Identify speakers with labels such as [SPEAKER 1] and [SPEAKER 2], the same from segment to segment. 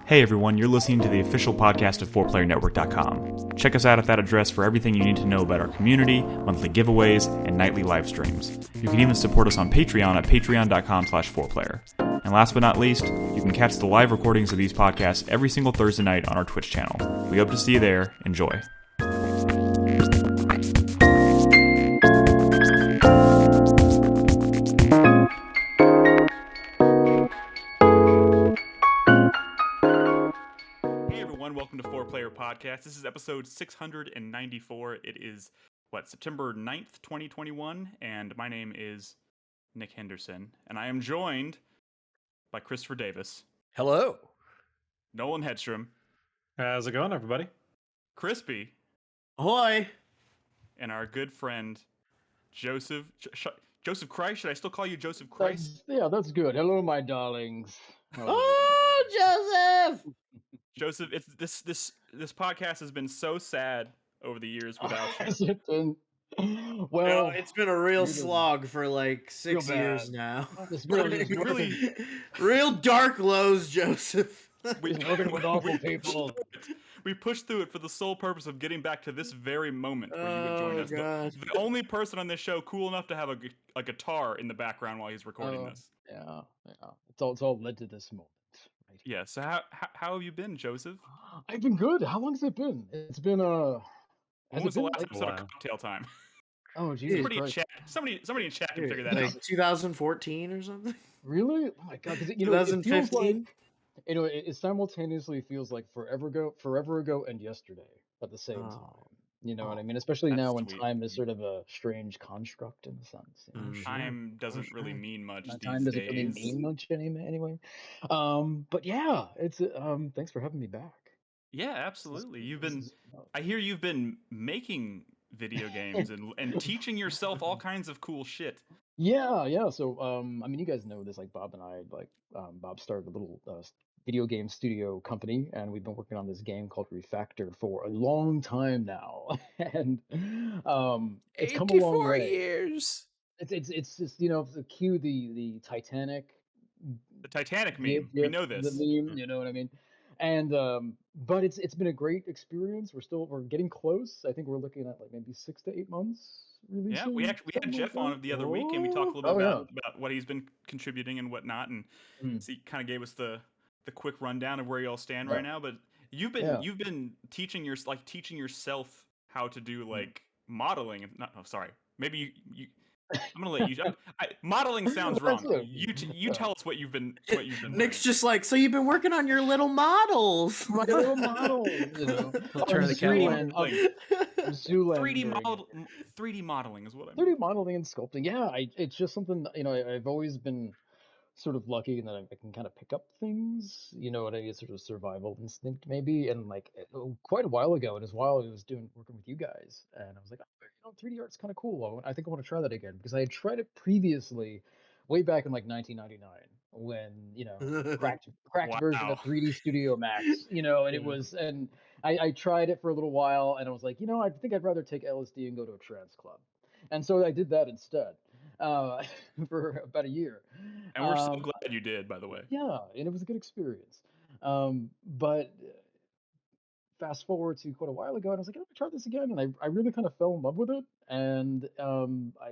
[SPEAKER 1] Hey everyone, you're listening to the official podcast of 4playernetwork.com. Check us out at that address for everything you need to know about our community, monthly giveaways, and nightly live streams. You can even support us on Patreon at patreon.com/4player. And last but not least, you can catch the live recordings of these podcasts every single Thursday night on our Twitch channel. We hope to see you there. Enjoy. Welcome to 4Player Podcast. This is episode 694. It is, September 9th, 2021, and my name is Nick Henderson, and I am joined by Christopher Davis.
[SPEAKER 2] Hello.
[SPEAKER 1] Nolan Hedstrom.
[SPEAKER 3] How's it going, everybody?
[SPEAKER 1] Crispy.
[SPEAKER 2] Ahoy.
[SPEAKER 1] And our good friend, Joseph. Joseph Christ? Should I still call you Joseph Christ?
[SPEAKER 4] That's good. Hello, my darlings.
[SPEAKER 2] Oh, Joseph!
[SPEAKER 1] Joseph, it's this podcast has been so sad over the years without you.
[SPEAKER 4] Has it been?
[SPEAKER 2] Well, it's been a real slog for like 6 years now.
[SPEAKER 4] It's really
[SPEAKER 2] real dark lows, Joseph.
[SPEAKER 4] Working with awful people.
[SPEAKER 1] We pushed through it for the sole purpose of getting back to this very moment where you would join us. The only person on this show cool enough to have a guitar in the background while he's recording this.
[SPEAKER 4] Yeah. It's all led to this moment. Right?
[SPEAKER 1] Yeah. So how have you been, Joseph?
[SPEAKER 4] I've been good. How long has it been? It's been
[SPEAKER 1] When was the last episode of Cocktail Time?
[SPEAKER 4] Oh, Jesus
[SPEAKER 1] somebody
[SPEAKER 4] Christ.
[SPEAKER 1] In chat. Somebody in chat can figure that
[SPEAKER 2] like
[SPEAKER 1] out.
[SPEAKER 2] 2014 or something.
[SPEAKER 4] Really? Oh my God!
[SPEAKER 2] 2015.
[SPEAKER 4] It simultaneously feels like forever ago, and yesterday at the same time. You know what I mean? Especially now when time is sort of a strange construct in a sense. You know?
[SPEAKER 1] Time doesn't really mean much these
[SPEAKER 4] Time doesn't
[SPEAKER 1] days.
[SPEAKER 4] really mean much anyway. But yeah, it's thanks for having me back.
[SPEAKER 1] Yeah, absolutely. I hear you've been making video games and teaching yourself all kinds of cool shit.
[SPEAKER 4] Yeah. So I mean, you guys know this. Like Bob and I, Bob started a little video game studio company, and we've been working on this game called Refactor for a long time now, and it's come a long way.
[SPEAKER 2] 84 years.
[SPEAKER 4] It's just cue the Titanic.
[SPEAKER 1] The Titanic meme. We know this.
[SPEAKER 4] The meme, you know what I mean? And but it's been a great experience. We're getting close. I think we're looking at like maybe 6 to 8 months releasing.
[SPEAKER 1] Yeah, we had Jeff on the other week, and we talked a little bit about what he's been contributing and whatnot, and so he kind of gave us the quick rundown of where you all stand right now. But you've been teaching yourself how to do like modeling. Maybe you I'm gonna let you. Modeling sounds wrong. You tell us what you've been.
[SPEAKER 2] Nick's just like, so you've been working on your little models.
[SPEAKER 4] My little models, you know.
[SPEAKER 2] Turn of the camera.
[SPEAKER 1] 3D modeling is what I mean.
[SPEAKER 4] 3D modeling and sculpting. Yeah, it's just something I've always been sort of lucky in that I can kind of pick up things. You know what I mean? Sort of survival instinct maybe. And like quite a while ago, it was while I was working with you guys, and I was like, 3D art's kind of cool. I think I want to try that again because I had tried it previously, way back in like 1999 when cracked version of 3D Studio Max. And it was, and I tried it for a little while, and I was like, I think I'd rather take LSD and go to a trance club, and so I did that instead for about a year.
[SPEAKER 1] And we're so glad you did, by the way.
[SPEAKER 4] Yeah, and it was a good experience. But fast forward to quite a while ago, and I was like, let me try this again, and I really kind of fell in love with it. And I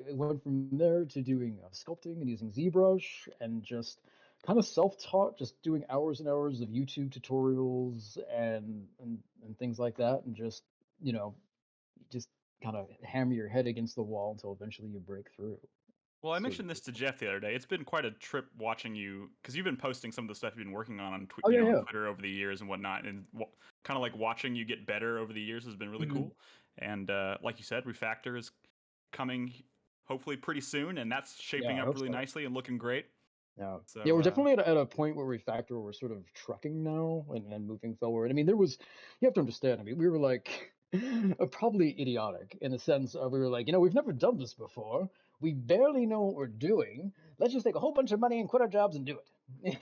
[SPEAKER 4] went from there to doing sculpting and using ZBrush, and just kind of self-taught, just doing hours and hours of YouTube tutorials and things like that, and just kind of hammer your head against the wall until eventually you break through.
[SPEAKER 1] Well, I mentioned this to Jeff the other day. It's been quite a trip watching you, because you've been posting some of the stuff you've been working on Twitter over the years and whatnot, and kind of like watching you get better over the years has been really cool. And like you said, Refactor is coming hopefully pretty soon, and that's shaping up really nicely and looking great.
[SPEAKER 4] Yeah,
[SPEAKER 1] so,
[SPEAKER 4] we're definitely at a point where Refactor we're sort of trucking now and moving forward. I mean, you have to understand. I mean, we were like probably idiotic in the sense of we were like, we've never done this before. We barely know what we're doing. Let's just take a whole bunch of money and quit our jobs and do it.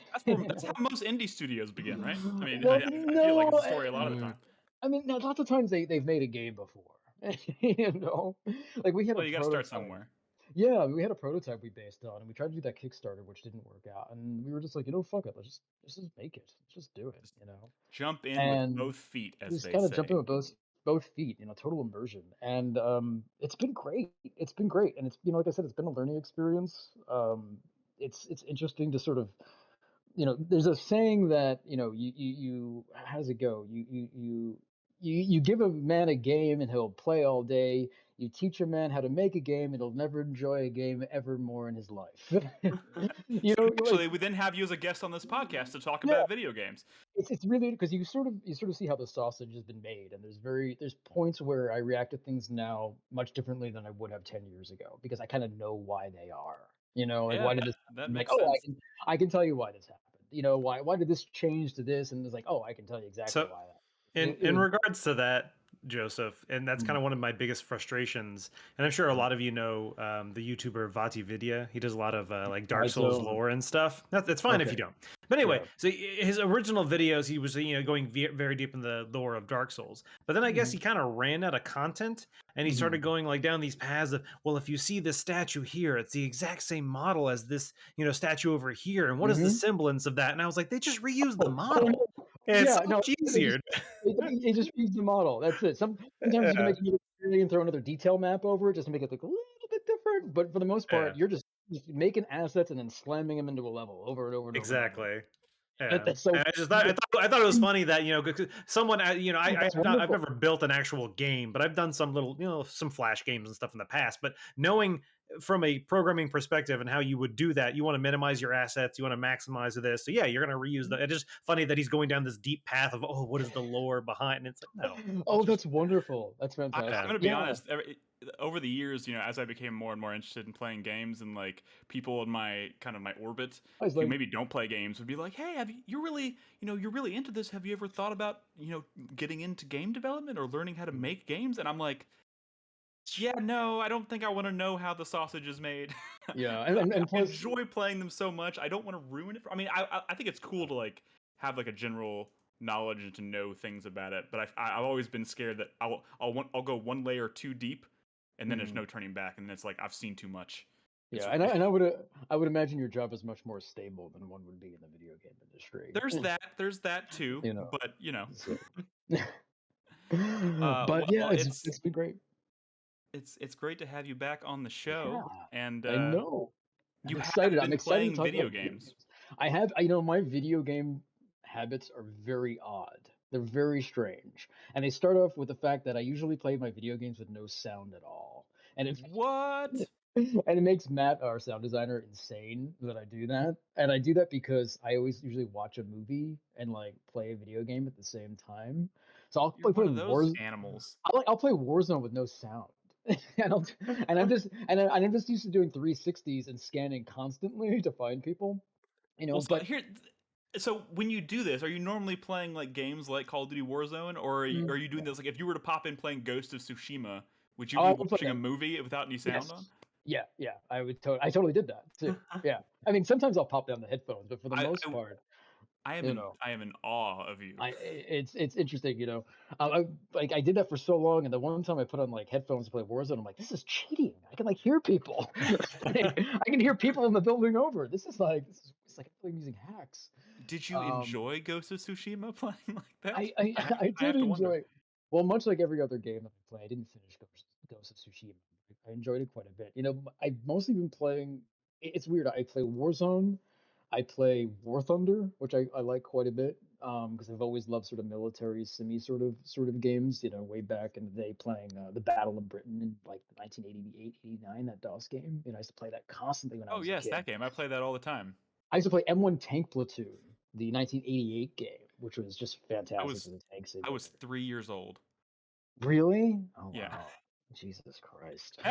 [SPEAKER 1] That's how most indie studios begin, right? I mean, I feel like it's a story a lot of the time.
[SPEAKER 4] I mean, now, lots of times they've made a game before. Like we had.
[SPEAKER 1] Well, you got to start somewhere.
[SPEAKER 4] Yeah, we had a prototype we based on, and we tried to do that Kickstarter, which didn't work out. And we were just like, fuck it, let's just make it. Let's just do it,
[SPEAKER 1] Jump in with
[SPEAKER 4] And
[SPEAKER 1] both feet, as
[SPEAKER 4] just
[SPEAKER 1] they
[SPEAKER 4] kind of jump
[SPEAKER 1] say.
[SPEAKER 4] in with both feet, total immersion. And it's been great. It's been great, and it's like I said, it's been a learning experience. It's interesting to sort of there's a saying that you how does it go? You give a man a game and he'll play all day. You teach a man how to make a game and he'll never enjoy a game ever more in his life.
[SPEAKER 1] So
[SPEAKER 4] Like,
[SPEAKER 1] actually, we then have you as a guest on this podcast to talk
[SPEAKER 4] yeah,
[SPEAKER 1] about video games.
[SPEAKER 4] it's really because you sort of see how the sausage has been made, and there's points where I react to things now much differently than I would have 10 years ago because I kind of know why they are. Like
[SPEAKER 1] Yeah,
[SPEAKER 4] why did this
[SPEAKER 1] that
[SPEAKER 4] happen? Like,
[SPEAKER 1] makes
[SPEAKER 4] oh,
[SPEAKER 1] sense.
[SPEAKER 4] I can tell you why this happened. Why did this change to this? And it's like, oh, I can tell you exactly
[SPEAKER 3] So,
[SPEAKER 4] why that.
[SPEAKER 3] in regards to that, Joseph, and that's kind of one of my biggest frustrations. And I'm sure a lot of you know the YouTuber Vati Vidya. He does a lot of like Dark Souls lore and stuff. That's fine if you don't. But anyway, so his original videos, he was going very deep in the lore of Dark Souls. But then I guess he kind of ran out of content, and he started going like down these paths of, well, if you see this statue here, it's the exact same model as this statue over here, and what is the semblance of that? And I was like, they just reused the model. It's so much easier.
[SPEAKER 4] It just reads the model. That's it. Sometimes you can make it and throw another detail map over it just to make it look a little bit different. But for the most part, you're just making assets and then slamming them into a level over and over and over.
[SPEAKER 3] Exactly.
[SPEAKER 4] Yeah.
[SPEAKER 3] That's so. I thought it was funny that someone I've never built an actual game, but I've done some little some Flash games and stuff in the past. But knowing from a programming perspective and how you would do that, you want to minimize your assets, you want to maximize this. So yeah, you're going to reuse that. It's just funny that he's going down this deep path of what is the lore behind? And it's like no.
[SPEAKER 4] That's wonderful. That's fantastic.
[SPEAKER 1] I'm going to be honest. Over the years, as I became more and more interested in playing games, and like people in my orbit who maybe don't play games would be like, "Hey, you're really into this? Have you ever thought about getting into game development or learning how to make games?" And I'm like, "Yeah, no, I don't think I want to know how the sausage is made."
[SPEAKER 4] Yeah, and
[SPEAKER 1] I enjoy playing them so much. I don't want to ruin it. I mean, I think it's cool to like have like a general knowledge and to know things about it, but I've always been scared that I'll go one layer too deep. And then there's no turning back, and it's like I've seen too much.
[SPEAKER 4] Yeah, and I would imagine your job is much more stable than one would be in the video game industry.
[SPEAKER 1] There's that too. But
[SPEAKER 4] but yeah, it's been great.
[SPEAKER 1] It's great to have you back on the show, and
[SPEAKER 4] I know
[SPEAKER 1] I'm
[SPEAKER 4] excited. I'm excited
[SPEAKER 1] playing video games.
[SPEAKER 4] I have, my video game habits are very odd. They're very strange. And they start off with the fact that I usually play my video games with no sound at all. And it makes Matt, our sound designer, insane that I do that. And I do that because I always usually watch a movie and like play a video game at the same time. So I'll play
[SPEAKER 1] those animals.
[SPEAKER 4] I'll play Warzone with no sound. I'm just used to doing 360s and scanning constantly to find people.
[SPEAKER 1] So when you do this, are you normally playing like games like Call of Duty Warzone, or are you doing this like if you were to pop in playing Ghost of Tsushima, would you be watching a movie without any sound on?
[SPEAKER 4] Yeah, I would. I totally did that too. Yeah, I mean sometimes I'll pop down the headphones, but for the most part,
[SPEAKER 1] I am in awe of you.
[SPEAKER 4] It's interesting, I did that for so long, and the one time I put on like headphones to play Warzone, I'm like, this is cheating. I can like hear people. I can hear people in the building over. It's like I'm using hacks.
[SPEAKER 1] Did you enjoy Ghost of Tsushima playing like that?
[SPEAKER 4] I did enjoy. Well, much like every other game that I play, I didn't finish Ghost of Tsushima. I enjoyed it quite a bit. I've mostly been playing. It's weird. I play Warzone. I play War Thunder, which I like quite a bit because I've always loved sort of military semi sort of games. Way back in the day, playing the Battle of Britain in like 1988, 89, that DOS game. I used to play that constantly when I was a kid.
[SPEAKER 1] Oh yes, that game. I play that all the time.
[SPEAKER 4] I used to play M1 Tank Platoon, the 1988 game, which was just fantastic.
[SPEAKER 1] I was 3 years old.
[SPEAKER 4] Really? Oh,
[SPEAKER 1] yeah.
[SPEAKER 4] Wow. Jesus Christ.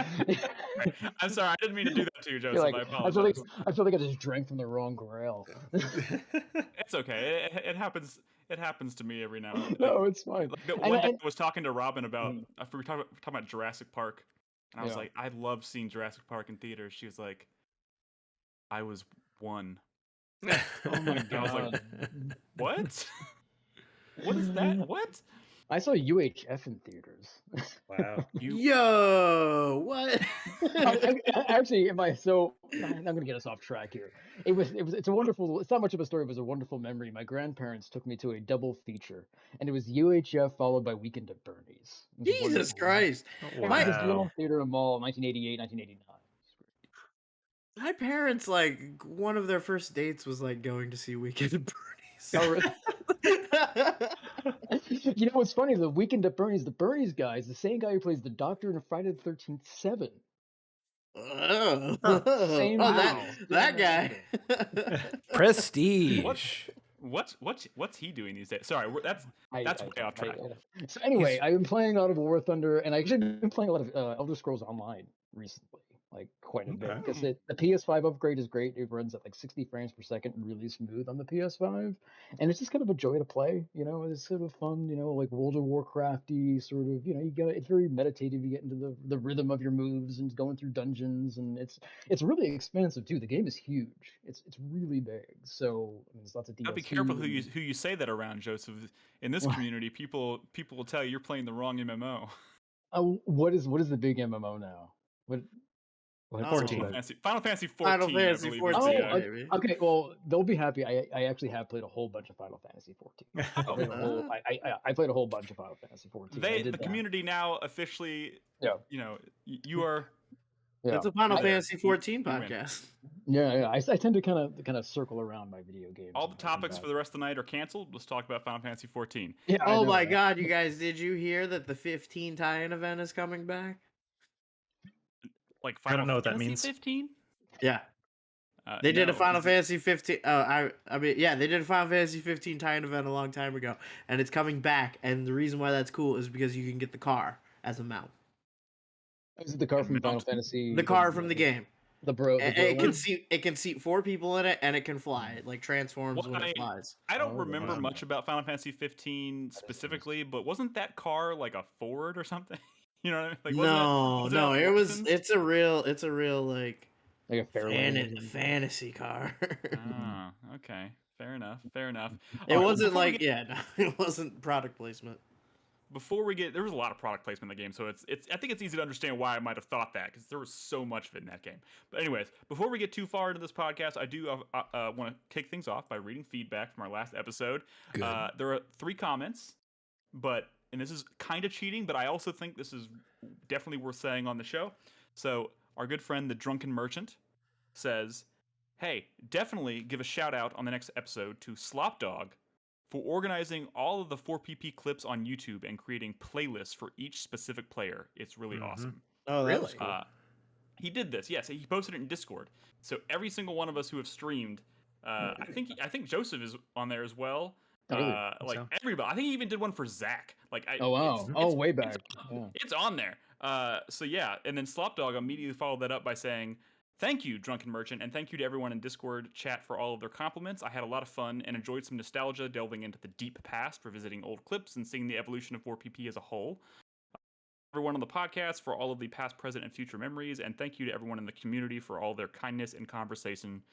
[SPEAKER 1] I'm sorry, I didn't mean to do that to you, Joseph. I apologize.
[SPEAKER 4] I feel like I just drank from the wrong grail.
[SPEAKER 1] It's okay. It happens. It happens to me every now and then.
[SPEAKER 4] No, it's fine.
[SPEAKER 1] One day I was talking to Robin about we were talking about Jurassic Park, and I was like, I love seeing Jurassic Park in theaters. She was like, I was 1.
[SPEAKER 4] Oh my god!
[SPEAKER 1] I was like, what? What is that? What?
[SPEAKER 4] I saw UHF in theaters.
[SPEAKER 3] Wow.
[SPEAKER 2] Yo, what?
[SPEAKER 4] Actually, I'm gonna get us off track here. It's a wonderful. It's not much of a story. It was a wonderful memory. My grandparents took me to a double feature, and it was UHF followed by Weekend at Bernie's. It was
[SPEAKER 2] Jesus
[SPEAKER 4] wonderful.
[SPEAKER 2] Christ.
[SPEAKER 4] It was just little theater mall, 1988, 1989.
[SPEAKER 2] My parents, like, one of their first dates was like going to see Weekend at Bernie's.
[SPEAKER 4] Oh, really? You know what's funny? The Weekend at Bernie's, the Bernie's guy is the same guy who plays the Doctor in Friday the 13th 7.
[SPEAKER 2] Same that guy.
[SPEAKER 5] Prestige.
[SPEAKER 1] What's he doing these days? Sorry, that's way off track.
[SPEAKER 4] So anyway, I've been playing a lot of War Thunder, and I actually been playing a lot of Elder Scrolls Online recently, like quite a bit, because the PS5 upgrade is great. It runs at like 60 frames per second, really smooth on the PS5, and it's just kind of a joy to play. You know, it's sort of fun. You know, like World of Warcrafty sort of. You know, it's very meditative. You get into the rhythm of your moves and going through dungeons, and it's really expansive too. The game is huge. It's really big. So I mean, there's lots of DLC.
[SPEAKER 1] Be careful who you say that around, Joseph. In this community, people will tell you you're playing the wrong MMO.
[SPEAKER 4] What is the big MMO now? What
[SPEAKER 3] 14.
[SPEAKER 1] Final Fantasy 14.
[SPEAKER 2] Final Fantasy 14.
[SPEAKER 4] Okay. Well, they'll be happy. I actually have played a whole bunch of Final Fantasy 14. I played a whole bunch of Final Fantasy 14.
[SPEAKER 1] The community now officially.
[SPEAKER 4] Yeah.
[SPEAKER 1] You know, you are.
[SPEAKER 4] Yeah.
[SPEAKER 2] It's a Final Fantasy 14 podcast.
[SPEAKER 4] Yeah. I tend to kind of circle around my video games.
[SPEAKER 1] All the topics for the rest of the night are canceled. Let's talk about Final Fantasy 14.
[SPEAKER 4] Yeah.
[SPEAKER 2] Oh my God, you guys! Did you hear that the 15 tie-in event is coming back?
[SPEAKER 1] Like
[SPEAKER 3] I don't know what that means.
[SPEAKER 1] 15?
[SPEAKER 2] Yeah. They did a Final Fantasy 15. I mean, yeah, they did a Final Fantasy 15 tie-in event a long time ago, and it's coming back. And the reason why that's cool is because you can get the car as a mount.
[SPEAKER 4] Is it the car from Final Fantasy?
[SPEAKER 2] The car from the game.
[SPEAKER 4] It
[SPEAKER 2] can seat 4 people in it, and it can fly. It like transforms when it flies.
[SPEAKER 1] I don't remember much about Final Fantasy 15 specifically, but wasn't that car like a Ford or something? You know what I mean?
[SPEAKER 2] Like, it's a real like
[SPEAKER 4] a
[SPEAKER 2] fantasy car.
[SPEAKER 1] Okay. Fair enough.
[SPEAKER 2] It wasn't like it wasn't product placement.
[SPEAKER 1] Before there was a lot of product placement in the game, so I think it's easy to understand why I might have thought that, because there was so much of it in that game. But anyways, before we get too far into this podcast, I do want to kick things off by reading feedback from our last episode. There are 3 comments, and this is kind of cheating, but I also think this is definitely worth saying on the show. So our good friend, the Drunken Merchant, says, "Hey, definitely give a shout out on the next episode to Slopdog for organizing all of the 4PP clips on YouTube and creating playlists for each specific player. It's really awesome."
[SPEAKER 2] Oh, that was cool.
[SPEAKER 1] He did this. Yes, he posted it in Discord. So every single one of us who have streamed, I think Joseph is on there as well. Everybody. I think he even did one for Zach.
[SPEAKER 4] Way back.
[SPEAKER 1] It's on there. So yeah, and then Slopdog immediately followed that up by saying, "Thank you, Drunken Merchant, and thank you to everyone in Discord chat for all of their compliments. I had a lot of fun and enjoyed some nostalgia, delving into the deep past, revisiting old clips, and seeing the evolution of 4PP as a whole. Everyone on the podcast for all of the past, present, and future memories, and thank you to everyone in the community for all their kindness and conversation.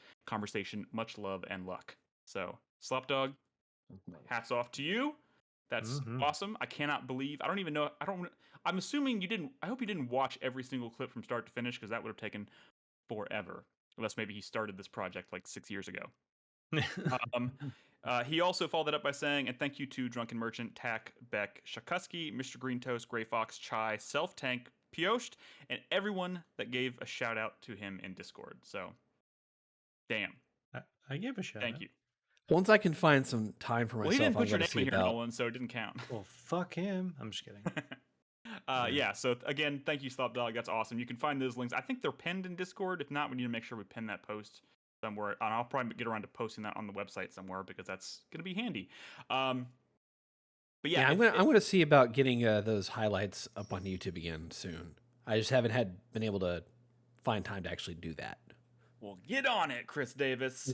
[SPEAKER 1] Much love and luck." So, Slopdog, hats off to you. That's awesome. I cannot believe. I don't even know. I'm assuming you didn't. I hope you didn't watch every single clip from start to finish, because that would have taken forever. Unless maybe he started this project like 6 years ago. He also followed it up by saying, "And thank you to Drunken Merchant, Tack, Beck, Shakusky, Mr. Green Toast, Grey Fox, Chai, Self Tank, Piost, and everyone that gave a shout out to him in Discord." So, damn.
[SPEAKER 3] I gave a shout out.
[SPEAKER 1] Thank you.
[SPEAKER 5] Once I can find some time for myself,
[SPEAKER 1] he didn't put your
[SPEAKER 5] name
[SPEAKER 1] in here, Nolan, so it didn't count.
[SPEAKER 3] Well, fuck him. I'm just kidding.
[SPEAKER 1] Yeah, so again, thank you, Slopdog. That's awesome. You can find those links. I think they're pinned in Discord. If not, we need to make sure we pin that post somewhere. And I'll probably get around to posting that on the website somewhere, because that's going to be handy. But yeah,
[SPEAKER 5] I'm going to see about getting those highlights up on YouTube again soon. I just haven't been able to find time to actually do that.
[SPEAKER 1] Well, get on it, Chris Davis.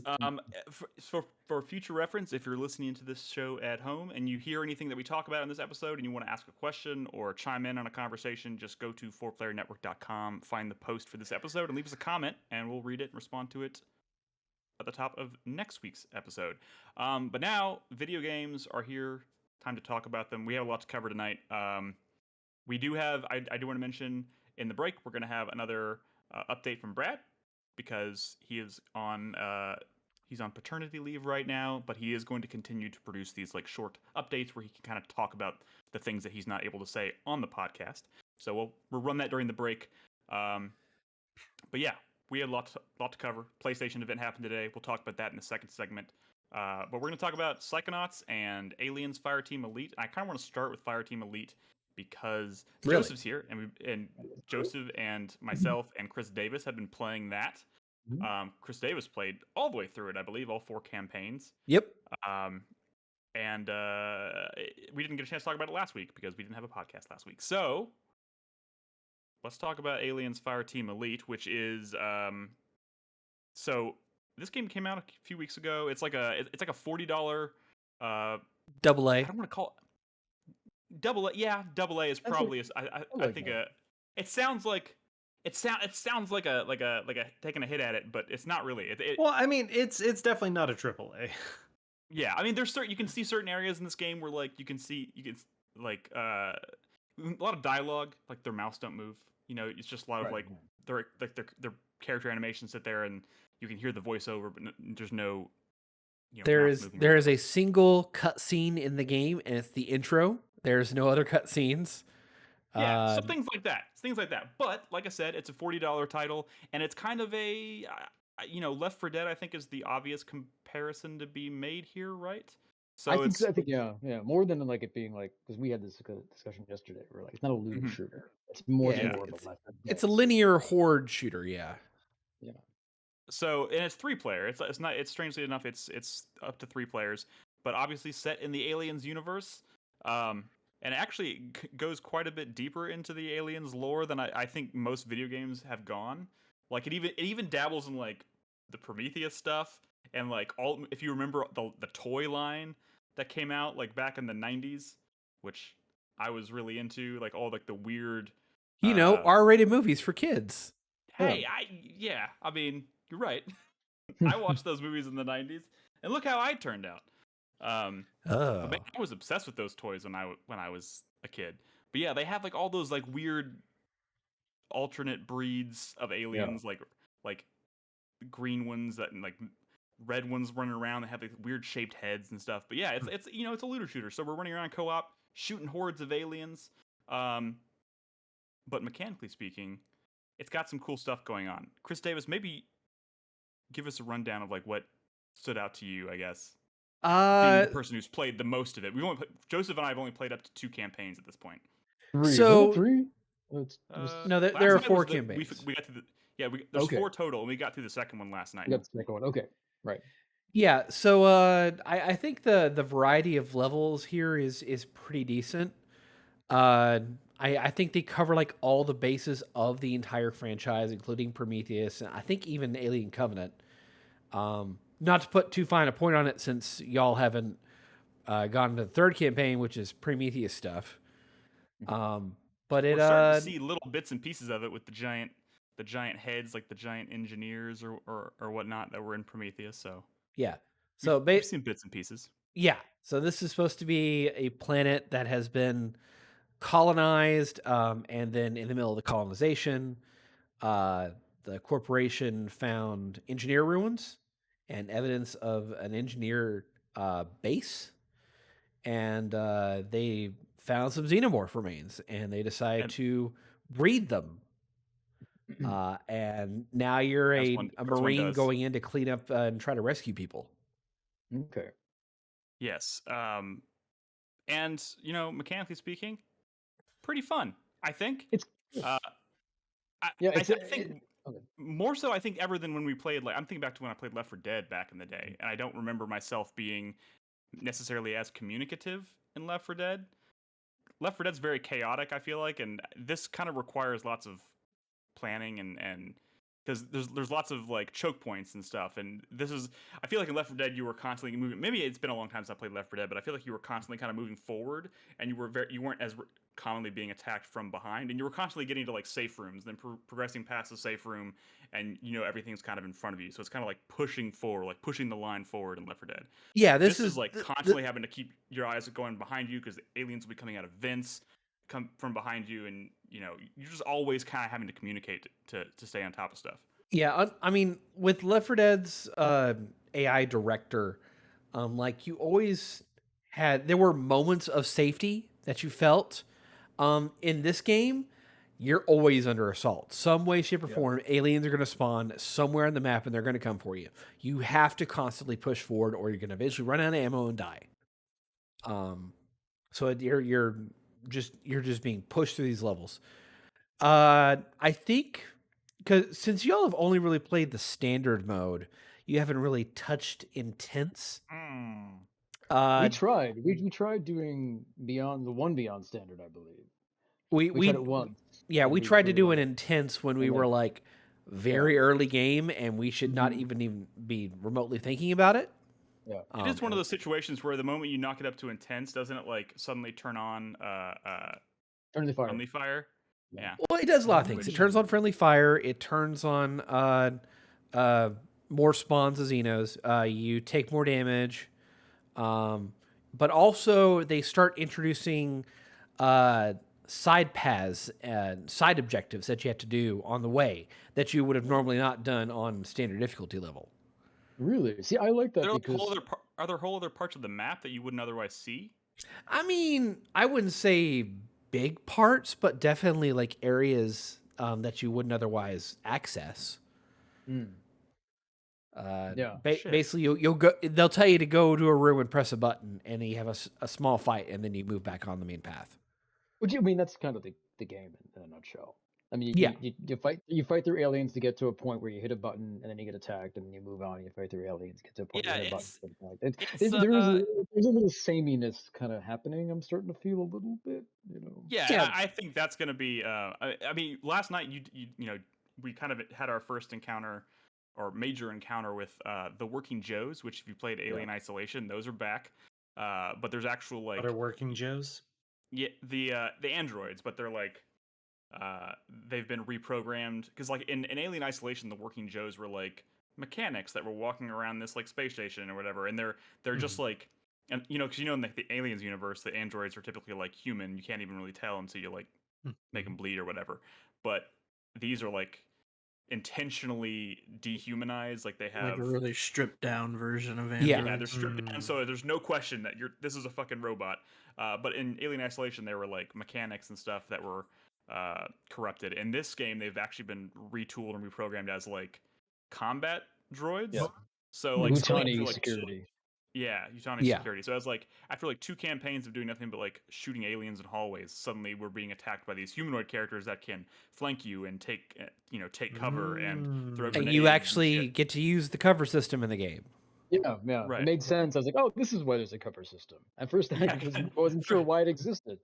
[SPEAKER 1] For future reference, if you're listening to this show at home and you hear anything that we talk about in this episode and you want to ask a question or chime in on a conversation, just go to 4playernetwork.com, find the post for this episode, and leave us a comment, and we'll read it and respond to it at the top of next week's episode. But now, video games are here time to talk about them. We have a lot to cover tonight. We do have. I do want to mention in the break we're going to have another update from Brad because he is on. He's on paternity leave right now, but he is going to continue to produce these like short updates where he can kind of talk about the things that he's not able to say on the podcast. So we'll run that during the break. But yeah, we had a lot to cover. PlayStation event happened today. We'll talk about that in the second segment. But we're going to talk about Psychonauts and Aliens Fireteam Elite. I kind of want to start with Fireteam Elite because Joseph's here, and Joseph and myself and Chris Davis have been playing that. Chris Davis played all the way through it, I believe, all 4 campaigns.
[SPEAKER 5] Yep.
[SPEAKER 1] And we didn't get a chance to talk about it last week because we didn't have a podcast last week. So let's talk about Aliens Fireteam Elite, which is so this game came out a few weeks ago. It's like a $40
[SPEAKER 5] double A.
[SPEAKER 1] I don't want to call it double A. Yeah, double A is probably I think it sounds like it sounds like a taking a hit at it, but it's not really.
[SPEAKER 3] Well, I mean, it's definitely not a triple A.
[SPEAKER 1] Yeah, I mean, there's you can see certain areas in this game where like you can like a lot of dialogue, like their mouths don't move. You know, it's just a lot of like their character animations sit there and you can hear the voiceover, but there's no.
[SPEAKER 5] There is a single cutscene in the game, and it's the intro. There's no other cutscenes.
[SPEAKER 1] Yeah, so things like that. But like I said, it's a $40 title, and it's kind of a, Left 4 Dead. I think is the obvious comparison to be made here, right? So
[SPEAKER 4] I think yeah, more than like it being like because we had this discussion yesterday. We're like, it's not a looter shooter. It's more than more of a Left 4 Dead.
[SPEAKER 5] It's a linear horde shooter. Yeah.
[SPEAKER 1] So and it's 3-player. It's not. It's strangely enough, it's up to 3 players, but obviously set in the Aliens universe. And it actually goes quite a bit deeper into the Aliens lore than I think most video games have gone. Like it even dabbles in like the Prometheus stuff and like all. If you remember the toy line that came out like back in the 90s, which I was really into, like all like the weird,
[SPEAKER 5] R-rated movies for kids.
[SPEAKER 1] Hey, I mean, you're right. I watched those movies in the 90s, and look how I turned out. I was obsessed with those toys when I was a kid. But yeah, they have like all those like weird alternate breeds of aliens, like green ones that and like red ones running around. They have like weird shaped heads and stuff. But yeah, it's it's a looter shooter. So we're running around co-op, shooting hordes of aliens. But mechanically speaking, it's got some cool stuff going on. Chris Davis, maybe give us a rundown of like what stood out to you, I guess. Being the person who's played the most of it. Joseph and I have only played up to 2 campaigns at this point.
[SPEAKER 4] 3. So 3?
[SPEAKER 5] No, there are 4 campaigns.
[SPEAKER 1] We got to there's 4 total, and we got through the second one last night.
[SPEAKER 4] We got the second one. Okay, right.
[SPEAKER 5] Yeah, so I think the variety of levels here is pretty decent. I think they cover like all the bases of the entire franchise, including Prometheus, and I think even Alien Covenant. Not to put too fine a point on it, since y'all haven't gone to the 3rd campaign, which is Prometheus stuff. But
[SPEAKER 1] we're starting to see little bits and pieces of it with the giant heads, like the giant engineers or whatnot that were in Prometheus. So
[SPEAKER 5] yeah, so
[SPEAKER 1] we've seen bits and pieces.
[SPEAKER 5] Yeah, so this is supposed to be a planet that has been colonized, and then in the middle of the colonization, the corporation found engineer ruins and evidence of an engineer base, and they found some xenomorph remains, and they decided to breed them. And now you're a Marine going in to clean up and try to rescue people.
[SPEAKER 4] Okay.
[SPEAKER 1] Yes. And mechanically speaking, pretty fun. I think
[SPEAKER 4] it's.
[SPEAKER 1] I think more so. I think ever than when we played. Like I'm thinking back to when I played Left 4 Dead back in the day, and I don't remember myself being necessarily as communicative in Left 4 Dead. Left 4 Dead's very chaotic, I feel like, and this kind of requires lots of planning and because there's lots of like choke points and stuff, and I feel like in Left 4 Dead you were constantly moving. Maybe it's been a long time since I played Left 4 Dead, but I feel like you were constantly kind of moving forward, and you weren't as commonly being attacked from behind, and you were constantly getting to like safe rooms, then progressing past the safe room, and everything's kind of in front of you, so it's kind of like pushing forward, like pushing the line forward in Left 4 Dead.
[SPEAKER 5] Yeah,
[SPEAKER 1] this is like constantly having to keep your eyes going behind you because the aliens will be coming out of vents, come from behind you, and you're just always kind of having to communicate to stay on top of stuff.
[SPEAKER 5] Yeah, I mean, with Left 4 Dead's AI director, like you always there were moments of safety that you felt. In this game, you're always under assault. Some way, shape, or form, aliens are going to spawn somewhere on the map and they're going to come for you. You have to constantly push forward or you're going to eventually run out of ammo and die. So you're just being pushed through these levels. I think because since y'all have only really played the standard mode, you haven't really touched intense.
[SPEAKER 4] We tried. We tried doing Beyond Beyond standard, I believe. We tried it once.
[SPEAKER 5] Yeah, we tried to do an intense when we were like very early game, and we should not even be remotely thinking about it.
[SPEAKER 4] Yeah,
[SPEAKER 1] it is one of those situations where the moment you knock it up to intense, doesn't it like suddenly turn on friendly fire? Yeah.
[SPEAKER 5] Well, it does a lot of things. It turns on friendly fire. It turns on more spawns of Xenos. You take more damage. But also they start introducing side paths and side objectives that you have to do on the way that you would have normally not done on standard difficulty level.
[SPEAKER 4] Really? See, I like that because...
[SPEAKER 1] Are there whole other parts of the map that you wouldn't otherwise see?
[SPEAKER 5] I mean, I wouldn't say big parts, but definitely like areas that you wouldn't otherwise access. Basically, you'll go. They'll tell you to go to a room and press a button, and you have a small fight, and then you move back on the main path.
[SPEAKER 4] Which, I mean, that's kind of the game in a nutshell. I mean, you fight through aliens to get to a point where you hit a button, and then you get attacked, and then you move on, and you fight through aliens, get to a point where you hit a button. There's a little sameness kind of happening. I'm starting to feel a little bit,
[SPEAKER 1] Yeah, I think that's going to be. I mean, last night we kind of had our first encounter. Or major encounter with the Working Joes, which if you played Alien Isolation, those are back. But there's actual like
[SPEAKER 3] other Working Joes.
[SPEAKER 1] Yeah, the androids, but they're like they've been reprogrammed because like in Alien Isolation, the Working Joes were like mechanics that were walking around this like space station or whatever, and they're just like, and because in like the Aliens universe, the androids are typically like human. You can't even really tell until you like make them bleed or whatever. But these are like intentionally dehumanized, like they have
[SPEAKER 2] like a really stripped down version of
[SPEAKER 1] androids. Yeah, they're stripped down, so there's no question that this is a fucking robot. But in Alien Isolation, they were like mechanics and stuff that were corrupted. In this game, they've actually been retooled and reprogrammed as like combat droids.
[SPEAKER 4] Yeah.
[SPEAKER 1] So like
[SPEAKER 4] Utani security.
[SPEAKER 1] Yeah, Utani security. So as like after like 2 campaigns of doing nothing but like shooting aliens in hallways, suddenly we're being attacked by these humanoid characters that can flank you and take cover and throw grenades.
[SPEAKER 5] And you actually get to use the cover system in the game.
[SPEAKER 4] Yeah, right. It made sense. I was like, oh, this is why there's a cover system. At first, I wasn't sure why it existed.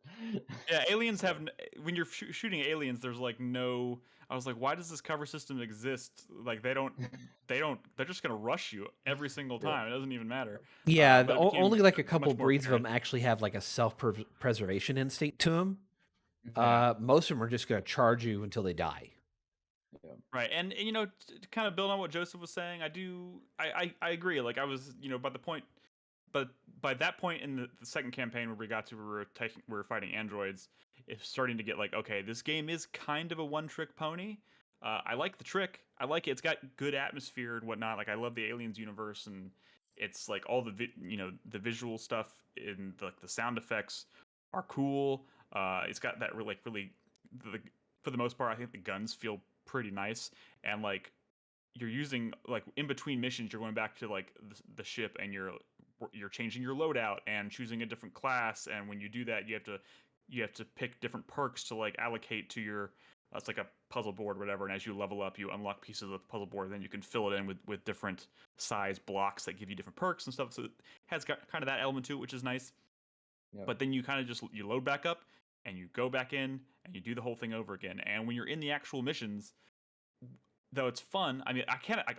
[SPEAKER 1] Yeah, aliens have when you're shooting aliens, there's like no. I was like, why does this cover system exist? Like they're just gonna rush you every single time. It doesn't even matter.
[SPEAKER 5] Yeah, only like a couple breeds of them actually have like a self-preservation instinct to them. Most of them are just gonna charge you until they die.
[SPEAKER 1] Yeah. Right, and to kind of build on what Joseph was saying, I agree. Like I was, by that point in the second campaign where we got to we were fighting androids, it's starting to get like, okay, this game is kind of a one-trick pony. I like the trick. I like it. It's got good atmosphere and whatnot. Like I love the Aliens universe, and it's like all the the visual stuff and the sound effects are cool. It's got that really for the most part, I think the guns feel pretty nice, and like you're using like in between missions, you're going back to like the ship, and you're changing your loadout and choosing a different class, and when you do that, you have to pick different perks to like allocate to your it's like a puzzle board or whatever, and as you level up, you unlock pieces of the puzzle board, then you can fill it in with different size blocks that give you different perks and stuff. So it has got kind of that element to it, which is nice. But then you kind of just you load back up and you go back in and you do the whole thing over again. And when you're in the actual missions, though it's fun. I mean,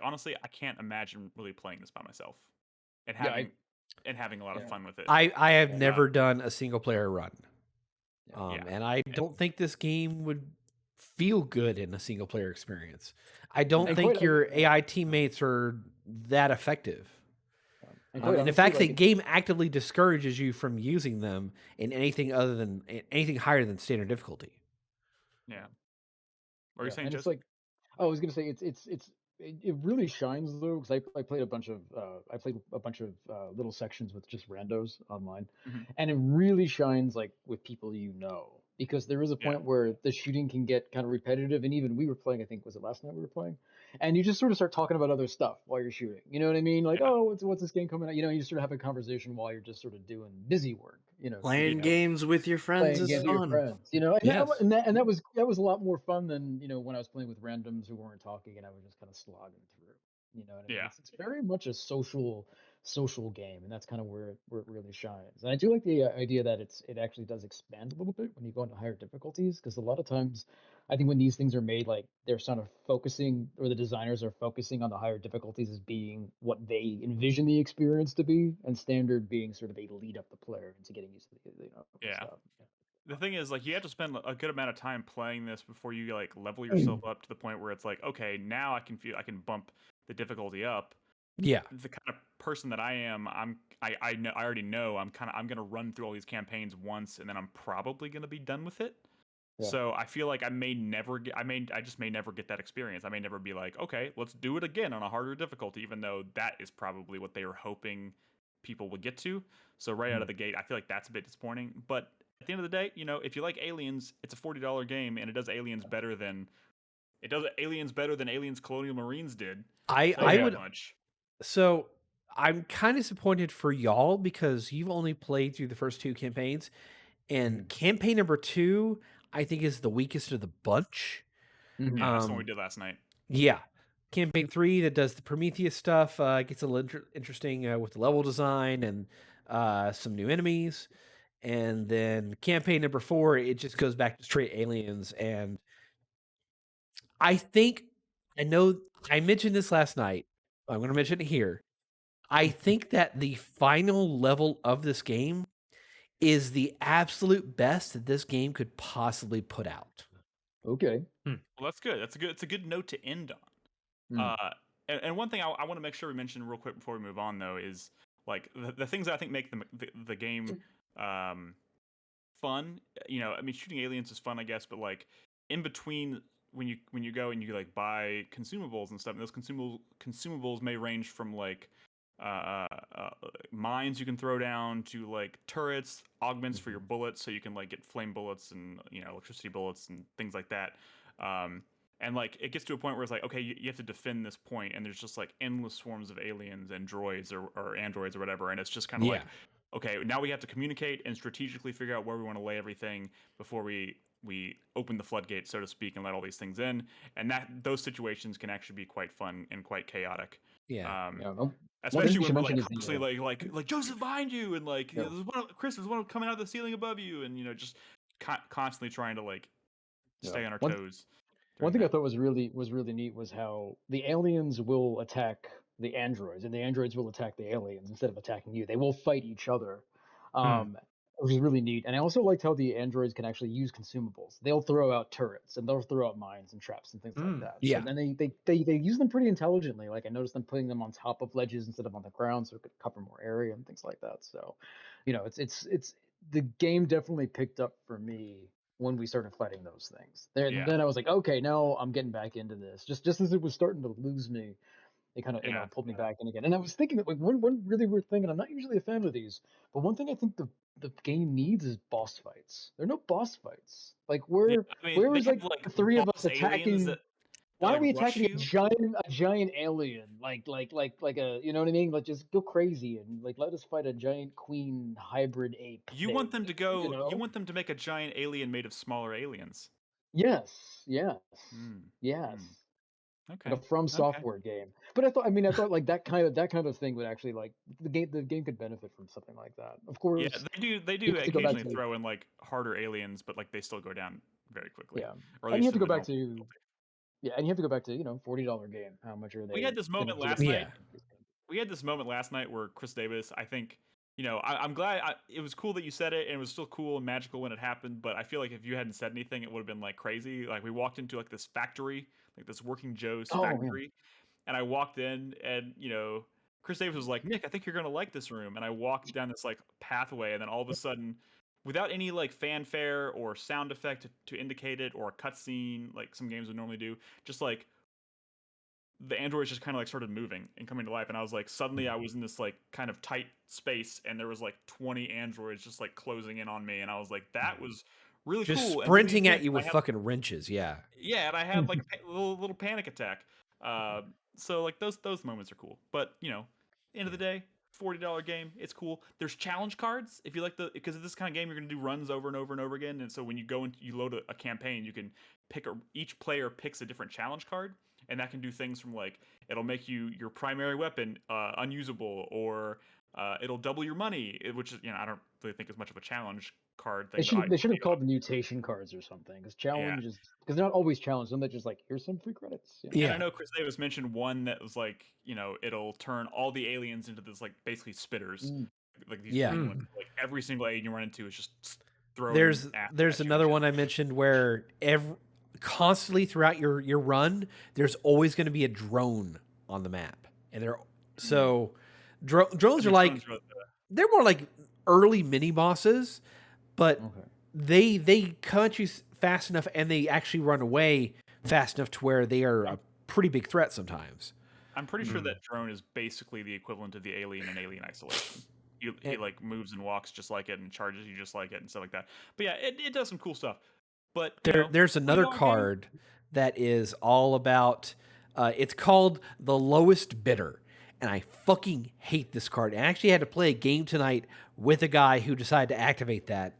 [SPEAKER 1] honestly, I can't imagine really playing this by myself and having a lot of fun with it.
[SPEAKER 5] I have never done a single player run. And I
[SPEAKER 1] And-
[SPEAKER 5] don't think this game would feel good in a single player experience. I don't think your AI teammates are that effective. And in fact, the game actively discourages you from using them in anything higher than standard difficulty.
[SPEAKER 1] Yeah. What are you saying,
[SPEAKER 4] and
[SPEAKER 1] Joseph?
[SPEAKER 4] it's like, I was gonna say it really shines though, because I played a bunch of little sections with just randos online, and it really shines like with people because there is a point where the shooting can get kind of repetitive, and even we were playing, I think was it last night we were playing, and you just sort of start talking about other stuff while you're shooting. You know what I mean? Like, oh, what's this game coming out? You know, you sort of have a conversation while you're just sort of doing busy work. You know,
[SPEAKER 2] playing games with your friends is fun. With your friends,
[SPEAKER 4] you know, and that was a lot more fun than, you know, when I was playing with randoms who weren't talking and I was just kind of slogging through. You know what I mean? It's very much a social game, and that's kind of where it really shines. And I do like the idea that it actually does expand a little bit when you go into higher difficulties, because a lot of times I think when these things are made, like they're sort of focusing, or the designers are focusing on the higher difficulties as being what they envision the experience to be, and standard being sort of a lead up the player into getting used to the stuff.
[SPEAKER 1] The thing is, like, you have to spend a good amount of time playing this before you like level yourself up to the point where it's like, okay, now I can bump the difficulty up.
[SPEAKER 5] Yeah.
[SPEAKER 1] The kind of person that I am, I already know I'm gonna run through all these campaigns once, and then I'm probably gonna be done with it. Yeah. So I feel like I just may never get that experience. I may never be like, okay, let's do it again on a harder difficulty, even though that is probably what they were hoping people would get to. So right out of the gate, I feel like that's a bit disappointing. But at the end of the day, you know, if you like Aliens, it's a $40 game, and it does Aliens better than Aliens Colonial Marines did.
[SPEAKER 5] I would. So I'm kind of disappointed for y'all because you've only played through the first two campaigns, and campaign number 2, I think, is the weakest of the bunch.
[SPEAKER 1] Yeah, that's what we did last night.
[SPEAKER 5] Yeah. Campaign 3 that does the Prometheus stuff gets a little interesting with the level design and some new enemies. And then campaign number 4, it just goes back to straight Aliens. And I know I mentioned this last night. I'm going to mention it here. I think that the final level of this game is the absolute best that this game could possibly put out.
[SPEAKER 4] Okay.
[SPEAKER 1] Well, that's good. It's a good note to end on. And one thing I want to make sure we mention real quick before we move on, though, is like the things that I think make the game fun. You know, I mean, shooting aliens is fun, I guess, but like in between when you go and you like buy consumables and stuff, and those consumables may range from like mines you can throw down to like turrets, augments for your bullets, so you can like get flame bullets and, you know, electricity bullets and things like that. And like it gets to a point where it's like, okay, you have to defend this point, and there's just like endless swarms of aliens and droids or androids or whatever, and it's just kind of like, okay, now we have to communicate and strategically figure out where we want to lay everything before we open the floodgates, so to speak, and let all these things in. And those situations can actually be quite fun and quite chaotic. Especially when we're like constantly like Joseph behind you, and like there's one coming out of the ceiling above you, and, you know, just constantly trying to like stay on our toes.
[SPEAKER 4] One thing I thought was really neat was how the aliens will attack the androids, and the androids will attack the aliens instead of attacking you. They will fight each other, which is really neat. And I also liked how the androids can actually use consumables. They'll throw out turrets, and they'll throw out mines and traps and things like that.
[SPEAKER 5] Yeah.
[SPEAKER 4] So, and they use them pretty intelligently. Like I noticed them putting them on top of ledges instead of on the ground, so it could cover more area and things like that. So, you know, it's the game definitely picked up for me when we started fighting those things. Then I was like, okay, now I'm getting back into this. Just as it was starting to lose me, it kind of you know, pulled me back in again. And I was thinking that like one really weird thing, and I'm not usually a fan of these, but one thing I think the game needs is boss fights. There are no boss fights. Like where is like the three of us attacking? Why are we attacking a giant alien? Like a, you know what I mean? Like just go crazy and like let us fight a giant queen hybrid ape.
[SPEAKER 1] You want them to go, you know? You want them to make a giant alien made of smaller aliens.
[SPEAKER 4] Yes.
[SPEAKER 1] Okay.
[SPEAKER 4] Like a From Software game. But I thought like that kind of thing would actually, like, the game could benefit from something like that. Of course.
[SPEAKER 1] Yeah, they do occasionally throw in like harder aliens, but like they still go down very quickly.
[SPEAKER 4] Yeah.
[SPEAKER 1] Or
[SPEAKER 4] you have to go back to Yeah, and you have to go back to $40 game. How much are they?
[SPEAKER 1] We had this moment last night. We had this moment last night where Chris Davis, I think, I'm glad it was cool that you said it, and it was still cool and magical when it happened. But I feel like if you hadn't said anything, it would have been like crazy. Like we walked into like this factory, like this Working Joe's factory, and I walked in, and Chris Davis was like, "Nick, I think you're gonna like this room." And I walked down this like pathway, and then all of a sudden, without any like fanfare or sound effect to indicate it, or a cutscene like some games would normally do, just like the androids just kind of like started moving and coming to life, and I was like, suddenly I was in this like kind of tight space, and there was like 20 androids just like closing in on me, and I was like, that was really
[SPEAKER 5] just
[SPEAKER 1] cool.
[SPEAKER 5] Just sprinting at you with fucking wrenches, yeah.
[SPEAKER 1] Yeah, and I had like a little panic attack. So like those moments are cool, but end of the day, $40 game, it's cool. There's challenge cards if you like because of this kind of game, you're gonna do runs over and over and over again, and so when you go and you load a campaign, you can pick each player picks a different challenge card. And that can do things from like it'll make your primary weapon unusable, or it'll double your money, which is I don't really think is much of a challenge card thing.
[SPEAKER 4] They should have called them mutation cards or something, because challenges because they're not always challenge. Some that just like here's some free credits.
[SPEAKER 1] Yeah. And I know Chris Davis mentioned one that was like it'll turn all the aliens into this like basically spitters, like these like every single alien you run into is just throwing.
[SPEAKER 5] There's another one I mentioned where constantly throughout your run, there's always going to be a drone on the map, and drones are like they're more like early mini bosses, but they come at you fast enough, and they actually run away fast enough to where they are a pretty big threat sometimes.
[SPEAKER 1] I'm pretty sure that drone is basically the equivalent of the alien in Alien Isolation. He like moves and walks just like it, and charges you just like it, and stuff like that. But yeah, it does some cool stuff. But
[SPEAKER 5] there's another card that is all about. It's called the Lowest Bidder, and I fucking hate this card. I actually had to play a game tonight with a guy who decided to activate that.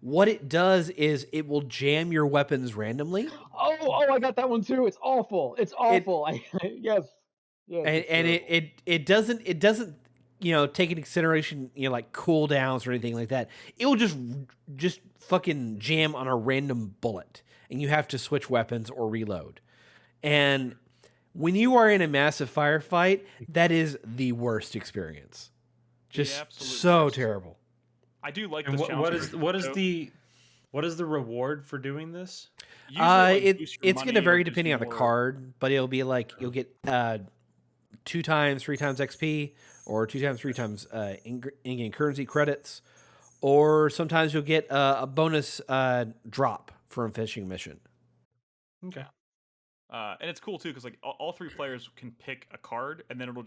[SPEAKER 5] What it does is it will jam your weapons randomly.
[SPEAKER 4] Oh, I got that one too. It's awful. It's awful. Yes.
[SPEAKER 5] And it doesn't take into consideration like cooldowns or anything like that. It will just fucking jam on a random bullet, and you have to switch weapons or reload. And when you are in a massive firefight, that is the worst experience. Just so terrible.
[SPEAKER 1] I do like
[SPEAKER 3] this. What is the reward for doing this?
[SPEAKER 5] It's going to vary depending on the card, but it'll be like you'll get 2 times, 3 times XP, or 2 times, 3 times in-game currency credits, or sometimes you'll get a bonus drop from finishing a mission.
[SPEAKER 1] Okay. And it's cool too, because like all 3 players can pick a card, and then it'll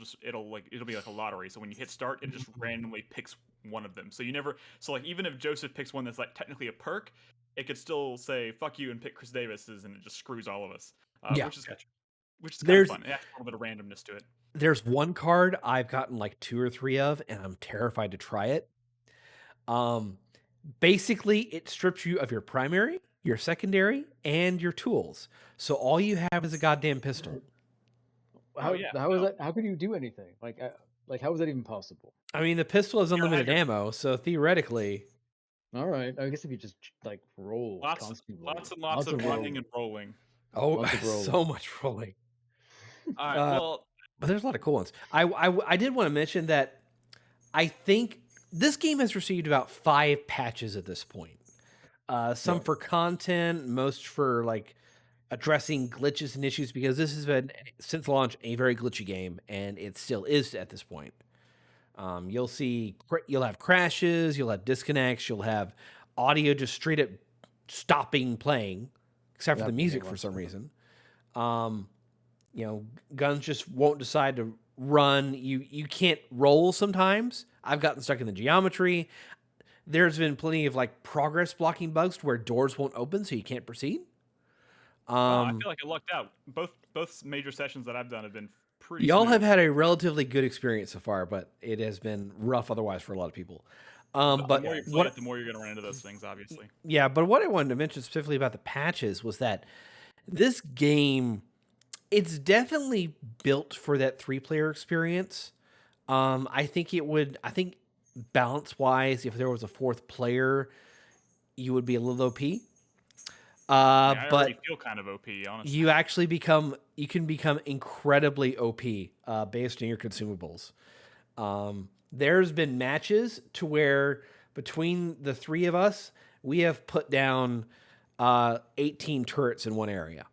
[SPEAKER 1] be like a lottery. So when you hit start, it just randomly picks one of them. So like even if Joseph picks one that's like technically a perk, it could still say fuck you and pick Chris Davis's, and it just screws all of us. Which is kind of fun. It has a little bit of randomness to it.
[SPEAKER 5] There's one card I've gotten like 2 or 3 of, and I'm terrified to try it. Basically, it strips you of your primary, your secondary, and your tools. So all you have is a goddamn pistol.
[SPEAKER 4] How is that? How could you do anything? Like how is that even possible?
[SPEAKER 5] I mean, the pistol has unlimited ammo, so theoretically.
[SPEAKER 4] All right. I guess if you just like roll constantly.
[SPEAKER 1] Lots of running and rolling.
[SPEAKER 5] Oh, so much rolling.
[SPEAKER 1] All right,
[SPEAKER 5] but there's a lot of cool ones. I did want to mention that I think this game has received about 5 patches at this point. Some for content, most for like addressing glitches and issues, because this has been, since launch, a very glitchy game, and it still is at this point. You'll have crashes, you'll have disconnects, you'll have audio just straight up stopping playing, except for the music for some reason. Guns just won't decide to run. You can't roll sometimes. I've gotten stuck in the geometry. There's been plenty of like progress blocking bugs to where doors won't open, so you can't proceed.
[SPEAKER 1] I feel like I lucked out. Both major sessions that I've done have been pretty.
[SPEAKER 5] Y'all have had a relatively good experience so far, but it has been rough otherwise for a lot of people.
[SPEAKER 1] But the more you play it, the more you're going to run into those things, obviously.
[SPEAKER 5] Yeah, but what I wanted to mention specifically about the patches was that this game, it's definitely built for that 3-player experience. I think balance-wise, if there was a 4th player, you would be a little OP.
[SPEAKER 1] I
[SPEAKER 5] but
[SPEAKER 1] already feel kind of OP, honestly.
[SPEAKER 5] you can become incredibly OP based on your consumables. There's been matches to where between the three of us, we have put down 18 turrets in one area.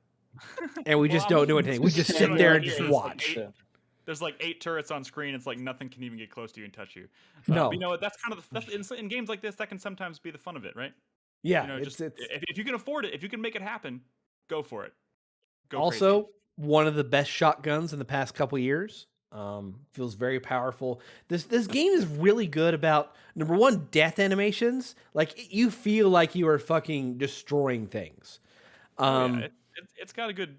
[SPEAKER 5] And we just don't do anything. We just sit there and just watch.
[SPEAKER 1] There's like 8 turrets on screen. It's like nothing can even get close to you and touch you.
[SPEAKER 5] No,
[SPEAKER 1] but you know what? That's kind of in games like this. That can sometimes be the fun of it, right?
[SPEAKER 5] Yeah,
[SPEAKER 1] you know, if you can afford it, if you can make it happen, go for it. Go
[SPEAKER 5] also,
[SPEAKER 1] crazy.
[SPEAKER 5] One of the best shotguns in the past couple years. Feels very powerful. This game is really good about, number one, death animations. Like, you feel like you are fucking destroying things.
[SPEAKER 1] It's got a good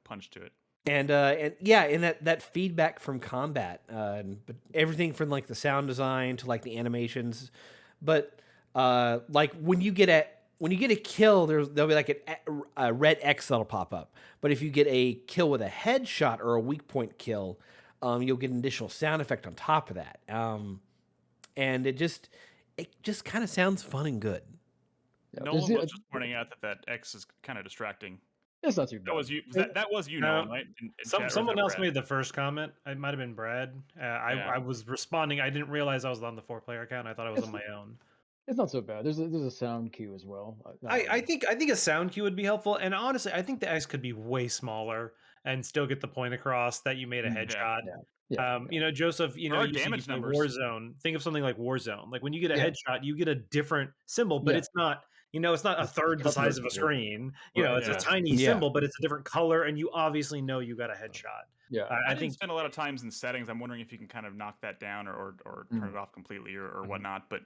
[SPEAKER 1] punch to it.
[SPEAKER 5] And that feedback from combat, but everything from like the sound design to like the animations, but like when you get a kill, there'll be like a red X that'll pop up. But if you get a kill with a headshot or a weak point kill, you'll get an additional sound effect on top of that. And it just kind of sounds fun and good.
[SPEAKER 1] Yeah, Nolan was just pointing out that X is kind of distracting.
[SPEAKER 4] It's not too bad.
[SPEAKER 1] That was you, Nolan, right?
[SPEAKER 3] Someone else made the first comment. It might have been Brad. I was responding. I didn't realize I was on the 4Player account. I thought I was on my own.
[SPEAKER 4] It's not so bad. There's a sound cue as well.
[SPEAKER 3] I think a sound cue would be helpful. And honestly, I think the X could be way smaller and still get the point across that you made a headshot.
[SPEAKER 4] Yeah.
[SPEAKER 3] You know, Joseph, you know,
[SPEAKER 1] damage numbers.
[SPEAKER 3] Warzone. Think of something like Warzone. Like when you get a headshot, you get a different symbol, but it's not. You know, it's not a third the size of a screen. You know, it's a tiny symbol, but it's a different color, and you obviously know you got a headshot.
[SPEAKER 4] Yeah,
[SPEAKER 1] I think spend a lot of times in settings. I'm wondering if you can kind of knock that down or turn it off completely or whatnot. But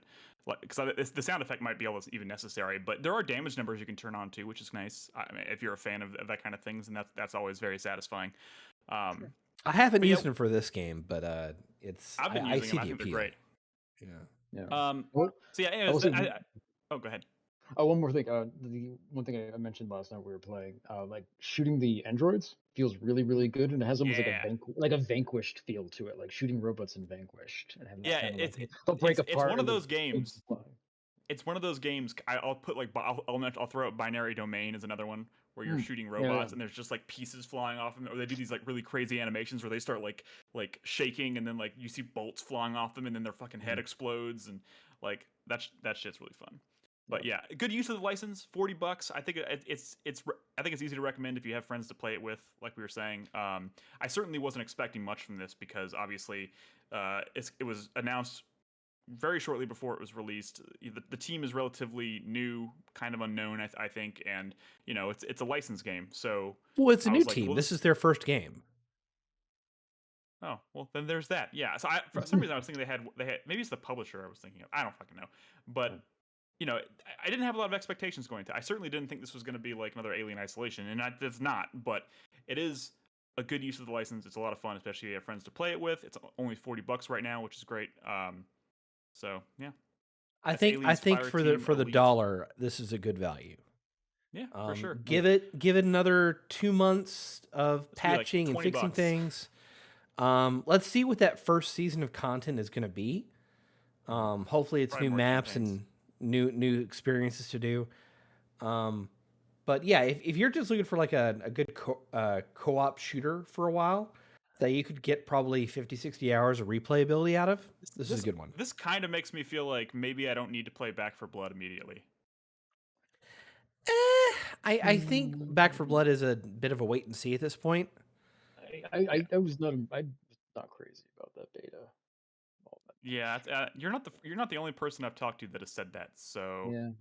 [SPEAKER 1] because the sound effect might be even necessary, but there are damage numbers you can turn on too, which is nice. I mean, if you're a fan of that kind of things, and that's always very satisfying.
[SPEAKER 5] I haven't used them for this game, but
[SPEAKER 1] I've been using them. I think they're great.
[SPEAKER 5] Yeah.
[SPEAKER 1] So yeah. Anyways, go ahead.
[SPEAKER 4] One more thing. The one thing I mentioned last night we were playing, like shooting the androids feels really, really good, and it has almost like a Vanquished feel to it, like shooting robots in Vanquished. And they'll break apart.
[SPEAKER 1] It's one of those games. It's one of those games. I'll put like I'll throw out Binary Domain as another one where you're shooting robots and there's just like pieces flying off them, or they do these like really crazy animations where they start like shaking and then like you see bolts flying off them and then their fucking head explodes, and like that shit's really fun. But yeah, good use of the license. $40. I think it's easy to recommend if you have friends to play it with. Like we were saying, I certainly wasn't expecting much from this because obviously it was announced very shortly before it was released. The team is relatively new, kind of unknown, I think, and you know it's a licensed game. So
[SPEAKER 5] it's a new team. This is their first game.
[SPEAKER 1] Oh well, then there's that. Yeah. So for some reason I was thinking they had maybe it's the publisher I was thinking of. I don't fucking know, but. You know, I didn't have a lot of expectations going to. I certainly didn't think this was going to be like another Alien Isolation, and it's not. But it is a good use of the license. It's a lot of fun, especially if you have friends to play it with. It's only $40 right now, which is great. So yeah,
[SPEAKER 5] I think for the dollar, this is a good value.
[SPEAKER 1] Yeah, for sure.
[SPEAKER 5] Give it another 2 months of patching and fixing things. Let's see what that first season of content is going to be. Hopefully, it's new maps and new experiences to do. But yeah, if you're just looking for like a good co-op shooter for a while that you could get probably 50-60 hours of replayability out of, this is a good one.
[SPEAKER 1] This kind of makes me feel like maybe I don't need to play Back 4 Blood immediately.
[SPEAKER 5] I think Back 4 Blood is a bit of a wait and see at this point.
[SPEAKER 4] I'm not crazy about that beta.
[SPEAKER 1] Yeah, you're not the only person I've talked to that has said that. So,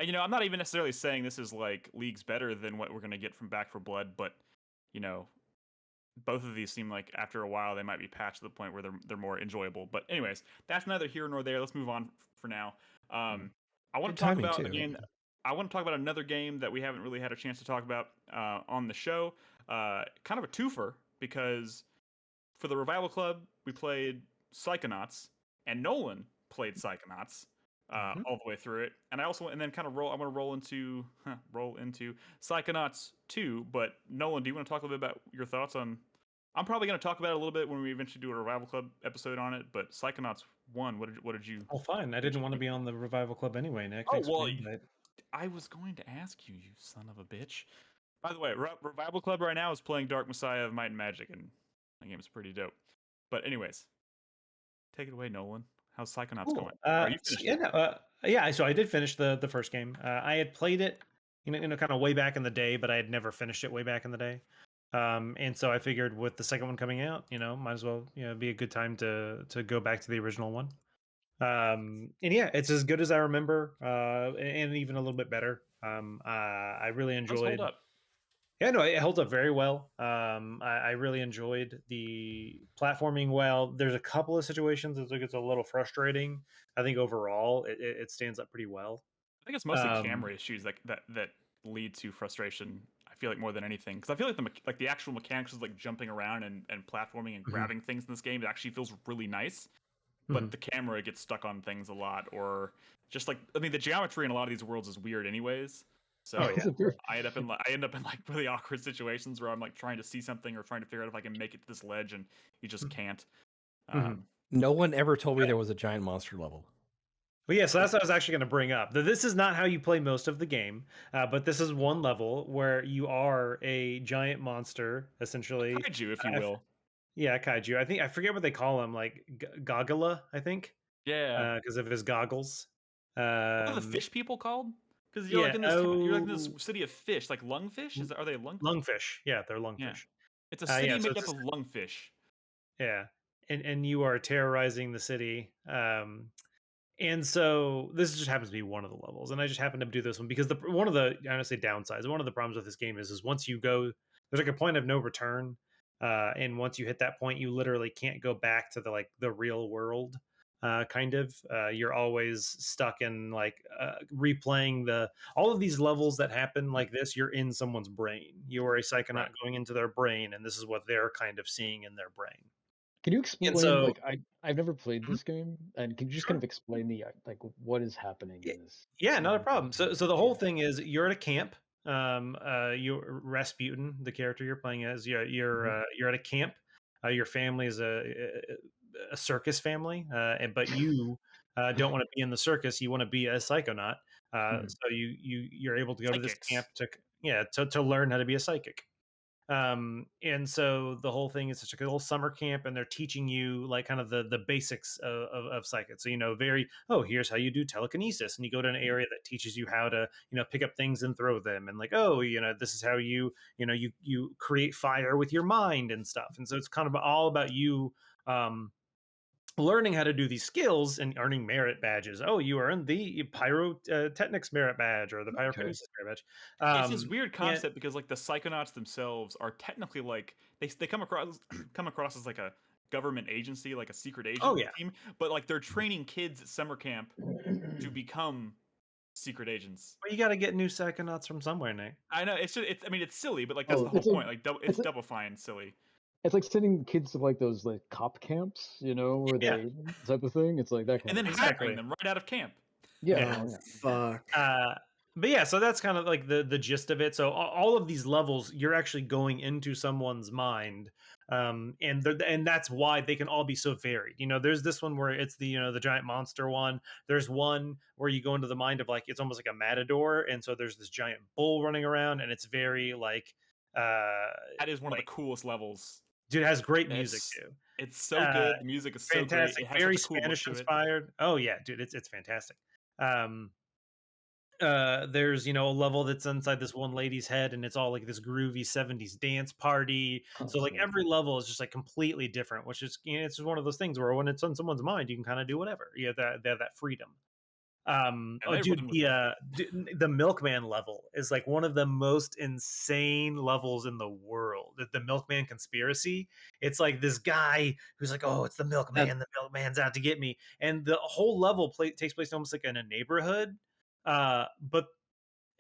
[SPEAKER 1] you know, I'm not even necessarily saying this is like leagues better than what we're gonna get from Back 4 Blood, but you know, both of these seem like after a while they might be patched to the point where they're more enjoyable. But anyways, that's neither here nor there. Let's move on for now. I want to talk about a game. I want to talk about another game that we haven't really had a chance to talk about on the show. Kind of a twofer because for the Revival Club we played Psychonauts. And Nolan played Psychonauts all the way through it, and I want to roll into Psychonauts 2. But Nolan, do you want to talk a little bit about your thoughts on? I'm probably going to talk about it a little bit when we eventually do a Revival Club episode on it. But Psychonauts 1, what did you?
[SPEAKER 3] Oh, fine. I didn't want to be on the Revival Club anyway, Nick.
[SPEAKER 1] Oh well, I was going to ask you, you son of a bitch. By the way, Revival Club right now is playing Dark Messiah of Might and Magic, and that game is pretty dope. But anyways, take it away, Nolan. How's Psychonauts
[SPEAKER 3] Cool.
[SPEAKER 1] going? Are you finished?
[SPEAKER 3] Yeah, so I did finish the first game. I had played it, kind of way back in the day, but I had never finished it way back in the day. And so I figured with the second one coming out, might as well, be a good time to go back to the original one. And yeah, it's as good as I remember, and even a little bit better. I really enjoyed.
[SPEAKER 1] Hold up.
[SPEAKER 3] Yeah, no, it holds up very well. I really enjoyed the platforming. Well, there's a couple of situations that gets a little frustrating. I think overall it stands up pretty well.
[SPEAKER 1] I think it's mostly camera issues that lead to frustration. I feel like more than anything, because I feel like the actual mechanics of like jumping around and platforming and grabbing things in this game, it actually feels really nice. But the camera gets stuck on things a lot, or just like the geometry in a lot of these worlds is weird, anyways. So I end up in like really awkward situations where I'm like trying to see something or trying to figure out if I can make it to this ledge, and you just can't.
[SPEAKER 5] No one ever told me there was a giant monster level.
[SPEAKER 3] But yeah, so that's what I was actually going to bring up. This is not how you play most of the game, but this is one level where you are a giant monster, essentially.
[SPEAKER 1] Kaiju, if you will.
[SPEAKER 3] Yeah, kaiju. I forget what they call him, like Goggula, I think.
[SPEAKER 1] Yeah.
[SPEAKER 3] Because of his goggles.
[SPEAKER 1] What are the fish people called? Because you're like in this city of fish, like lungfish. Are they lungfish?
[SPEAKER 3] Lungfish. Yeah, they're lungfish. Yeah.
[SPEAKER 1] It's a city made up of lungfish.
[SPEAKER 3] Yeah, and you are terrorizing the city. And so this just happens to be one of the levels, and I just happened to do this one because one of the, I don't say downsides, one of the problems with this game is once you go, there's like a point of no return, and once you hit that point, you literally can't go back to the real world. Kind of, you're always stuck in replaying all of these levels that happen like this. You're in someone's brain. You are a psychonaut going into their brain, and this is what they're kind of seeing in their brain.
[SPEAKER 4] Can you explain? I've never played this game, and can you just kind of explain what is happening in this?
[SPEAKER 3] Yeah, not a problem. So the whole thing is you're at a camp. You're Rasputin, the character you're playing as. You're at a camp. Your family is a circus family, but you don't want to be in the circus. You want to be a psychonaut. So you're able to go to this camp to learn how to be a psychic. And so the whole thing is such a little summer camp, and they're teaching you like kind of the basics of psychic. So here's how you do telekinesis, and you go to an area that teaches you how to pick up things and throw them, and this is how you create fire with your mind and stuff. And so it's kind of all about you learning how to do these skills and earning merit badges. Oh, you earned the pyrotechnics merit badge or the pyrokinesis merit badge.
[SPEAKER 1] It's this weird concept because like the Psychonauts themselves are technically like they come across as like a government agency, like a secret agent team, but like they're training kids at summer camp to become secret agents.
[SPEAKER 3] Well, you got to get new Psychonauts from somewhere, Nick.
[SPEAKER 1] I know it's silly, but like that's the whole point. Like it's double fine silly.
[SPEAKER 4] It's like sending kids to like those like cop camps, where they type of thing. It's like that kind
[SPEAKER 1] and then hiring them right out of camp.
[SPEAKER 4] Yeah.
[SPEAKER 2] Fuck.
[SPEAKER 3] But yeah, so that's kind of like the gist of it. So all of these levels, you're actually going into someone's mind, and that's why they can all be so varied. There's this one where it's the giant monster one. There's one where you go into the mind of like it's almost like a matador, and so there's this giant bull running around, and it's very like
[SPEAKER 1] that is one of the coolest levels.
[SPEAKER 3] Dude, it has great music too.
[SPEAKER 1] It's so good. The music is
[SPEAKER 3] fantastic.
[SPEAKER 1] So great.
[SPEAKER 3] Very Spanish inspired. Oh yeah, dude, it's fantastic. There's a level that's inside this one lady's head, and it's all like this groovy 70s dance party. So like every level is just like completely different, which is it's just one of those things where when it's on someone's mind, you can kind of do whatever. They have that freedom. The Milkman level is like one of the most insane levels in the world. The Milkman conspiracy. It's like this guy who's like, oh, it's the Milkman. The Milkman's out to get me. And the whole level takes place almost like in a neighborhood. But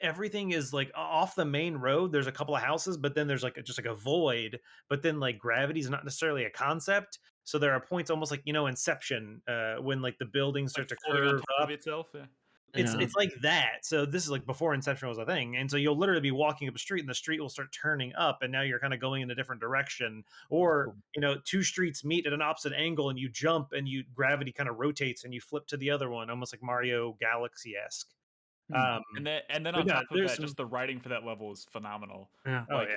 [SPEAKER 3] everything is like off the main road. There's a couple of houses, but then there's like just like a void. But then like gravity is not necessarily a concept. So there are points almost like Inception, when like the buildings start to curve up
[SPEAKER 1] itself. Yeah.
[SPEAKER 3] It's like that. So this is like before Inception was a thing, and so you'll literally be walking up a street, and the street will start turning up, and now you're kind of going in a different direction. Or two streets meet at an opposite angle, and you jump, and gravity kind of rotates, and you flip to the other one, almost like Mario Galaxy-esque.
[SPEAKER 1] And then on top of that, just the writing for that level is phenomenal.
[SPEAKER 2] Yeah.
[SPEAKER 1] Like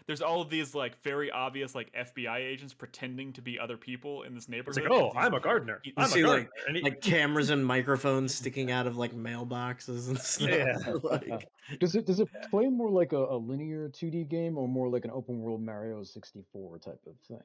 [SPEAKER 1] there's all of these like very obvious like FBI agents pretending to be other people in this neighborhood.
[SPEAKER 3] It's like, oh, I'm a gardener.
[SPEAKER 2] You see like cameras and microphones sticking out of like mailboxes and stuff.
[SPEAKER 3] Yeah.
[SPEAKER 4] Like, does it play more like a linear 2D game or more like an open world Mario 64 type of thing?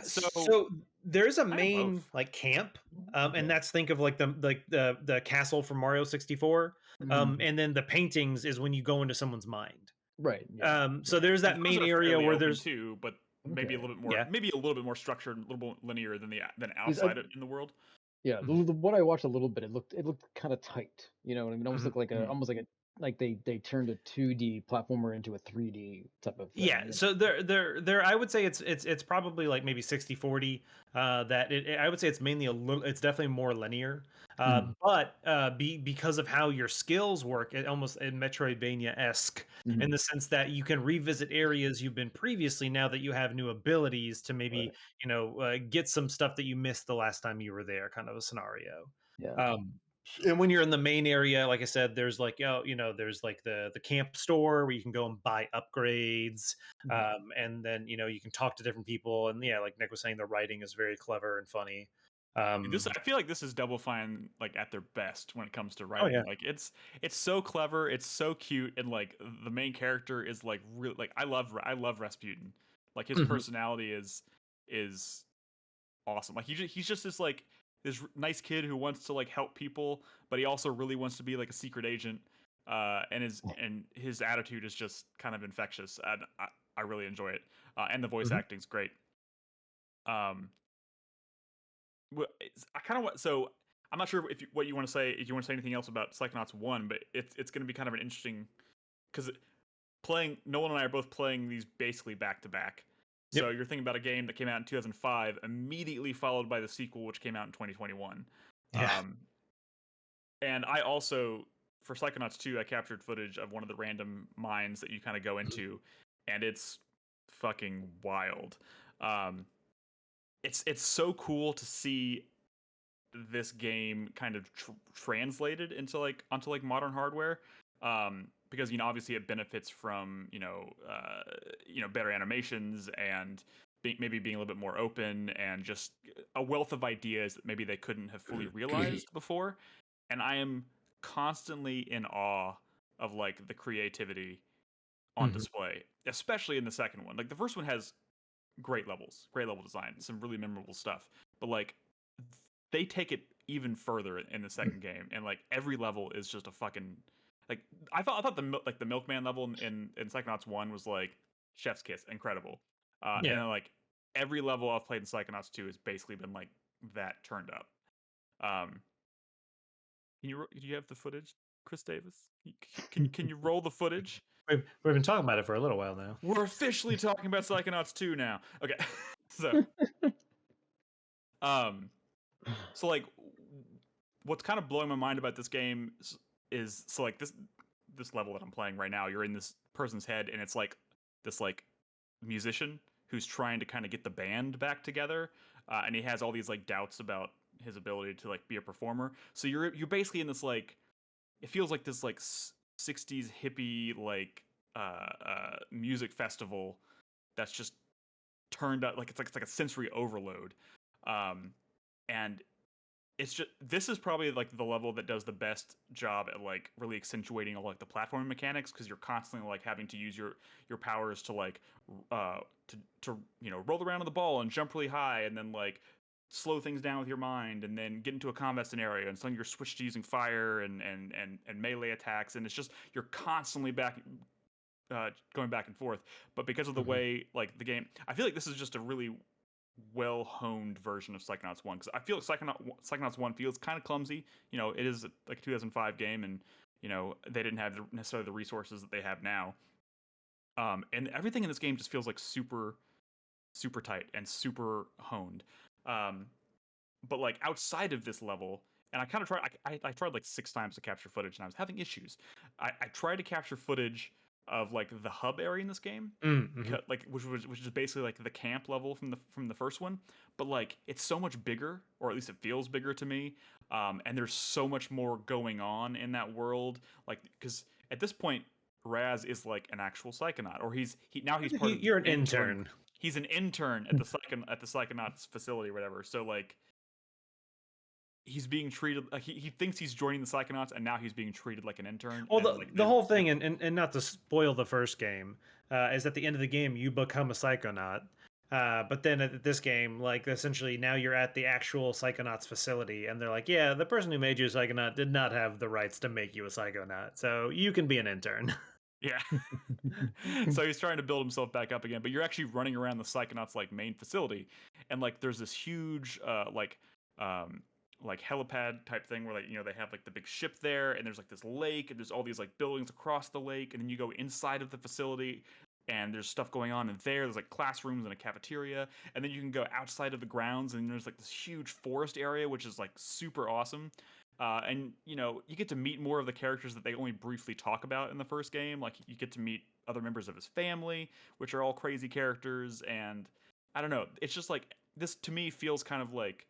[SPEAKER 3] So there's a main like camp, and that's think of like the castle from Mario 64, and then the paintings is when you go into someone's mind.
[SPEAKER 4] Right.
[SPEAKER 3] Yeah. So there's that main area where there's
[SPEAKER 1] two, but maybe a little bit more, maybe a little bit more structured, a little more linear than outside in the world.
[SPEAKER 4] Yeah, what I watched a little bit, it looked kind of tight. You know what I mean? Almost looked like like they turned a 2D platformer into a 3D type of thing.
[SPEAKER 3] Yeah, so there I would say it's probably like maybe 60-40. That I would say it's mainly it's definitely more linear. But because of how your skills work, it almost Metroidvania-esque in the sense that you can revisit areas you've been previously now that you have new abilities to maybe get some stuff that you missed the last time you were there, kind of a scenario.
[SPEAKER 4] Yeah.
[SPEAKER 3] And when you're in the main area, like I said, there's like there's like the camp store where you can go and buy upgrades, and then you can talk to different people, and like Nick was saying, the writing is very clever and funny.
[SPEAKER 1] I feel like this is Double Fine like at their best when it comes to writing.
[SPEAKER 3] Oh, yeah.
[SPEAKER 1] Like it's so clever, it's so cute, and like the main character is like really like I love Rasputin. Like his personality is awesome. Like he's just this like this nice kid who wants to like help people, but he also really wants to be like a secret agent. And his attitude is just kind of infectious, and I really enjoy it. And the voice acting's great. I kind of want so. I'm not sure what you want to say. If you want to say anything else about Psychonauts 1, but it's going to be kind of an interesting because Nolan and I are both playing these basically back to back. So you're thinking about a game that came out in 2005, immediately followed by the sequel, which came out in 2021.
[SPEAKER 3] Yeah.
[SPEAKER 1] And I also, for Psychonauts 2, I captured footage of one of the random mines that you kind of go into, and it's fucking wild. It's so cool to see this game kind of translated into onto modern hardware. Because obviously it benefits from better animations and maybe being a little bit more open and just a wealth of ideas that maybe they couldn't have fully realized before. And I am constantly in awe of like the creativity on display, especially in the second one. Like the first one has great level design, some really memorable stuff, but like they take it even further in the second game, and like every level is just a fucking like I thought the milkman level in Psychonauts 1 was like chef's kiss, incredible. And then like every level I've played in Psychonauts 2 has basically been like that turned up. Do you have the footage, Chris Davis? Can you roll the footage?
[SPEAKER 3] We've been talking about it for a little while now.
[SPEAKER 1] We're officially talking about Psychonauts 2 now. Okay. So so like what's kind of blowing my mind about this game is so like this level that I'm playing right now, you're in this person's head, and it's like this like musician who's trying to kind of get the band back together, and he has all these like doubts about his ability to like be a performer. So you're basically in this like it feels like this like 60s hippie like music festival that's just turned up like it's like a sensory overload, and it's just this is probably like the level that does the best job at like really accentuating all like the platforming mechanics, because you're constantly like having to use your powers to like to roll around on the ball and jump really high, and then like slow things down with your mind, and then get into a combat scenario, and suddenly you're switched to using fire and melee attacks, and it's just you're constantly going back and forth. But because of the way like the game, I feel like this is just a really well-honed version of Psychonauts 1, because I feel like Psychonauts 1 feels kind of clumsy. It is like a 2005 game, and they didn't have necessarily the resources that they have now, and everything in this game just feels like super super tight and super honed. But like outside of this level, and I kind of tried I tried like 6 times to capture footage, and I was having issues. I tried to capture footage like the hub area in this game, like which is basically like the camp level from the first one, but like it's so much bigger, or at least it feels bigger to me. And there's so much more going on in that world, like because at this point Raz is like an actual psychonaut, or he's part of
[SPEAKER 3] you're an intern.
[SPEAKER 1] He's an intern at the Psychonauts facility or whatever. So like he's being treated like he thinks he's joining the Psychonauts, and now he's being treated like an intern.
[SPEAKER 3] Well, the whole thing, and not to spoil the first game, is at the end of the game you become a Psychonaut. But then at this game, like essentially now you're at the actual Psychonauts facility, and they're like, yeah, the person who made you a Psychonaut did not have the rights to make you a Psychonaut, so you can be an intern.
[SPEAKER 1] Yeah. So he's trying to build himself back up again, but you're actually running around the Psychonauts like main facility, and like there's this huge like helipad type thing where like they have like the big ship there, and there's like this lake, and there's all these like buildings across the lake, and then you go inside of the facility and there's stuff going on in there's like classrooms and a cafeteria, and then you can go outside of the grounds and there's like this huge forest area which is like super awesome. And you get to meet more of the characters that they only briefly talk about in the first game. Like you get to meet other members of his family, which are all crazy characters, and I don't know, it's just like this to me feels kind of like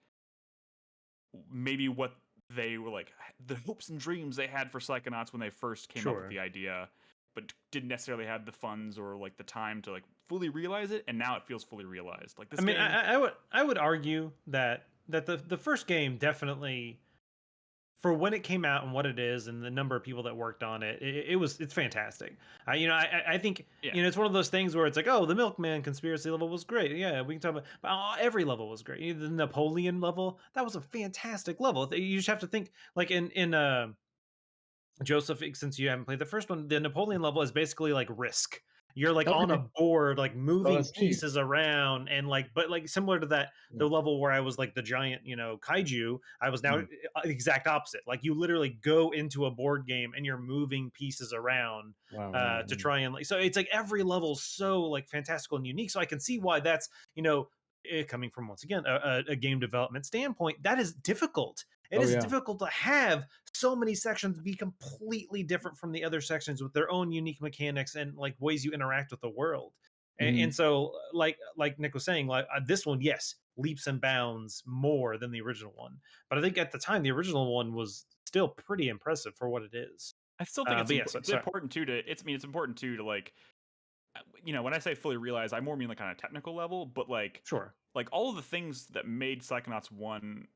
[SPEAKER 1] maybe what they were like, the hopes and dreams they had for Psychonauts when they first came up with the idea, but didn't necessarily have the funds or like the time to like fully realize it, and now it feels fully realized. Like this game...
[SPEAKER 3] I would argue that the first game definitely, for when it came out and what it is and the number of people that worked on it, it's fantastic. I think it's one of those things where it's like, oh, the Milkman conspiracy level was great. Yeah, we can talk about, but every level was great. The Napoleon level, that was a fantastic level. You just have to think like in Joseph, since you haven't played the first one, the Napoleon level is basically like Risk. You're like on a board, like moving pieces around, and like, but like similar to that, the level where I was like the giant, kaiju, I was now exact opposite. Like you literally go into a board game and you're moving pieces around to try and like, so it's like every level's so like fantastical and unique. So I can see why that's, coming from, once again, a game development standpoint, that is difficult. It is difficult to have so many sections be completely different from the other sections with their own unique mechanics and like ways you interact with the world. And so like Nick was saying, like this one, yes, leaps and bounds more than the original one. But I think at the time, the original one was still pretty impressive for what it is.
[SPEAKER 1] I still think it's important too it's important too to like, when I say fully realize, I more mean like on a technical level, but like like all of the things that made Psychonauts 1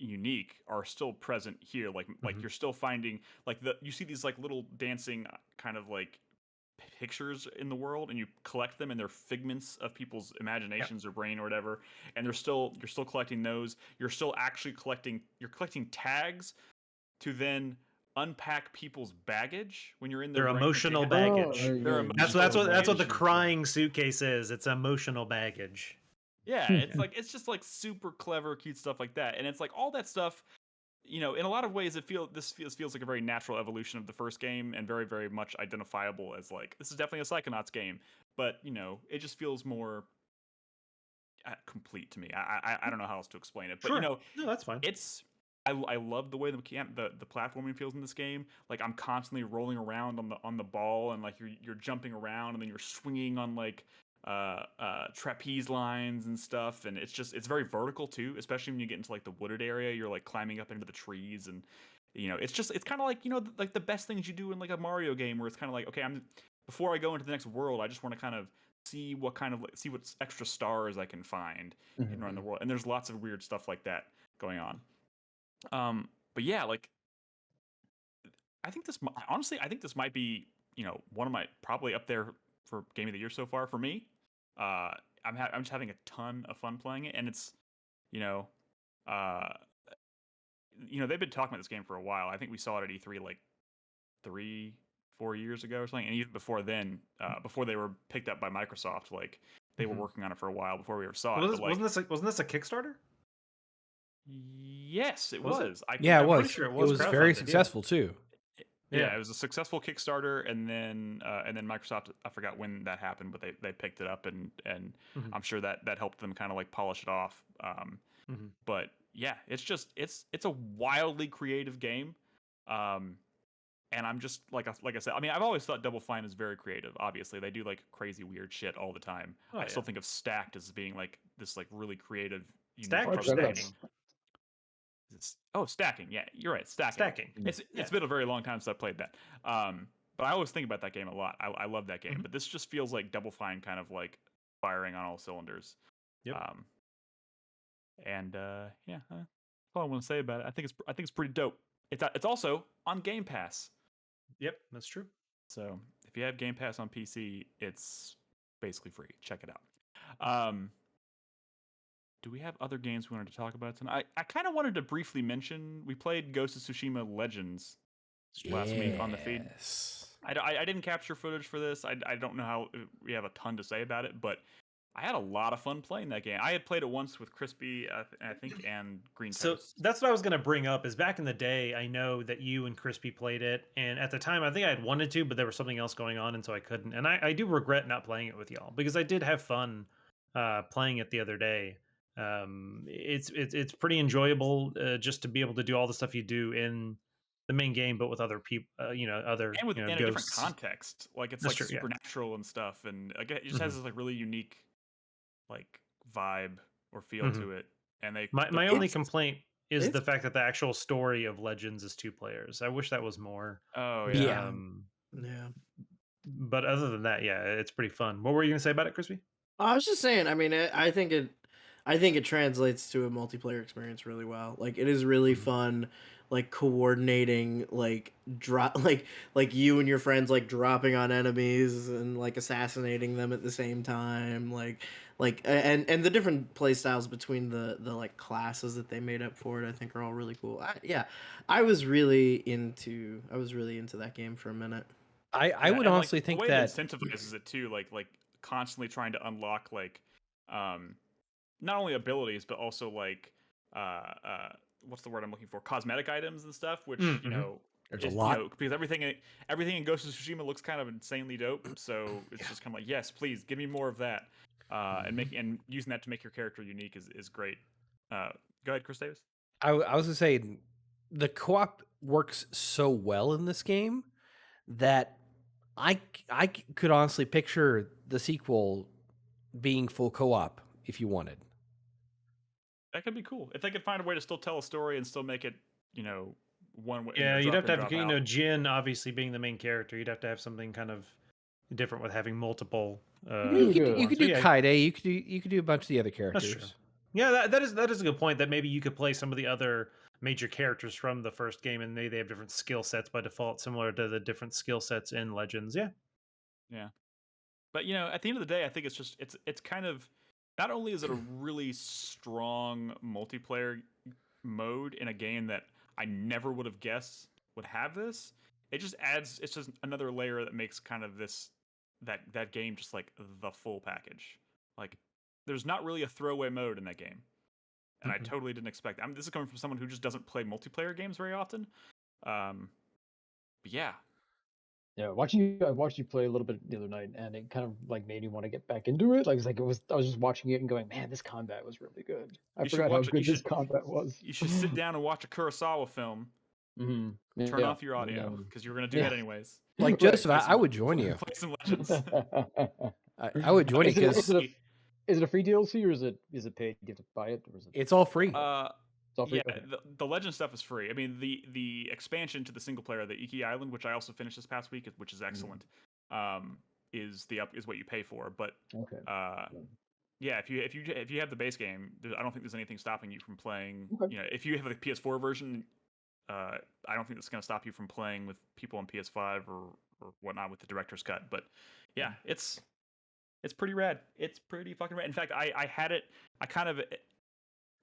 [SPEAKER 1] unique are still present here. Like you're still finding like you see these like little dancing kind of like pictures in the world, and you collect them, and they're figments of people's imaginations or brain or whatever, and you're still collecting those. You're still actually collecting tags to then unpack people's baggage when you're in
[SPEAKER 3] their emotional baggage. That's what the crying suitcase is. It's emotional baggage.
[SPEAKER 1] Yeah, it's just like super clever, cute stuff like that, and it's like all that stuff. In a lot of ways, this feels like a very natural evolution of the first game, and very, very much identifiable as like this is definitely a Psychonauts game. But it just feels more complete to me. I don't know how else to explain it, but
[SPEAKER 3] no, that's fine.
[SPEAKER 1] I love the way the platforming feels in this game. Like I'm constantly rolling around on the ball, and like you're jumping around, and then you're swinging on like trapeze lines and stuff, and it's very vertical too, especially when you get into like the wooded area. You're like climbing up into the trees, and it's kind of like like the best things you do in like a Mario game, where it's kind of like, okay, before I go into the next world, I just want to kind of see what extra stars I can find around the world, and there's lots of weird stuff like that going on. But yeah, like I think this might be one of my, probably up there for game of the year so far for me. I'm just having a ton of fun playing it, and it's they've been talking about this game for a while. I think we saw it at E3 like 3-4 years ago or something, and even before then, before they were picked up by Microsoft, like they were working on it for a while before we ever saw it.
[SPEAKER 3] Wasn't this a Kickstarter?
[SPEAKER 1] Yes, it was.
[SPEAKER 5] It was. Sure it was very successful too.
[SPEAKER 1] Yeah, it was a successful Kickstarter, and then Microsoft, I forgot when that happened, but they picked it up, and I'm sure that helped them kind of like polish it off. But yeah, it's a wildly creative game. and I'm just like I said, I mean, I've always thought Double Fine is very creative. Obviously, they do like crazy weird shit all the time. I still think of Stacked as being like this like really creative, unique
[SPEAKER 3] Stacked or stacking?
[SPEAKER 1] Stacking. Yeah, you're right. Stacking. It's been a very long time since I played that. But I always think about that game a lot. I love that game, but this just feels like Double Fine kind of like firing on all cylinders.
[SPEAKER 3] Yep.
[SPEAKER 1] That's all I want to say about it. I think it's pretty dope. It's also on Game Pass.
[SPEAKER 3] Yep, that's true.
[SPEAKER 1] So if you have Game Pass on PC, it's basically free. Check it out. Do we have other games we wanted to talk about tonight? I kind of wanted to briefly mention we played Ghost of Tsushima Legends last week on the feed. I didn't capture footage for this. I don't know how we have a ton to say about it, but I had a lot of fun playing that game. I had played it once with Crispy, I think, and Green Toast.
[SPEAKER 3] So that's what I was going to bring up is back in the day, I know that you and Crispy played it. And at the time, I think I had wanted to, but there was something else going on, and so I couldn't. And I do regret not playing it with y'all because I did have fun playing it the other day. It's pretty enjoyable just to be able to do all the stuff you do in the main game, but with other people, other
[SPEAKER 1] and with
[SPEAKER 3] in
[SPEAKER 1] a different context. Like it's
[SPEAKER 3] That's
[SPEAKER 1] like
[SPEAKER 3] true,
[SPEAKER 1] supernatural and stuff, and it just has this like really unique like vibe or feel to it. And
[SPEAKER 3] my only complaint is the fact that the actual story of Legends is 2 players. I wish that was more.
[SPEAKER 1] Oh
[SPEAKER 2] yeah.
[SPEAKER 3] But other than that, yeah, it's pretty fun. What were you gonna say about it, Crispy?
[SPEAKER 2] I was just saying. I mean, I think it translates to a multiplayer experience really well. Like it is really fun, like coordinating, like like you and your friends like dropping on enemies and like assassinating them at the same time. And the different play styles between the like classes that they made up for it, I think are all really cool. I was really into that game for a minute.
[SPEAKER 5] I would honestly
[SPEAKER 1] like,
[SPEAKER 5] think
[SPEAKER 1] the way
[SPEAKER 5] that
[SPEAKER 1] it incentivizes it too, like constantly trying to unlock like not only abilities but also like what's the word I'm looking for? Cosmetic items and stuff, which you know
[SPEAKER 5] there's a lot
[SPEAKER 1] because everything in Ghost of Tsushima looks kind of insanely dope. So it's just kind of like, yes, please give me more of that. And using that to make your character unique is great. Go ahead, Chris Davis.
[SPEAKER 5] I was gonna say the co-op works so well in this game that I could honestly picture the sequel being full co-op if you wanted.
[SPEAKER 1] That could be cool if they could find a way to still tell a story and still make it, one way.
[SPEAKER 3] Yeah, you'd have to have Jin obviously being the main character. You'd have to have something kind of different with having multiple.
[SPEAKER 5] You could do Kaide. You could do a bunch of the other characters.
[SPEAKER 3] That's true. Yeah, that is a good point. That maybe you could play some of the other major characters from the first game, and they have different skill sets by default, similar to the different skill sets in Legends. Yeah.
[SPEAKER 1] But at the end of the day, I think it's kind of, not only is it a really strong multiplayer mode in a game that I never would have guessed would have this, it's just another layer that makes kind of that game just like the full package. Like there's not really a throwaway mode in that game. And I totally didn't expect that. I mean, this is coming from someone who just doesn't play multiplayer games very often. But yeah.
[SPEAKER 4] Yeah, I watched you play a little bit the other night, and it kind of like made me want to get back into it. I was just watching it and going, man, this combat was really good. I forgot how good this combat was.
[SPEAKER 1] You should sit down and watch a Kurosawa film. Turn off your audio because you're going to do that anyways.
[SPEAKER 5] Like Joseph, I would join you.
[SPEAKER 1] Play some Legends.
[SPEAKER 5] I would join you because
[SPEAKER 4] is it a free DLC or is it paid? You have to buy it, or is it?
[SPEAKER 5] It's all free.
[SPEAKER 4] It's all free?
[SPEAKER 1] Yeah, the Legend stuff is free. I mean, the expansion to the single player, the Iki Island, which I also finished this past week, which is excellent, is what you pay for. But yeah, if you have the base game, I don't think there's anything stopping you from playing.
[SPEAKER 4] Okay.
[SPEAKER 1] If you have the PS4 version, I don't think that's going to stop you from playing with people on PS5 or whatnot with the director's cut. But yeah, it's pretty rad. It's pretty fucking rad. In fact, I had it.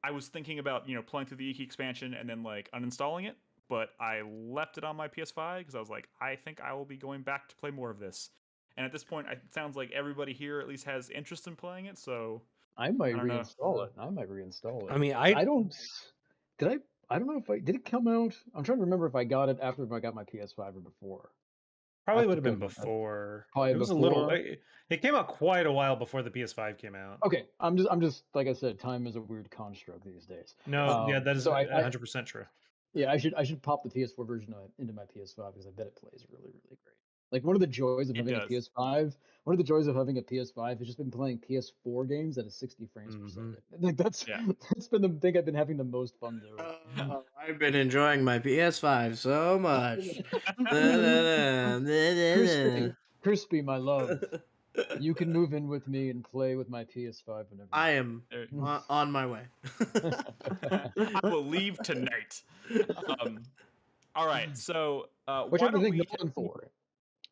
[SPEAKER 1] I was thinking about playing through the Iki expansion and then like uninstalling it, but I left it on my PS5 because I was like, I think I will be going back to play more of this. And at this point, it sounds like everybody here at least has interest in playing it. So
[SPEAKER 4] I might reinstall it. I might reinstall it.
[SPEAKER 5] I mean,
[SPEAKER 4] I don't know if did it come out? I'm trying to remember if I got it after I got my PS5 or before.
[SPEAKER 3] Probably would have been before.
[SPEAKER 4] Probably
[SPEAKER 3] it was
[SPEAKER 4] before.
[SPEAKER 3] A little. It came out quite a while before the PS5 came out.
[SPEAKER 4] Okay, I'm just like I said, time is a weird construct these days.
[SPEAKER 3] No, yeah, that is 100% true.
[SPEAKER 4] Yeah, I should pop the PS4 version into my PS5 because I bet it plays really, really great. Like one of the joys of
[SPEAKER 1] It
[SPEAKER 4] having a
[SPEAKER 1] does.
[SPEAKER 4] PS5, one of the joys of having a PS5 has just been playing PS4 games at a 60 frames per second. Like that's
[SPEAKER 1] Yeah.
[SPEAKER 4] that's been the thing I've been having the most fun doing.
[SPEAKER 2] I've been enjoying my PS5 so much.
[SPEAKER 4] Crispy, my love. You can move in with me and play with my PS5 whenever
[SPEAKER 2] I
[SPEAKER 4] you
[SPEAKER 2] am
[SPEAKER 4] want.
[SPEAKER 2] on my way.
[SPEAKER 1] I will leave tonight. All right, so
[SPEAKER 4] Which I
[SPEAKER 1] why
[SPEAKER 4] have to
[SPEAKER 1] don't
[SPEAKER 4] thank
[SPEAKER 1] we?
[SPEAKER 4] Nolan for,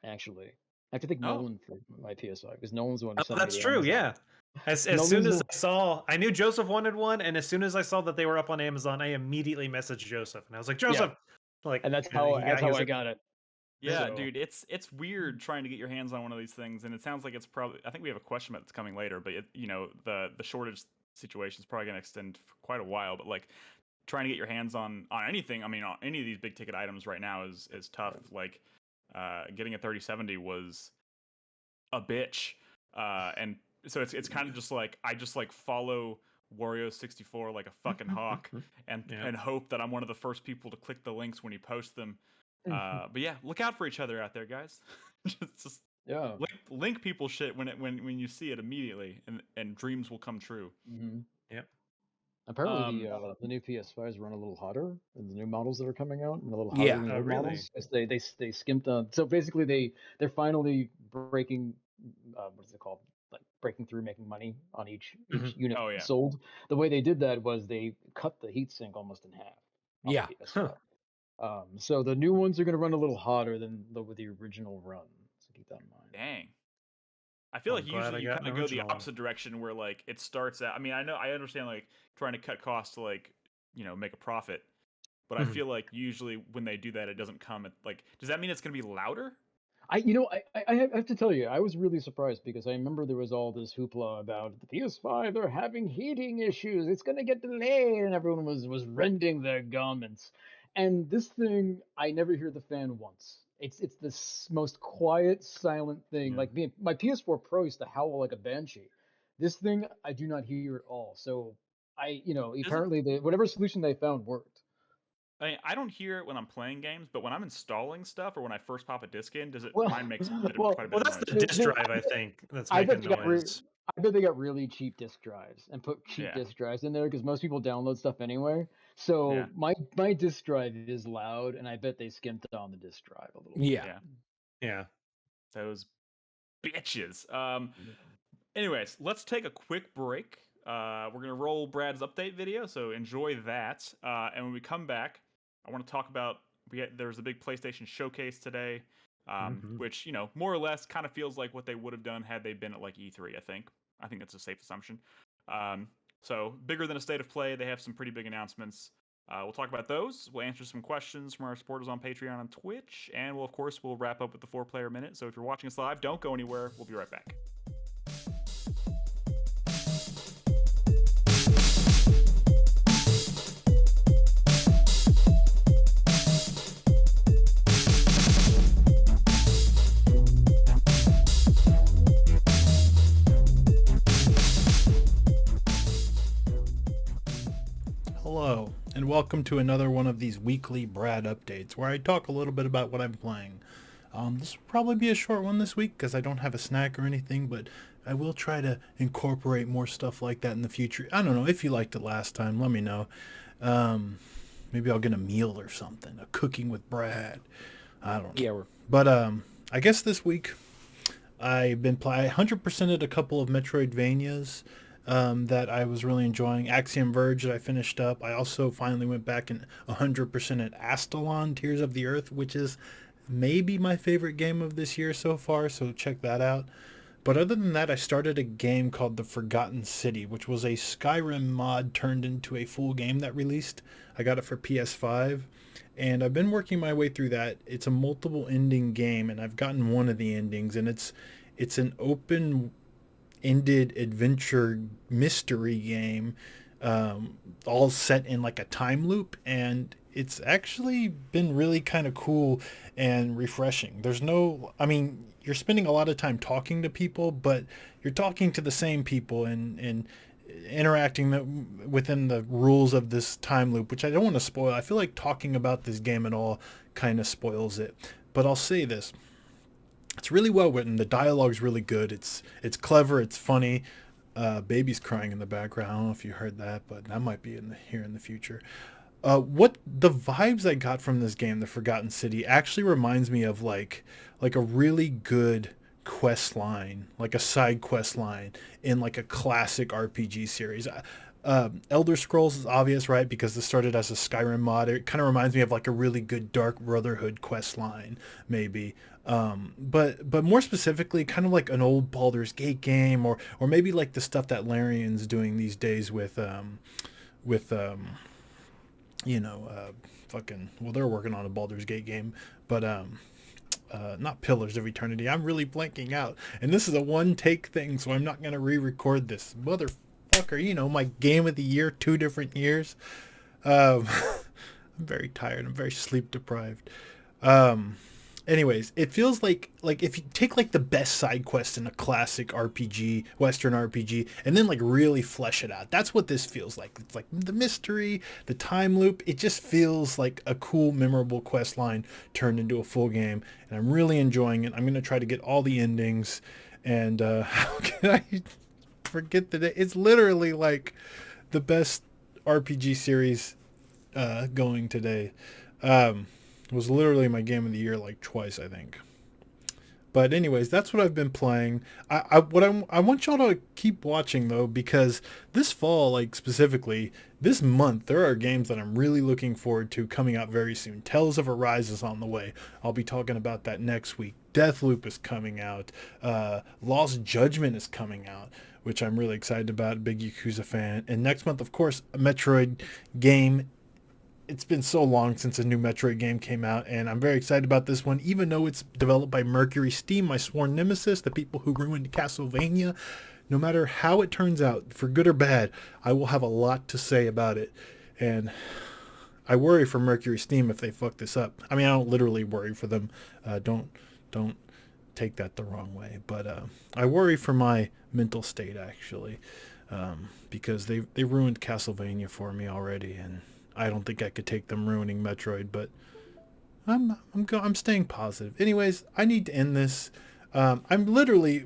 [SPEAKER 4] actually. I have to thank
[SPEAKER 1] Oh,
[SPEAKER 4] Nolan for my PS5 because Nolan's the one who
[SPEAKER 3] Oh,
[SPEAKER 4] sent me
[SPEAKER 3] that's
[SPEAKER 4] the
[SPEAKER 3] true.
[SPEAKER 4] Amazon.
[SPEAKER 3] Yeah. As soon
[SPEAKER 4] Nolan's
[SPEAKER 3] as
[SPEAKER 4] the
[SPEAKER 3] I saw, I knew Joseph wanted one, and as soon as I saw that they were up on Amazon, I immediately messaged Joseph, and I was like, Joseph, like,
[SPEAKER 4] and that's
[SPEAKER 3] and
[SPEAKER 4] how
[SPEAKER 3] he was
[SPEAKER 4] I
[SPEAKER 3] like,
[SPEAKER 4] got it.
[SPEAKER 1] yeah,
[SPEAKER 4] So
[SPEAKER 1] dude, it's weird trying to get your hands on one of these things, and it sounds like it's probably. I think we have a question that's coming later, but the shortage situation is probably going to extend for quite a while. But like trying to get your hands on anything, I mean, on any of these big ticket items right now is tough. Like getting a 3070 was a bitch, and so it's kind of just like I just like follow Wario 64 like a fucking hawk, and hope that I'm one of the first people to click the links when he posts them. But yeah, look out for each other out there, guys. just
[SPEAKER 4] yeah.
[SPEAKER 1] link people shit when you see it immediately, and dreams will come true.
[SPEAKER 4] Mm-hmm.
[SPEAKER 3] Yep.
[SPEAKER 4] Apparently, the new PS5s run a little hotter than the new models that are coming out, and a little hotter
[SPEAKER 5] Yeah.
[SPEAKER 4] than the
[SPEAKER 3] Oh,
[SPEAKER 4] old
[SPEAKER 3] really?
[SPEAKER 4] models. 'Cause they skimped on. So basically, they're finally breaking. What is it called? Like breaking through, making money on each unit
[SPEAKER 1] Oh yeah,
[SPEAKER 4] sold. The way they did that was they cut the heatsink almost in half on
[SPEAKER 5] Yeah.
[SPEAKER 4] the PS5. So the new ones are going to run a little hotter than the original run. So keep that in mind.
[SPEAKER 1] dang. I feel
[SPEAKER 3] I'm
[SPEAKER 1] like
[SPEAKER 3] glad
[SPEAKER 1] usually
[SPEAKER 3] I
[SPEAKER 1] you
[SPEAKER 3] got
[SPEAKER 1] kind
[SPEAKER 3] an
[SPEAKER 1] of go the
[SPEAKER 3] original one.
[SPEAKER 1] opposite direction where like it starts out. I mean, I understand like trying to cut costs to like make a profit, but I
[SPEAKER 3] Mhm.
[SPEAKER 1] feel like usually when they do that, it doesn't come at like. Does that mean it's going to be louder?
[SPEAKER 4] I have to tell you, I was really surprised because I remember there was all this hoopla about the PS5. They're having heating issues. It's gonna get delayed, and everyone was rending their garments. And this thing, I never hear the fan once. It's the most quiet, silent thing.
[SPEAKER 3] Yeah.
[SPEAKER 4] Like my PS4 Pro used to howl like a banshee. This thing, I do not hear at all. So
[SPEAKER 1] Does it?
[SPEAKER 4] apparently whatever solution they found worked.
[SPEAKER 1] I mean, I don't hear it when I'm playing games, but when I'm installing stuff or when I first pop a disc in,
[SPEAKER 4] Well,
[SPEAKER 1] mine makes
[SPEAKER 4] well,
[SPEAKER 1] quite a bit
[SPEAKER 3] Well,
[SPEAKER 1] of
[SPEAKER 3] that's
[SPEAKER 1] noise.
[SPEAKER 3] the disk drive, I think, that's
[SPEAKER 4] I bet
[SPEAKER 3] making
[SPEAKER 4] they got
[SPEAKER 3] noise.
[SPEAKER 4] I bet they got really cheap disk drives and put cheap
[SPEAKER 1] Yeah,
[SPEAKER 4] disk drives in there because most people download stuff anyway.
[SPEAKER 1] yeah,
[SPEAKER 4] So my disk drive is loud, and I bet they skimped on the disk drive a little bit.
[SPEAKER 5] Yeah.
[SPEAKER 1] yeah.
[SPEAKER 3] Yeah.
[SPEAKER 1] Those bitches. Anyways, let's take a quick break. We're gonna roll Brad's update video, so enjoy that. And when we come back, I want to talk about there's a big PlayStation showcase today, which more or less kind of feels like what they would have done had they been at like E3. I think that's a safe assumption. So bigger than a state of play. They have some pretty big announcements. We'll talk about those. We'll answer some questions from our supporters on Patreon and Twitch, and we'll wrap up with the 4-player minute. So if you're watching us live, don't go anywhere. We'll be right back.
[SPEAKER 6] Hello, and welcome to another one of these weekly Brad updates, where I talk a little bit about what I'm playing. This will probably be a short one this week, because I don't have a snack or anything, but I will try to incorporate more stuff like that in the future. I don't know, if you liked it last time, let me know. Maybe I'll get a meal or something, a cooking with Brad. I don't know.
[SPEAKER 5] Yeah.
[SPEAKER 6] But I guess this week, I've been playing 100%ed a couple of Metroidvanias that I was really enjoying. Axiom Verge that I finished up. I also finally went back and 100% at Astalon, Tears of the Earth, which is maybe my favorite game of this year so far, so check that out. But other than that, I started a game called The Forgotten City, which was a Skyrim mod turned into a full game that released. I got it for PS5, and I've been working my way through that. It's a multiple ending game, and I've gotten one of the endings, and it's an open-ended adventure mystery game, all set in like a time loop, and it's actually been really kind of cool and refreshing. You're spending a lot of time talking to people, but you're talking to the same people, and interacting within the rules of this time loop, which I don't want to spoil. I feel like talking about this game at all kind of spoils it. But I'll say this. It's really well written. The dialogue's really good. It's clever. It's funny. Baby's crying in the background. I don't know if you heard that, but that might be here in the future. What the vibes I got from this game, The Forgotten City, actually reminds me of like a really good quest line, like a side quest line in like a classic RPG series. Elder Scrolls is obvious, right? Because this started as a Skyrim mod. It kind of reminds me of like a really good Dark Brotherhood quest line, maybe. But more specifically, kind of like an old Baldur's Gate game, or maybe like the stuff that Larian's doing these days with they're working on a Baldur's Gate game, but not Pillars of Eternity. I'm really blanking out, and this is a one-take thing, so I'm not gonna re-record this. Motherfucker, my game of the year, 2 different years. I'm very tired. I'm very sleep deprived. Anyways, it feels like if you take like the best side quest in a classic RPG, Western RPG, and then like really flesh it out. That's what this feels like. It's like the mystery, the time loop. It just feels like a cool, memorable quest line turned into a full game, and I'm really enjoying it. I'm gonna try to get all the endings, and how can I forget the day? It's literally like the best RPG series going today. Was literally my game of the year like twice, I think. But anyways, that's what I've been playing. I want y'all to keep watching though, because this fall, like specifically this month, there are games that I'm really looking forward to coming out very soon. Tales of Arise is on the way. I'll be talking about that next week. Deathloop is coming out. Lost Judgment is coming out, which I'm really excited about. Big Yakuza fan. And next month, of course, a Metroid game. It's been so long since a new Metroid game came out, and I'm very excited about this one, even though it's developed by Mercury Steam, my sworn nemesis, the people who ruined Castlevania. No matter how it turns out, for good or bad, I will have a lot to say about it. And I worry for Mercury Steam if they fuck this up. I mean, I don't literally worry for them. Don't take that the wrong way. But I worry for my mental state, actually, because they ruined Castlevania for me already, and I don't think I could take them ruining Metroid, but I'm staying positive. Anyways, I need to end this. I'm literally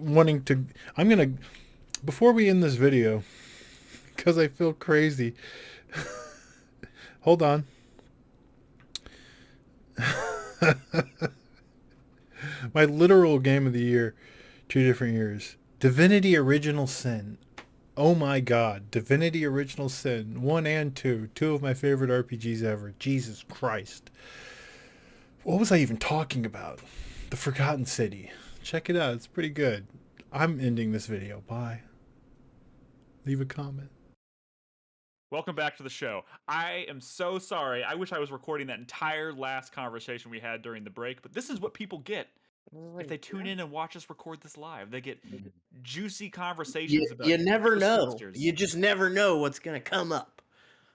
[SPEAKER 6] before we end this video, because I feel crazy. Hold on. My literal game of the year, 2 different years. Divinity Original Sin. Oh my God, Divinity Original Sin 1 and 2 of my favorite RPGs ever. Jesus Christ. What was I even talking about? The Forgotten City. Check it out, it's pretty good. I'm ending this video. Bye. Leave a comment.
[SPEAKER 1] Welcome back to the show. I am so sorry. I wish I was recording that entire last conversation we had during the break, but this is what people get. If they tune in and watch us record this live, they get juicy conversations about.
[SPEAKER 2] You never know. You just never know what's gonna come up.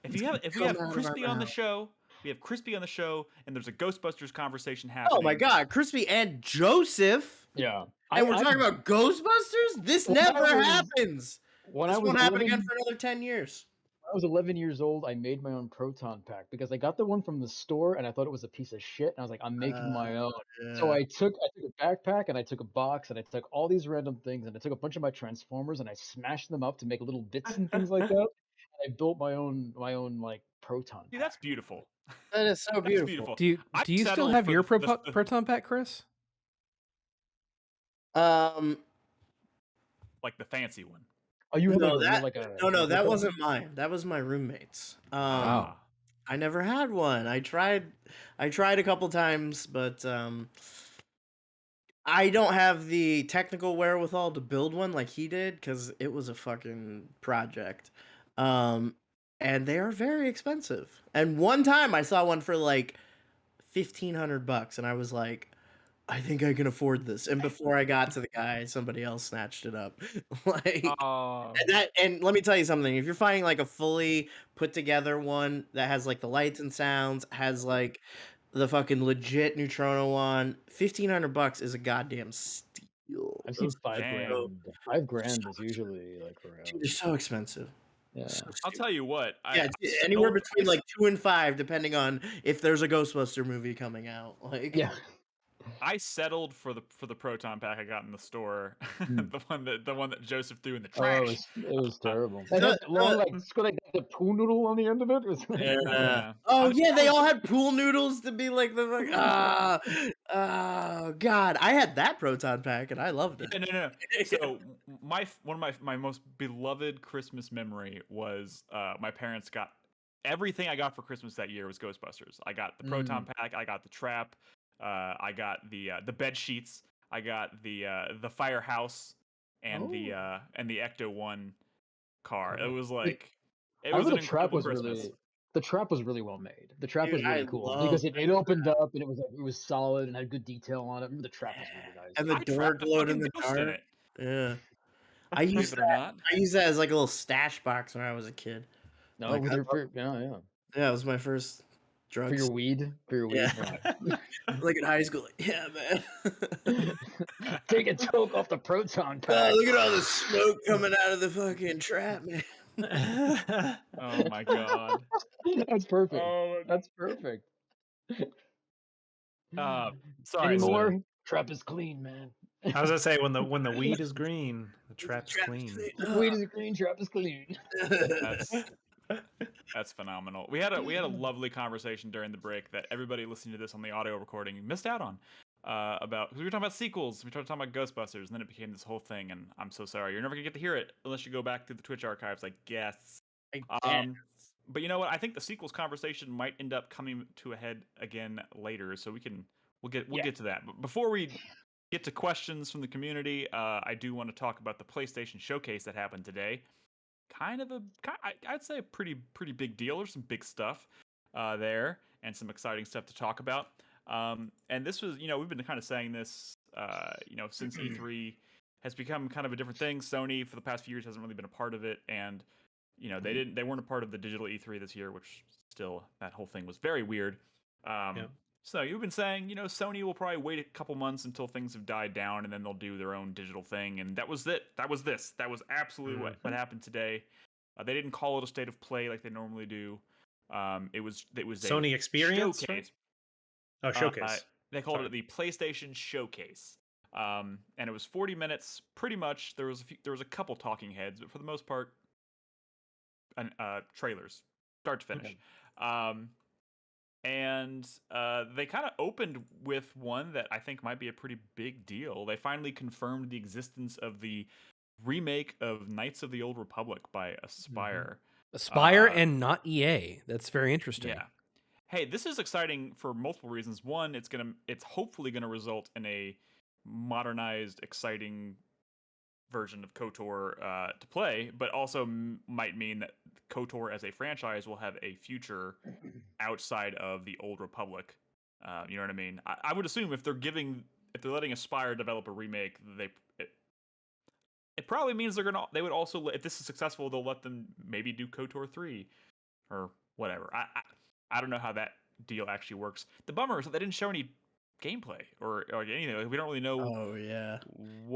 [SPEAKER 1] If we have Crispy on the show, and there's a Ghostbusters conversation happening.
[SPEAKER 2] Oh my God, Crispy and Joseph.
[SPEAKER 4] Yeah,
[SPEAKER 2] and we're talking about Ghostbusters. This never happens. This won't happen again for another 10 years.
[SPEAKER 4] When I was 11 years old, I made my own proton pack because I got the one from the store and I thought it was a piece of shit. And I was like, I'm making my own. Yeah. So I took a backpack and I took a box and I took all these random things and I took a bunch of my Transformers and I smashed them up to make little bits and things like that. And I built my own like proton pack.
[SPEAKER 1] Dude, that's beautiful.
[SPEAKER 2] That is so beautiful.
[SPEAKER 5] Do you still have your proton pack, Chris?
[SPEAKER 1] Like the fancy one.
[SPEAKER 4] Oh, you
[SPEAKER 2] no, that wasn't mine. That was my roommate's. I never had one. I tried a couple times, but I don't have the technical wherewithal to build one like he did because it was a fucking project. And they are very expensive. And one time I saw one for like $1,500, and I was like, I think I can afford this. And before I got to the guy, somebody else snatched it up. And let me tell you something. If you're finding like a fully put together one that has like the lights and sounds, has like the fucking legit Neutrino one, $1,500 is a goddamn steal.
[SPEAKER 4] I've seen $5,000. $5,000 is usually like around.
[SPEAKER 2] Dude, they're so expensive.
[SPEAKER 4] Yeah.
[SPEAKER 1] I'll tell you what.
[SPEAKER 2] Anywhere between like 2 and 5, depending on if there's a Ghostbuster movie coming out. Like,
[SPEAKER 4] yeah.
[SPEAKER 1] I settled for the proton pack I got in the store, the one that Joseph threw in the trash.
[SPEAKER 4] It was terrible. It had that long, it's got like the pool noodle on the end of it.
[SPEAKER 2] Yeah. Oh yeah, they all had pool noodles to be like the oh god, I had that proton pack and I loved it.
[SPEAKER 1] No. So one of my most beloved Christmas memory was my parents got everything I got for Christmas that year was Ghostbusters. I got the proton pack, I got the trap, I got the bed sheets, I got the firehouse, and the Ecto 1 car. It was like was an incredible Christmas.
[SPEAKER 4] The trap was really well made. The trap was
[SPEAKER 2] Dude,
[SPEAKER 4] really cool because it opened up and it was solid and had good detail on it. I remember the trap was really nice.
[SPEAKER 2] And the door glowed in the dark. Yeah. I used that as like a little stash box when I was a kid.
[SPEAKER 4] No,
[SPEAKER 2] like,
[SPEAKER 4] yeah.
[SPEAKER 2] Yeah, it was my first drugs.
[SPEAKER 4] For your weed? Yeah.
[SPEAKER 2] Like in high school, like, yeah, man.
[SPEAKER 4] Take a toke off the proton pack.
[SPEAKER 2] Look at all the smoke coming out of the fucking trap, man.
[SPEAKER 1] Oh my god.
[SPEAKER 4] That's perfect. That's perfect.
[SPEAKER 1] Sorry.
[SPEAKER 4] Anymore? Trap is clean, man.
[SPEAKER 3] I was gonna say when the weed is green, the trap's clean.
[SPEAKER 4] The weed is green, trap is clean.
[SPEAKER 1] That's phenomenal. We had a lovely conversation during the break that everybody listening to this on the audio recording missed out on. About because we were talking about sequels, we started talking about Ghostbusters, and then it became this whole thing. And I'm so sorry, you're never gonna get to hear it unless you go back to the Twitch archives, I guess. But you know what? I think the sequels conversation might end up coming to a head again later, so we'll get to that. But before we get to questions from the community, I do want to talk about the PlayStation Showcase that happened today. I'd say a pretty big deal. There's some big stuff there and some exciting stuff to talk about. And this was, we've been kind of saying this, since E3 has become kind of a different thing. Sony for the past few years hasn't really been a part of it, and they weren't a part of the digital E3 this year, which still that whole thing was very weird. So you've been saying, Sony will probably wait a couple months until things have died down, and then they'll do their own digital thing. And that was it. That was this. That was absolutely what happened today. They didn't call it a state of play like they normally do. It was
[SPEAKER 3] Sony
[SPEAKER 1] a
[SPEAKER 3] Experience.
[SPEAKER 1] Showcase.
[SPEAKER 3] Right? Oh, Showcase.
[SPEAKER 1] They called it the PlayStation Showcase. And it was 40 minutes, pretty much. There was a couple talking heads, but for the most part, trailers, start to finish. Okay. And they kind of opened with one that I think might be a pretty big deal. They finally confirmed the existence of the remake of Knights of the Old Republic by Aspyr.
[SPEAKER 5] Aspyr and not EA. That's very interesting.
[SPEAKER 1] Yeah. Hey, this is exciting for multiple reasons. One, it's hopefully gonna result in a modernized, exciting version of KOTOR to play, but also might mean that KOTOR as a franchise will have a future outside of the Old Republic. You know what I mean? I would assume if they're letting Aspyr develop a remake, it probably means they would also, if this is successful, they'll let them maybe do KOTOR 3 or whatever. I don't know how that deal actually works. The bummer is that they didn't show any gameplay or anything. We don't really know.
[SPEAKER 2] Oh yeah.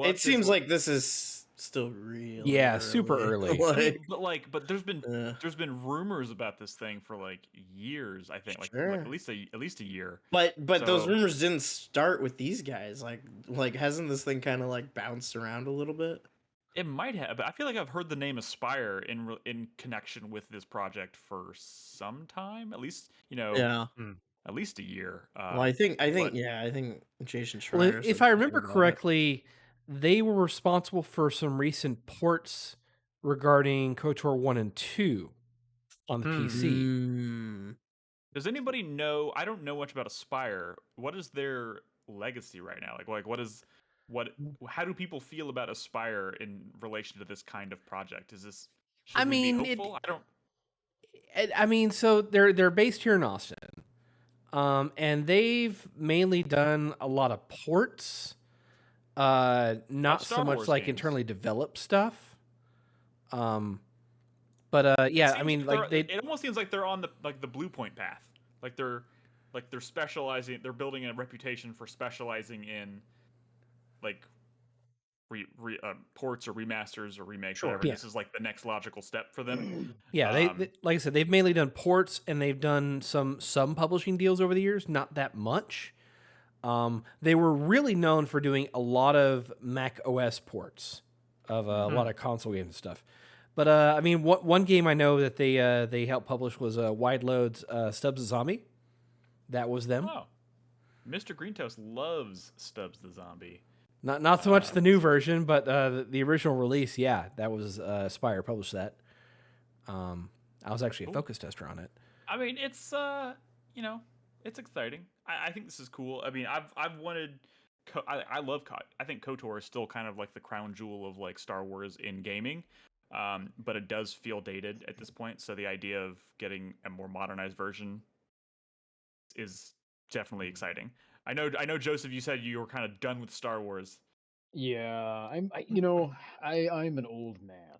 [SPEAKER 2] It seems like this is still real.
[SPEAKER 5] Yeah, super early.
[SPEAKER 1] But there's been rumors about this thing for like years. I think like at least a year.
[SPEAKER 2] But those rumors didn't start with these guys. Like hasn't this thing kind of like bounced around a little bit?
[SPEAKER 1] It might have, but I feel like I've heard the name Aspyr in connection with this project for some time, at least at least a year.
[SPEAKER 2] Well, I think Jason Schreier.
[SPEAKER 5] Well, if I remember correctly, they were responsible for some recent ports regarding KOTOR 1 and 2 on the PC.
[SPEAKER 1] Does anybody know? I don't know much about Aspyr. What is their legacy right now? Like how do people feel about Aspyr in relation to this kind of project? Is this? I
[SPEAKER 5] mean, so they're based here in Austin, and they've mainly done a lot of ports, not so much like games. Internally developed stuff. But yeah, I mean, like
[SPEAKER 1] it almost seems like they're on the Blue Point path. Like they're specializing. They're building a reputation for specializing in like ports or remasters or remakes,
[SPEAKER 3] Sure.
[SPEAKER 1] whatever.
[SPEAKER 5] Yeah.
[SPEAKER 1] This is like the next logical step for them.
[SPEAKER 5] Yeah, they like I said, they've mainly done ports and they've done some publishing deals over the years, not that much. They were really known for doing a lot of Mac OS ports of a lot of console games and stuff. But I mean, one game I know that they helped publish was Wide Load's Stubbs the Zombie. That was them.
[SPEAKER 1] Oh, Mr. Greentoast loves Stubbs the Zombie.
[SPEAKER 5] Not so much the new version, but the original release. Yeah, that was Spire published that. I was actually a focus tester on it.
[SPEAKER 1] I mean, it's it's exciting. I think this is cool. I mean, I've wanted. I love COD. I think KOTOR is still kind of like the crown jewel of like Star Wars in gaming, but it does feel dated at this point. So the idea of getting a more modernized version is definitely exciting. I know, Joseph. You said you were kind of done with Star Wars.
[SPEAKER 4] Yeah, I'm an old man,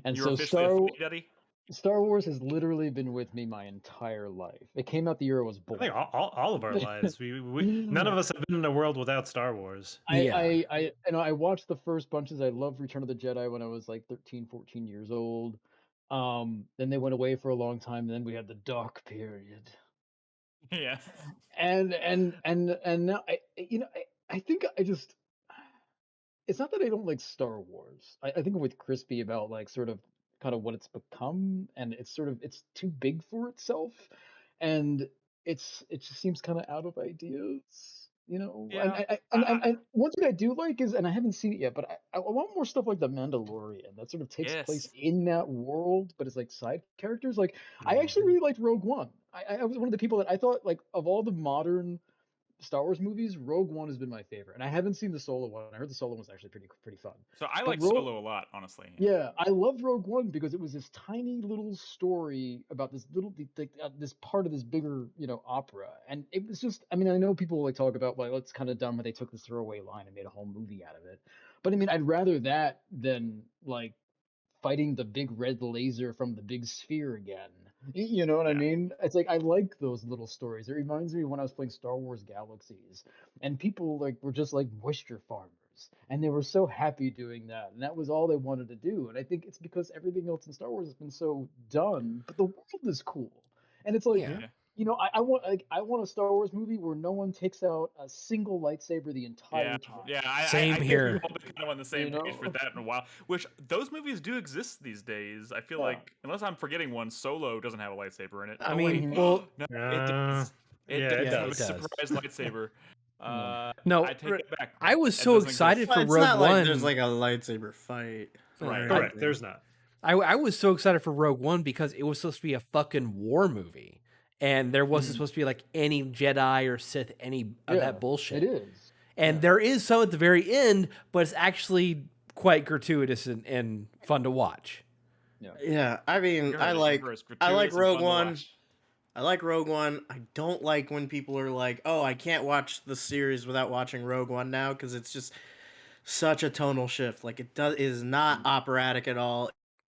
[SPEAKER 4] and
[SPEAKER 1] You're
[SPEAKER 4] so
[SPEAKER 1] officially a fuddy duddy?
[SPEAKER 4] Star Wars has literally been with me my entire life. It came out the year I was
[SPEAKER 3] I
[SPEAKER 4] born.
[SPEAKER 3] think all of our lives. We none of us have been in a world without Star Wars.
[SPEAKER 4] I watched the first bunches. I loved Return of the Jedi when I was like 13, 14 years old. Then they went away for a long time. Then we had the dark period.
[SPEAKER 1] Yeah.
[SPEAKER 4] And now I think it's not that I don't like Star Wars. I think I'm with Crispy about like sort of kind of what it's become, and it's too big for itself, and it just seems kind of out of ideas,
[SPEAKER 1] Yeah.
[SPEAKER 4] And one thing I do like is, and I haven't seen it yet, but I want more stuff like The Mandalorian that sort of takes place in that world, but it's like side characters. Like I actually really liked Rogue One. I was one of the people that I thought, like, of all the modern Star Wars movies, Rogue One has been my favorite, and I haven't seen the Solo one. I heard the Solo one's actually pretty fun.
[SPEAKER 1] So I like Solo a lot, honestly.
[SPEAKER 4] Yeah, I loved Rogue One because it was this tiny little story about this this part of this bigger, opera, and it was just. I mean, I know people like talk about, like, well, it's kind of dumb that they took this throwaway line and made a whole movie out of it, but I mean, I'd rather that than like fighting the big red laser from the big sphere again. You know what I mean? It's like I like those little stories. It reminds me when I was playing Star Wars Galaxies, and people like were just like moisture farmers, and they were so happy doing that, and that was all they wanted to do. And I think it's because everything else in Star Wars has been so done, but the world is cool, and it's like. Yeah. I want a Star Wars movie where no one takes out a single lightsaber the entire time.
[SPEAKER 1] Yeah,
[SPEAKER 5] same here.
[SPEAKER 1] I think we're kind of on the same page for that in a while. Which those movies do exist these days. I feel like, unless I'm forgetting one, Solo doesn't have a lightsaber in it.
[SPEAKER 5] I mean, well,
[SPEAKER 1] no, it does. It does.
[SPEAKER 5] It does.
[SPEAKER 1] Surprise lightsaber.
[SPEAKER 5] No,
[SPEAKER 1] I take it back.
[SPEAKER 5] I was so excited for Rogue
[SPEAKER 2] not
[SPEAKER 5] One.
[SPEAKER 2] Like there's like a lightsaber fight.
[SPEAKER 1] Right.
[SPEAKER 3] Correct. There's not.
[SPEAKER 5] I was so excited for Rogue One because it was supposed to be a fucking war movie. And there wasn't supposed to be like any Jedi or Sith, any of that bullshit.
[SPEAKER 4] It is.
[SPEAKER 5] And there is some at the very end, but it's actually quite gratuitous and fun to watch.
[SPEAKER 2] Yeah, I mean, I like Rogue One. I like Rogue One. I don't like when people are like, "Oh, I can't watch the series without watching Rogue One now," because it's just such a tonal shift. Like it is not operatic at all.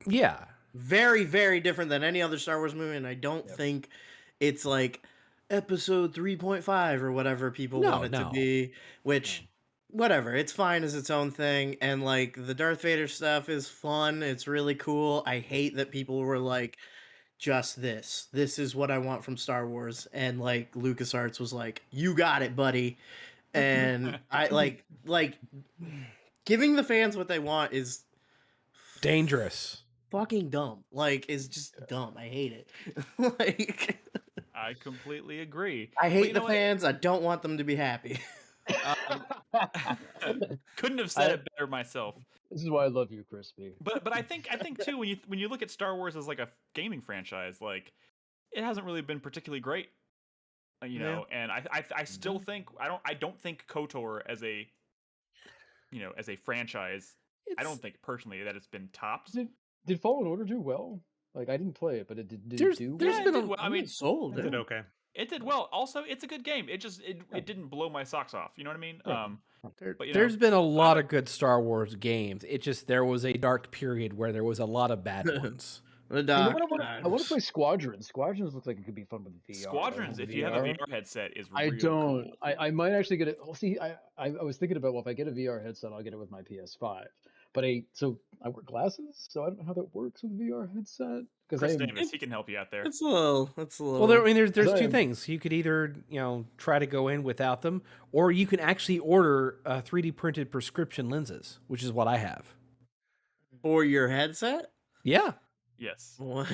[SPEAKER 5] Yeah,
[SPEAKER 2] very, very different than any other Star Wars movie, and I don't think it's like episode 3.5 or whatever people want it to be, which whatever, it's fine as its own thing. And like the Darth Vader stuff is fun. It's really cool. I hate that people were like, just this is what I want from Star Wars. And like LucasArts was like, you got it, buddy. And I like giving the fans what they want is
[SPEAKER 5] dangerous.
[SPEAKER 2] Fucking dumb. Like, it's just dumb. I hate it. Like,
[SPEAKER 1] I completely agree.
[SPEAKER 2] I hate the fans. I don't want them to be happy.
[SPEAKER 1] Couldn't have said it better myself.
[SPEAKER 4] This is why I love you, Crispy.
[SPEAKER 1] But I think too, when you look at Star Wars as like a gaming franchise, like it hasn't really been particularly great. And I still think I don't think KOTOR as a franchise, I don't think personally that it's been topped.
[SPEAKER 4] Did Fallen Order do well? Like, I didn't play it, but it did do
[SPEAKER 1] well? I mean,
[SPEAKER 2] sold.
[SPEAKER 3] It did okay.
[SPEAKER 1] It did well. Also, it's a good game. It just it didn't blow my socks off. You know what I mean? But
[SPEAKER 5] there's been a lot of good Star Wars games. It just there was a dark period where there was a lot of bad ones.
[SPEAKER 2] The
[SPEAKER 4] You know
[SPEAKER 2] dock.
[SPEAKER 4] what? I want to play Squadrons. Squadrons looks like it could be fun with VR.
[SPEAKER 1] Squadrons, if you have a VR headset, is
[SPEAKER 4] I
[SPEAKER 1] real
[SPEAKER 4] don't.
[SPEAKER 1] cool.
[SPEAKER 4] I might actually get it. Well, see, I was thinking about, well, if I get a VR headset, I'll get it with my PS5. But I wear glasses, so I don't know how that works with VR headset.
[SPEAKER 1] Chris Davis, he can help you out there.
[SPEAKER 2] It's a little.
[SPEAKER 5] Well, I mean, there's two things. You could either try to go in without them, or you can actually order 3D printed prescription lenses, which is what I have.
[SPEAKER 2] For your headset?
[SPEAKER 5] Yeah.
[SPEAKER 1] Yes.
[SPEAKER 2] What?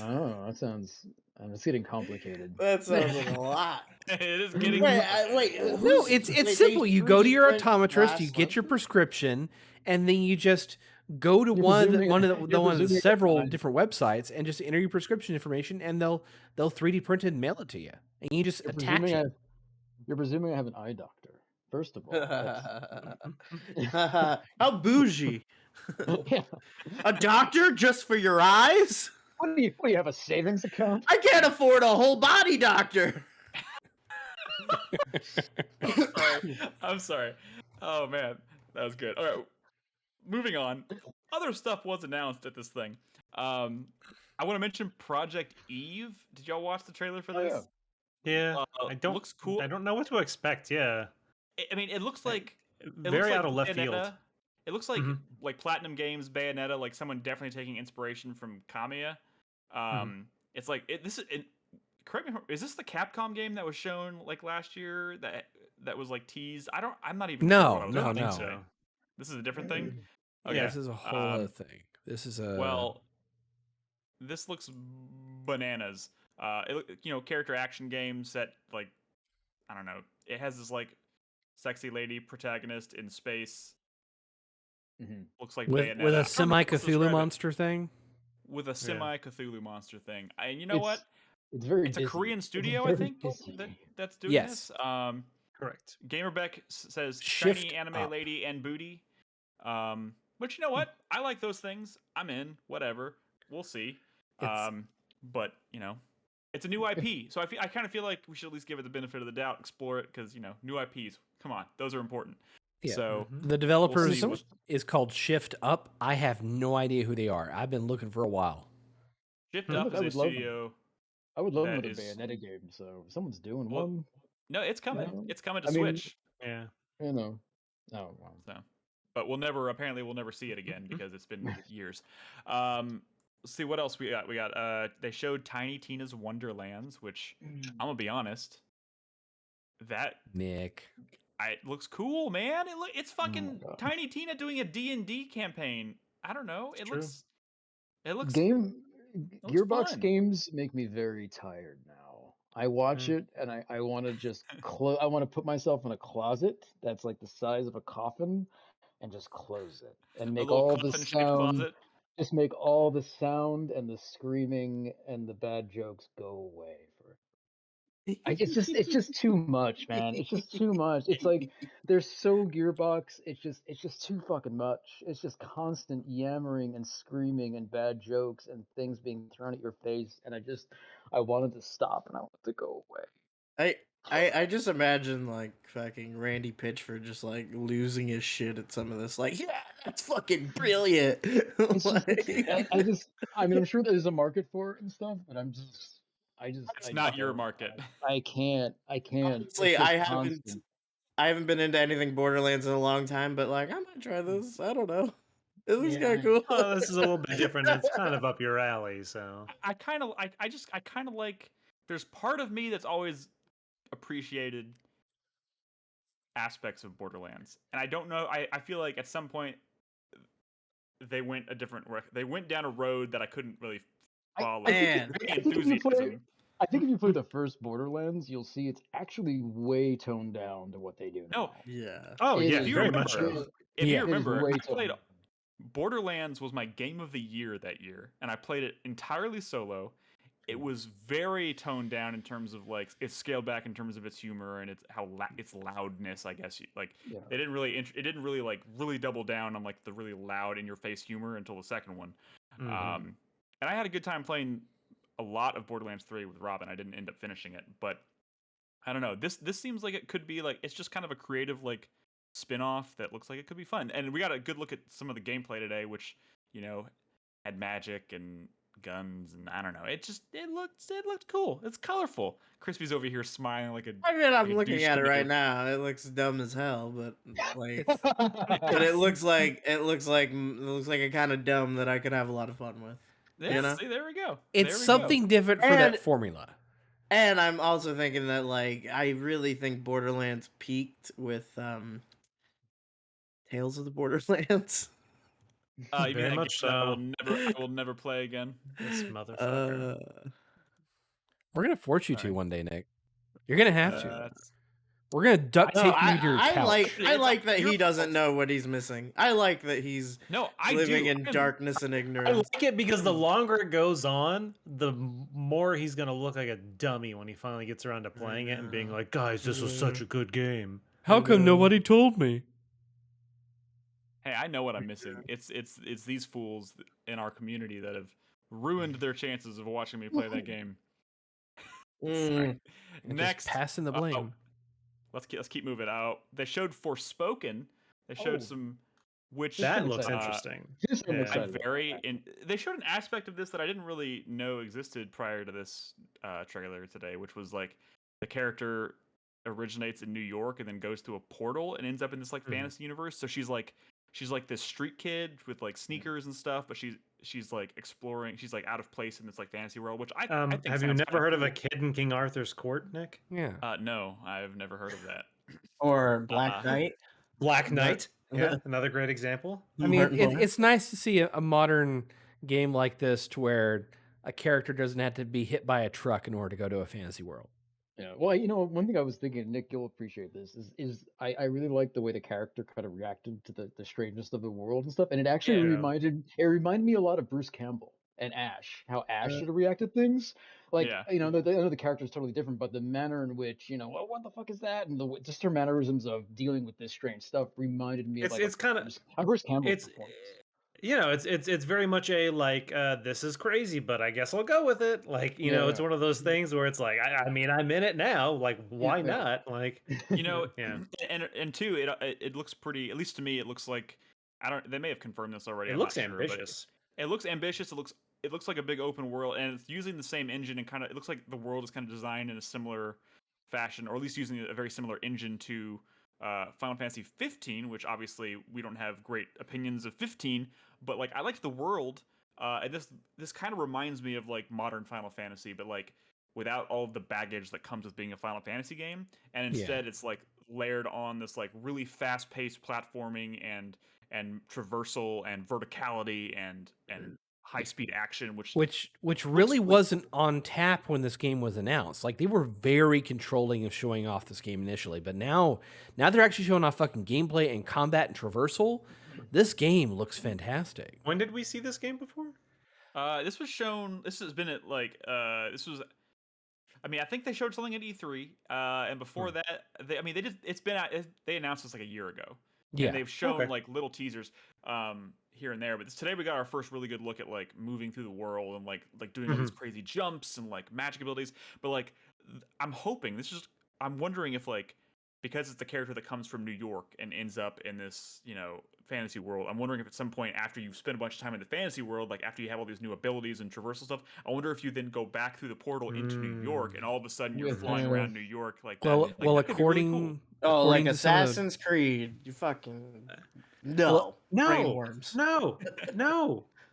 [SPEAKER 4] Oh, that sounds. It's getting complicated.
[SPEAKER 2] That sounds like a lot.
[SPEAKER 1] It is getting.
[SPEAKER 2] Wait.
[SPEAKER 5] No, it's simple. You go to your optometrist, you get your prescription, and then you just go to one of the several different websites and just enter your prescription information, and they'll 3D print and mail it to you, and you just attach it.
[SPEAKER 4] You're presuming I have an eye doctor. First of all,
[SPEAKER 2] how bougie!
[SPEAKER 4] Yeah.
[SPEAKER 2] A doctor just for your eyes?
[SPEAKER 4] What do you have, a savings account?
[SPEAKER 2] I can't afford a whole body doctor.
[SPEAKER 1] I'm sorry. Oh man, that was good. All right, moving on. Other stuff was announced at this thing. I want to mention Project Eve. Did y'all watch the trailer for this?
[SPEAKER 3] Oh, yeah.
[SPEAKER 1] Looks cool.
[SPEAKER 3] I don't know what to expect. Yeah.
[SPEAKER 1] I mean, it looks like
[SPEAKER 3] very out of left field.
[SPEAKER 1] It looks like Platinum Games, Bayonetta, like someone definitely taking inspiration from Kamiya. It's like correct me, is this the Capcom game that was shown like last year that was like teased? I'm not even.
[SPEAKER 5] No.
[SPEAKER 1] So. This is a different thing.
[SPEAKER 5] Okay. Yeah, this is a whole other thing. This is
[SPEAKER 1] this looks bananas. Character action game set like, I don't know. It has this like sexy lady protagonist in space. Looks like
[SPEAKER 5] with a semi Cthulhu monster thing.
[SPEAKER 1] With a semi Cthulhu monster thing, and you know what?
[SPEAKER 4] It's
[SPEAKER 1] a Korean studio, I think, that's doing this.
[SPEAKER 3] Correct.
[SPEAKER 1] Gamerbeck says
[SPEAKER 5] Shift
[SPEAKER 1] shiny anime
[SPEAKER 5] up.
[SPEAKER 1] lady and booty. But you know what? I like those things. I'm in. Whatever. We'll see. But it's a new IP, so I kind of feel like we should at least give it the benefit of the doubt, explore it, because new IPs. Come on, those are important.
[SPEAKER 5] Yeah.
[SPEAKER 1] So
[SPEAKER 5] the developers is called Shift Up. I have no idea who they are. I've been looking for a while.
[SPEAKER 1] Shift Up is a studio.
[SPEAKER 4] I would love another Bayonetta game. So if someone's doing one.
[SPEAKER 1] No, it's coming. It's coming to Switch.
[SPEAKER 3] Yeah.
[SPEAKER 4] Oh wow.
[SPEAKER 1] So, but we'll never see it again because it's been years. Let's see what else we got. They showed Tiny Tina's Wonderlands, which I'm gonna be honest.
[SPEAKER 5] Nick.
[SPEAKER 1] It looks cool, man. It's fucking Tiny Tina doing a D&D campaign. I don't know. It looks
[SPEAKER 4] Gearbox
[SPEAKER 1] fun.
[SPEAKER 4] games make me very tired now. I watch it and I want to just I want to put myself in a closet that's like the size of a coffin and just close it and make all the sound. Just make all the sound and the screaming and the bad jokes go away for it. It's just too much, man. It's just too much. It's like they're so Gearbox. It's just too fucking much. It's just constant yammering and screaming and bad jokes and things being thrown at your face. And I wanted to stop and I wanted to go away.
[SPEAKER 2] I just imagine like fucking Randy Pitchford just like losing his shit at some of this. Like, yeah, that's fucking brilliant.
[SPEAKER 4] I'm sure there's a market for it and stuff, but
[SPEAKER 1] it's not your market.
[SPEAKER 4] I can't.
[SPEAKER 2] Honestly, I haven't been into anything Borderlands in a long time, but like I might try this. I don't know. It looks kind of cool.
[SPEAKER 3] Oh, this is a little bit different. It's kind of up your alley, so
[SPEAKER 1] I kind of like. There's part of me that's always appreciated aspects of Borderlands, and I don't know. I feel like at some point they went down a road that I couldn't really follow.
[SPEAKER 4] I think if you play the first Borderlands, you'll see it's actually way toned down to what they do now.
[SPEAKER 2] Yeah.
[SPEAKER 3] Oh, yeah.
[SPEAKER 1] If you
[SPEAKER 3] very
[SPEAKER 1] remember,
[SPEAKER 3] much so.
[SPEAKER 1] If you remember, I played Borderlands was my game of the year that year, and I played it entirely solo. It was very toned down in terms of like it's scaled back in terms of its humor and its its loudness. I guess they didn't really like really double down on like the really loud in your face humor until the second one. And I had a good time playing a lot of Borderlands 3 with Robin. I didn't end up finishing it, but I don't know. This seems like it could be like it's just kind of a creative like spin-off that looks like it could be fun. And we got a good look at some of the gameplay today, which had magic and guns, and I don't know. It looked cool. It's colorful. Crispy's over here smiling like a.
[SPEAKER 2] I mean, I'm
[SPEAKER 1] like
[SPEAKER 2] looking at it
[SPEAKER 1] douche
[SPEAKER 2] right
[SPEAKER 1] canoe.
[SPEAKER 2] now. It looks dumb as hell, but like,
[SPEAKER 5] It's
[SPEAKER 2] but it looks like a kind of dumb that I could have a lot of fun with.
[SPEAKER 1] Yeah,
[SPEAKER 2] know?
[SPEAKER 1] see, there we go.
[SPEAKER 5] it's
[SPEAKER 1] There we
[SPEAKER 5] something
[SPEAKER 1] go.
[SPEAKER 5] different for that formula.
[SPEAKER 2] And I'm also thinking that like I really think Borderlands peaked with Tales of the Borderlands.
[SPEAKER 1] You
[SPEAKER 3] Very
[SPEAKER 1] mean
[SPEAKER 3] much
[SPEAKER 1] that
[SPEAKER 3] so.
[SPEAKER 1] I will never play again.
[SPEAKER 3] This motherfucker.
[SPEAKER 5] We're gonna force you to one day, Nick. You're gonna have to.
[SPEAKER 1] That's-
[SPEAKER 5] We're gonna duct tape you to your
[SPEAKER 2] I
[SPEAKER 5] couch.
[SPEAKER 2] like that he doesn't know what he's missing. I like that he's living in darkness and
[SPEAKER 3] I
[SPEAKER 2] ignorance.
[SPEAKER 3] like it because the longer it goes on, the more he's gonna look like a dummy when he finally gets around to playing it and being like, "Guys, this was such a good game.
[SPEAKER 5] How come nobody told me?"
[SPEAKER 1] Hey, I know what I'm missing. It's these fools in our community that have ruined their chances of watching me play that game. Next,
[SPEAKER 5] just passing the blame.
[SPEAKER 1] Let's keep moving out. They showed Forspoken. They showed some, which
[SPEAKER 3] That looks interesting.
[SPEAKER 1] I'm they showed an aspect of this that I didn't really know existed prior to this trailer today, which was like the character originates in New York and then goes through a portal and ends up in this like fantasy universe. So she's like this street kid with like sneakers and stuff, but she's like exploring. She's like out of place in this like fantasy world, which I think.
[SPEAKER 3] Have you never heard of a kid in King Arthur's court, Nick?
[SPEAKER 5] Yeah.
[SPEAKER 1] No, I've never heard of that.
[SPEAKER 2] Or Black Knight.
[SPEAKER 3] Black Knight. Yeah, another great example.
[SPEAKER 5] I mean, it's nice to see a modern game like this to where a character doesn't have to be hit by a truck in order to go to a fantasy world.
[SPEAKER 4] Yeah, well, one thing I was thinking, Nick, you'll appreciate this, is I really like the way the character kind of reacted to the strangeness of the world and stuff, and it actually reminded me a lot of Bruce Campbell and Ash, how Ash should have reacted things. Like, I know the character is totally different, but the manner in which, what the fuck is that, and just her mannerisms of dealing with this strange stuff reminded me of like Bruce Campbell's performance.
[SPEAKER 3] It's very much a like this is crazy, but I guess I'll go with it. Like it's one of those things where it's like I mean I'm in it now. Like why not? Like
[SPEAKER 1] and two, it looks pretty. At least to me, it looks like They may have confirmed this already.
[SPEAKER 3] It looks ambitious.
[SPEAKER 1] It looks ambitious. It looks like a big open world, and it's using the same engine and it looks like the world is kind of designed in a similar fashion, or at least using a very similar engine to Final Fantasy 15, which obviously we don't have great opinions of 15, but like I liked the world, and this kind of reminds me of like modern Final Fantasy, but like without all of the baggage that comes with being a Final Fantasy game, and instead it's like layered on this like really fast-paced platforming and traversal and verticality and high-speed action, which
[SPEAKER 5] really wasn't on tap when this game was announced. Like, they were very controlling of showing off this game initially, but now they're actually showing off fucking gameplay and combat and traversal. This game looks fantastic.
[SPEAKER 3] When did we see this game before?
[SPEAKER 1] This was shown. This has been at like this was. I mean, I think they showed something at E3, and before that, they announced this like a year ago. Yeah, and they've shown like little teasers here and there. But today we got our first really good look at like moving through the world and like doing all these crazy jumps and like magic abilities. But like, I'm wondering if like, because it's the character that comes from New York and ends up in this fantasy world, I'm wondering if at some point after you've spent a bunch of time in the fantasy world, like after you have all these new abilities and traversal stuff, I wonder if you then go back through the portal into New York and all of a sudden you're flying around New York like that.
[SPEAKER 5] Well, according
[SPEAKER 1] really cool.
[SPEAKER 2] Like Assassin's Creed, you fucking no.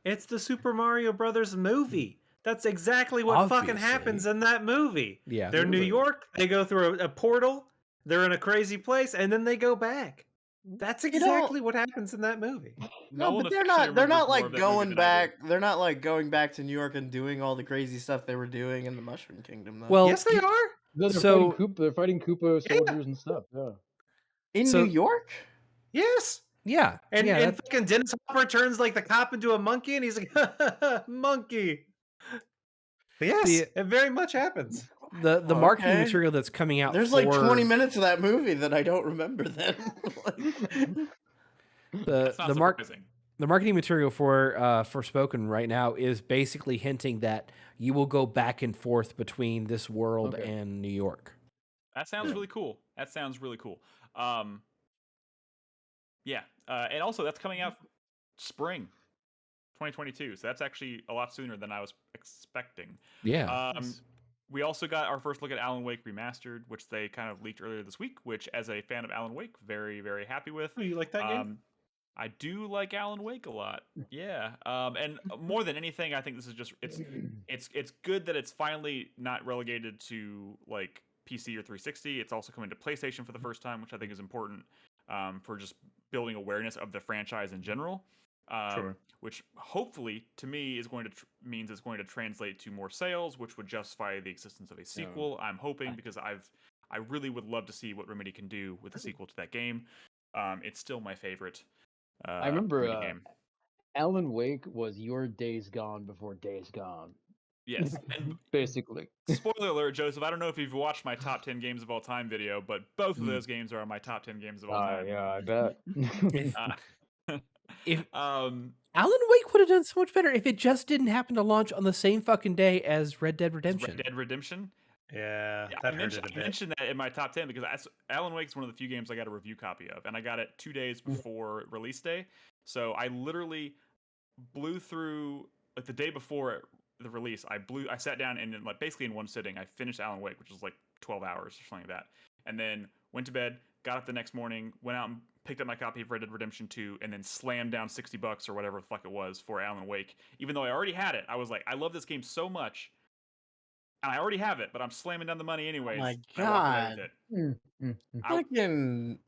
[SPEAKER 3] It's the Super Mario Brothers movie. That's exactly what fucking happens in that movie.
[SPEAKER 5] Yeah,
[SPEAKER 3] they're in New York. They go through a portal. They're in a crazy place, and then they go back. That's exactly what happens in that movie.
[SPEAKER 2] No, but they're not like going back. They're not like going back to New York and doing all the crazy stuff they were doing in the Mushroom Kingdom, though.
[SPEAKER 3] Well, yes, they are.
[SPEAKER 4] They're fighting Koopa soldiers and stuff. Yeah.
[SPEAKER 2] In New York?
[SPEAKER 3] Yes.
[SPEAKER 5] Yeah.
[SPEAKER 3] And fucking Dennis Hopper turns like the cop into a monkey, and he's like, monkey. Yes, it very much happens.
[SPEAKER 5] The marketing material that's coming out.
[SPEAKER 2] There's like 20 minutes of that movie that I don't remember. Then
[SPEAKER 5] the marketing material for Forspoken right now is basically hinting that you will go back and forth between this world and New York.
[SPEAKER 1] That sounds really cool. Yeah, and also that's coming out spring. 2022. So that's actually a lot sooner than I was expecting.
[SPEAKER 5] Yeah.
[SPEAKER 1] We also got our first look at Alan Wake Remastered, which they kind of leaked earlier this week, which as a fan of Alan Wake, very, very happy with.
[SPEAKER 3] Oh, you like that game?
[SPEAKER 1] I do like Alan Wake a lot. Yeah. And more than anything, I think this is just it's good that it's finally not relegated to like PC or 360. It's also coming to PlayStation for the first time, which I think is important for just building awareness of the franchise in general.
[SPEAKER 3] Sure.
[SPEAKER 1] Which hopefully to me is going to means it's going to translate to more sales, which would justify the existence of a sequel. I'm hoping, because I really would love to see what Remedy can do with a sequel to that game. It's still my favorite.
[SPEAKER 4] I remember Alan Wake was your Days Gone before Days Gone.
[SPEAKER 1] Yes, and
[SPEAKER 4] basically.
[SPEAKER 1] Spoiler alert, Joseph. I don't know if you've watched my top 10 games of all time video, but both of those games are my top 10 games of all time.
[SPEAKER 4] Yeah, I bet.
[SPEAKER 5] If Alan Wake would have done so much better if it just didn't happen to launch on the same fucking day as Red Dead Redemption.
[SPEAKER 1] Red Dead Redemption?
[SPEAKER 3] Yeah,
[SPEAKER 1] I mentioned that in my top 10 because Alan Wake's one of the few games I got a review copy of, and I got it 2 days before release day. So I literally blew through, like the day before the release, I sat down and like basically in one sitting, I finished Alan Wake, which was like 12 hours or something like that. And then went to bed, got up the next morning, went out and picked up my copy of Red Dead Redemption 2, and then slammed down $60 or whatever the fuck it was for Alan Wake. Even though I already had it, I was like, I love this game so much. And I already have it, but I'm slamming down the money anyways.
[SPEAKER 2] Oh my god!
[SPEAKER 1] Fucking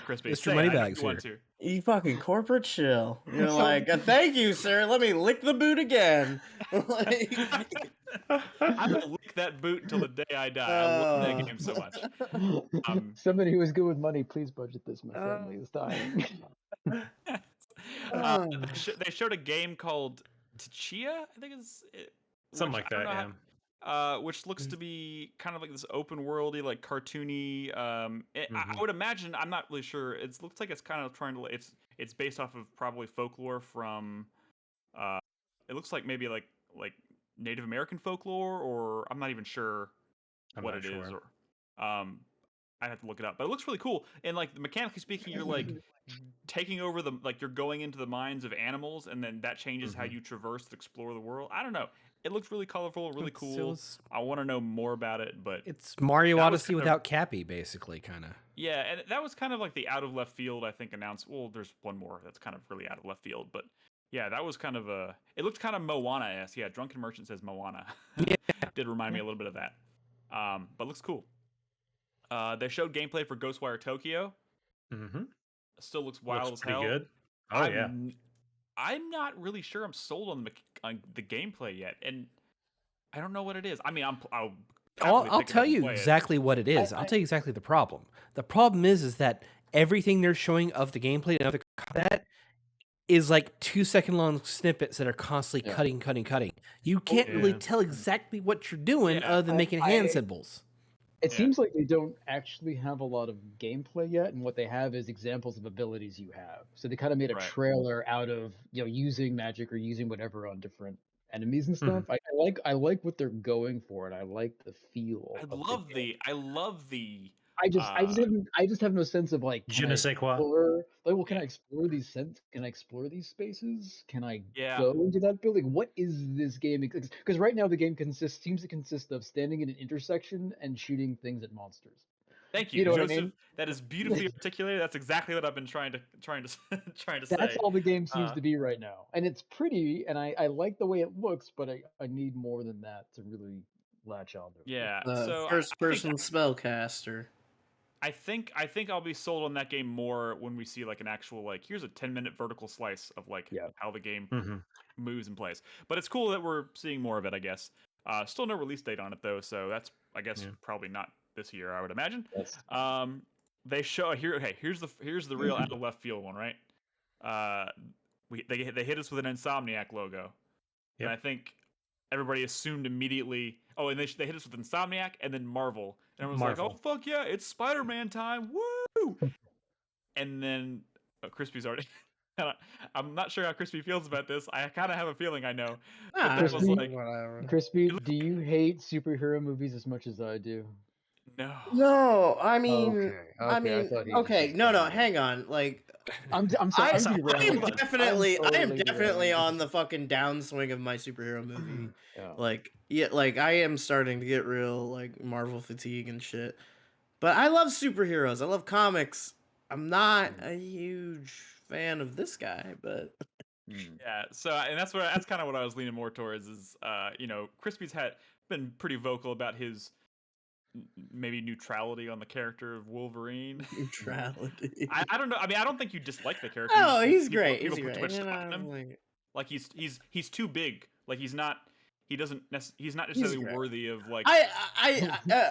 [SPEAKER 1] Crispy,
[SPEAKER 5] Mr. Moneybags
[SPEAKER 1] here.
[SPEAKER 2] You fucking corporate shill. You're like, thank you, sir. Let me lick the boot again.
[SPEAKER 1] I'm gonna lick that boot until the day I die. I love that game so much.
[SPEAKER 4] Somebody who is good with money, please budget this. My family is dying.
[SPEAKER 1] They showed a game called Tsushima, I think it's
[SPEAKER 3] something like that. Yeah.
[SPEAKER 1] Which looks to be kind of like this open worldy, like cartoony. I would imagine. I'm not really sure. It looks like it's kind of trying to. It's based off of probably folklore from. It looks like maybe like Native American folklore, or I'm not even sure what it is. Or I'd have to look it up. But it looks really cool. And like mechanically speaking, you're like taking over you're going into the minds of animals, and then that changes how you traverse and explore the world. I don't know. It looks really colorful, really cool. I want to know more about it, but
[SPEAKER 5] it's Mario Odyssey without Cappy, basically, kind of.
[SPEAKER 1] Yeah, and that was kind of like the out of left field, I think, announced. Well, there's one more that's kind of really out of left field, but yeah, that was kind of it looked kind of Moana-esque. Yeah, Drunken Merchant says Moana. Yeah. Did remind me a little bit of that. But looks cool. They showed gameplay for Ghostwire Tokyo. Still looks wild as hell.
[SPEAKER 3] Good. Oh, yeah.
[SPEAKER 1] I'm not really sure I'm sold on the gameplay yet, and I don't know what it is. I mean,
[SPEAKER 5] I'll tell you exactly what it is. I'll tell you exactly the problem. The problem is that everything they're showing of the gameplay and of the combat is like 2-second long snippets that are constantly cutting. You can't really tell exactly what you're doing other than making hand symbols.
[SPEAKER 4] It seems like they don't actually have a lot of gameplay yet, and what they have is examples of abilities you have. So they kind of made a trailer out of using magic or using whatever on different enemies and stuff. I like what they're going for, and I like the feel.
[SPEAKER 1] I love the.
[SPEAKER 4] I just have no sense of like.
[SPEAKER 3] Je ne sais quoi.
[SPEAKER 4] Can I explore these Can I explore these spaces? Can I go into that building? What is this game? Because right now the game seems to consist of standing in an intersection and shooting things at monsters.
[SPEAKER 1] Thank you, Joseph. What I mean? That is beautifully articulated. That's exactly what I've been trying to say.
[SPEAKER 4] That's all the game seems to be right now, and it's pretty, and I like the way it looks, but I need more than that to really latch on to it.
[SPEAKER 1] Yeah,
[SPEAKER 2] so first-person spellcaster.
[SPEAKER 1] I think I'll be sold on that game more when we see like an actual here's a 10-minute vertical slice of how the game moves and plays. But it's cool that we're seeing more of it, I guess. Still no release date on it though, so that's probably not this year, I would imagine.
[SPEAKER 4] Yes.
[SPEAKER 1] They show here. Hey, here's the real out of left field one, right? They hit us with an Insomniac logo, and I think everybody assumed immediately. Oh, and they hit us with Insomniac and then Marvel. And everyone's like, oh, fuck yeah, it's Spider-Man time. Woo! And then Crispy's already... I'm not sure how Crispy feels about this. I kind of have a feeling I know.
[SPEAKER 4] Crispy, do you hate superhero movies as much as I do?
[SPEAKER 1] No.
[SPEAKER 2] No, I mean,
[SPEAKER 4] Okay, okay. I thought he just
[SPEAKER 2] okay.
[SPEAKER 4] was
[SPEAKER 2] No,
[SPEAKER 4] playing it.
[SPEAKER 2] hang on. Like,
[SPEAKER 4] I'm sorry. I'm
[SPEAKER 2] I
[SPEAKER 4] derailing.
[SPEAKER 2] am definitely, I am
[SPEAKER 4] totally
[SPEAKER 2] definitely
[SPEAKER 4] derailing.
[SPEAKER 2] on the fucking downswing of my superhero movie.
[SPEAKER 4] Yeah.
[SPEAKER 2] Like, yeah, like I am starting to get real like Marvel fatigue and shit. But I love superheroes. I love comics. I'm not a huge fan of this guy, but
[SPEAKER 1] Yeah. So, and that's kind of what I was leaning more towards is, Crispy's been pretty vocal about his maybe neutrality on the character of Wolverine.
[SPEAKER 2] neutrality.
[SPEAKER 1] I don't know. I mean, I don't think you dislike the character.
[SPEAKER 2] Oh, he's
[SPEAKER 1] People,
[SPEAKER 2] great.
[SPEAKER 1] people
[SPEAKER 2] He's
[SPEAKER 1] put too
[SPEAKER 2] great.
[SPEAKER 1] much
[SPEAKER 2] You
[SPEAKER 1] stock in him.
[SPEAKER 2] know,
[SPEAKER 1] Like he's too big. Like he's not. He doesn't. He's not
[SPEAKER 2] He's
[SPEAKER 1] necessarily
[SPEAKER 2] great.
[SPEAKER 1] worthy of like.
[SPEAKER 2] I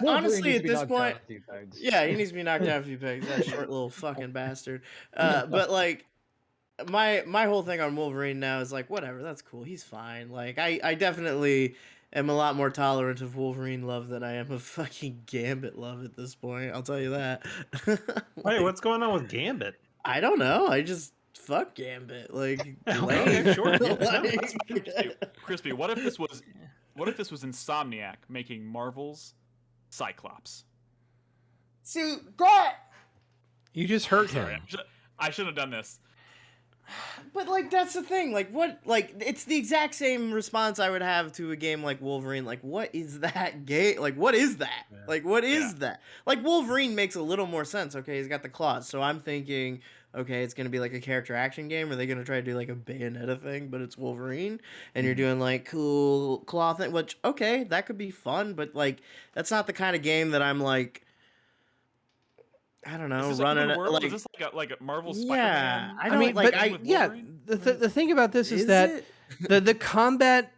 [SPEAKER 4] Wolverine
[SPEAKER 2] honestly
[SPEAKER 4] needs to
[SPEAKER 2] at
[SPEAKER 4] be
[SPEAKER 2] this
[SPEAKER 4] knocked
[SPEAKER 2] point,
[SPEAKER 4] down a few pegs.
[SPEAKER 2] yeah, he needs to be knocked down a few pegs. That short little fucking bastard. But like, my whole thing on Wolverine now is like, whatever, that's cool. He's fine. Like, I definitely am a lot more tolerant of Wolverine love than I am of fucking Gambit love at this point. I'll tell you that.
[SPEAKER 3] Wait, what's going on with Gambit?
[SPEAKER 2] I don't know. I just fuck Gambit. Like,
[SPEAKER 3] Okay, sure. Yeah,
[SPEAKER 2] like,
[SPEAKER 1] Crispy, what if this was Insomniac making Marvel's Cyclops?
[SPEAKER 2] see that.
[SPEAKER 5] You just hurt
[SPEAKER 1] Sorry,
[SPEAKER 5] him.
[SPEAKER 1] I shouldn't have done this.
[SPEAKER 2] But like that's the thing. Like what? Like it's the exact same response I would have to a game like Wolverine. Like what is that game? Like what is that?
[SPEAKER 3] Yeah.
[SPEAKER 2] Like what is that? Like Wolverine makes a little more sense. Okay, he's got the claws. So I'm thinking, okay, it's gonna be like a character action game. Are they gonna try to do like a Bayonetta thing, but it's Wolverine, and you're doing like cool claw thing? Which okay, that could be fun. But like that's not the kind of game that I'm like. I don't know, running
[SPEAKER 1] world?
[SPEAKER 2] like
[SPEAKER 1] Is this like a Marvel
[SPEAKER 2] yeah.
[SPEAKER 1] Spider-Man?
[SPEAKER 2] I don't like.
[SPEAKER 5] The thing about this is that the combat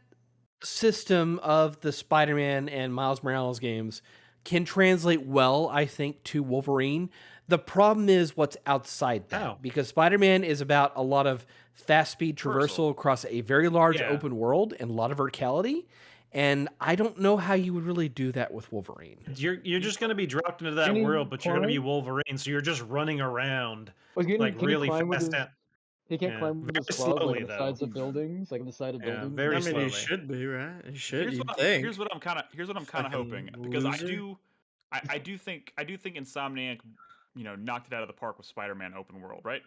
[SPEAKER 5] system of the Spider-Man and Miles Morales games can translate well, I think, to Wolverine. The problem is what's outside that, because Spider-Man is about a lot of fast speed traversal across a very large open world and a lot of verticality. And I don't know how you would really do that with Wolverine.
[SPEAKER 3] You're just going to be dropped into that world, but you're going to be Wolverine, so you're just running around like really fast.
[SPEAKER 4] He can't climb with his claws
[SPEAKER 3] slowly,
[SPEAKER 4] like the sides of buildings, like on the side of buildings.
[SPEAKER 3] Very slowly.
[SPEAKER 2] He should be, right? He should.
[SPEAKER 1] Here's what I'm kind of hoping, because I do think Insomniac, knocked it out of the park with Spider-Man open world, right?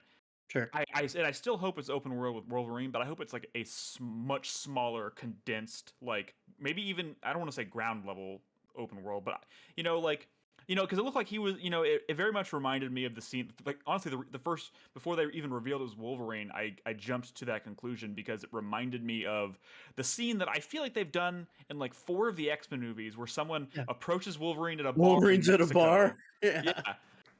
[SPEAKER 2] Sure.
[SPEAKER 1] I still hope it's open world with Wolverine, but I hope it's like a much smaller, condensed, like maybe even, I don't want to say ground level open world, but because it looked like he was, it very much reminded me of the scene. Like honestly, the first, before they even revealed it was Wolverine, I jumped to that conclusion because it reminded me of the scene that I feel like they've done in like 4 of the X-Men movies, where someone approaches Wolverine at a bar.
[SPEAKER 2] Wolverine's at a bar.
[SPEAKER 1] Yeah.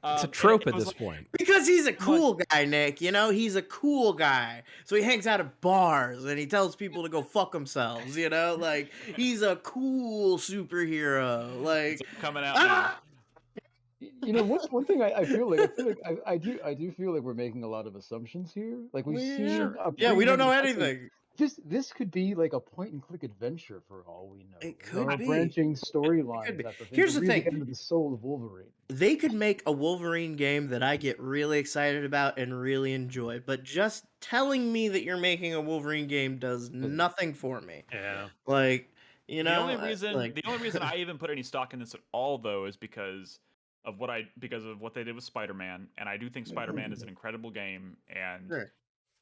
[SPEAKER 5] It's a trope at this point.
[SPEAKER 2] Because he's a cool guy, Nick. He's a cool guy. So he hangs out at bars and he tells people to go fuck themselves. Like he's a cool superhero. Like
[SPEAKER 1] it's coming out now.
[SPEAKER 4] One thing I feel like I do feel like we're making a lot of assumptions here. Like we've seen
[SPEAKER 2] we don't know anything.
[SPEAKER 4] This could be like a point and click adventure for all we know.
[SPEAKER 2] It could be
[SPEAKER 4] branching storylines.
[SPEAKER 2] Here's the thing:
[SPEAKER 4] get into the soul of Wolverine.
[SPEAKER 2] They could make a Wolverine game that I get really excited about and really enjoy, but just telling me that you're making a Wolverine game does nothing for me.
[SPEAKER 3] Yeah,
[SPEAKER 2] like
[SPEAKER 1] the only reason I even put any stock in this at all, though, is because of what they did with Spider-Man, and I do think Spider-Man is an incredible game, and. Sure.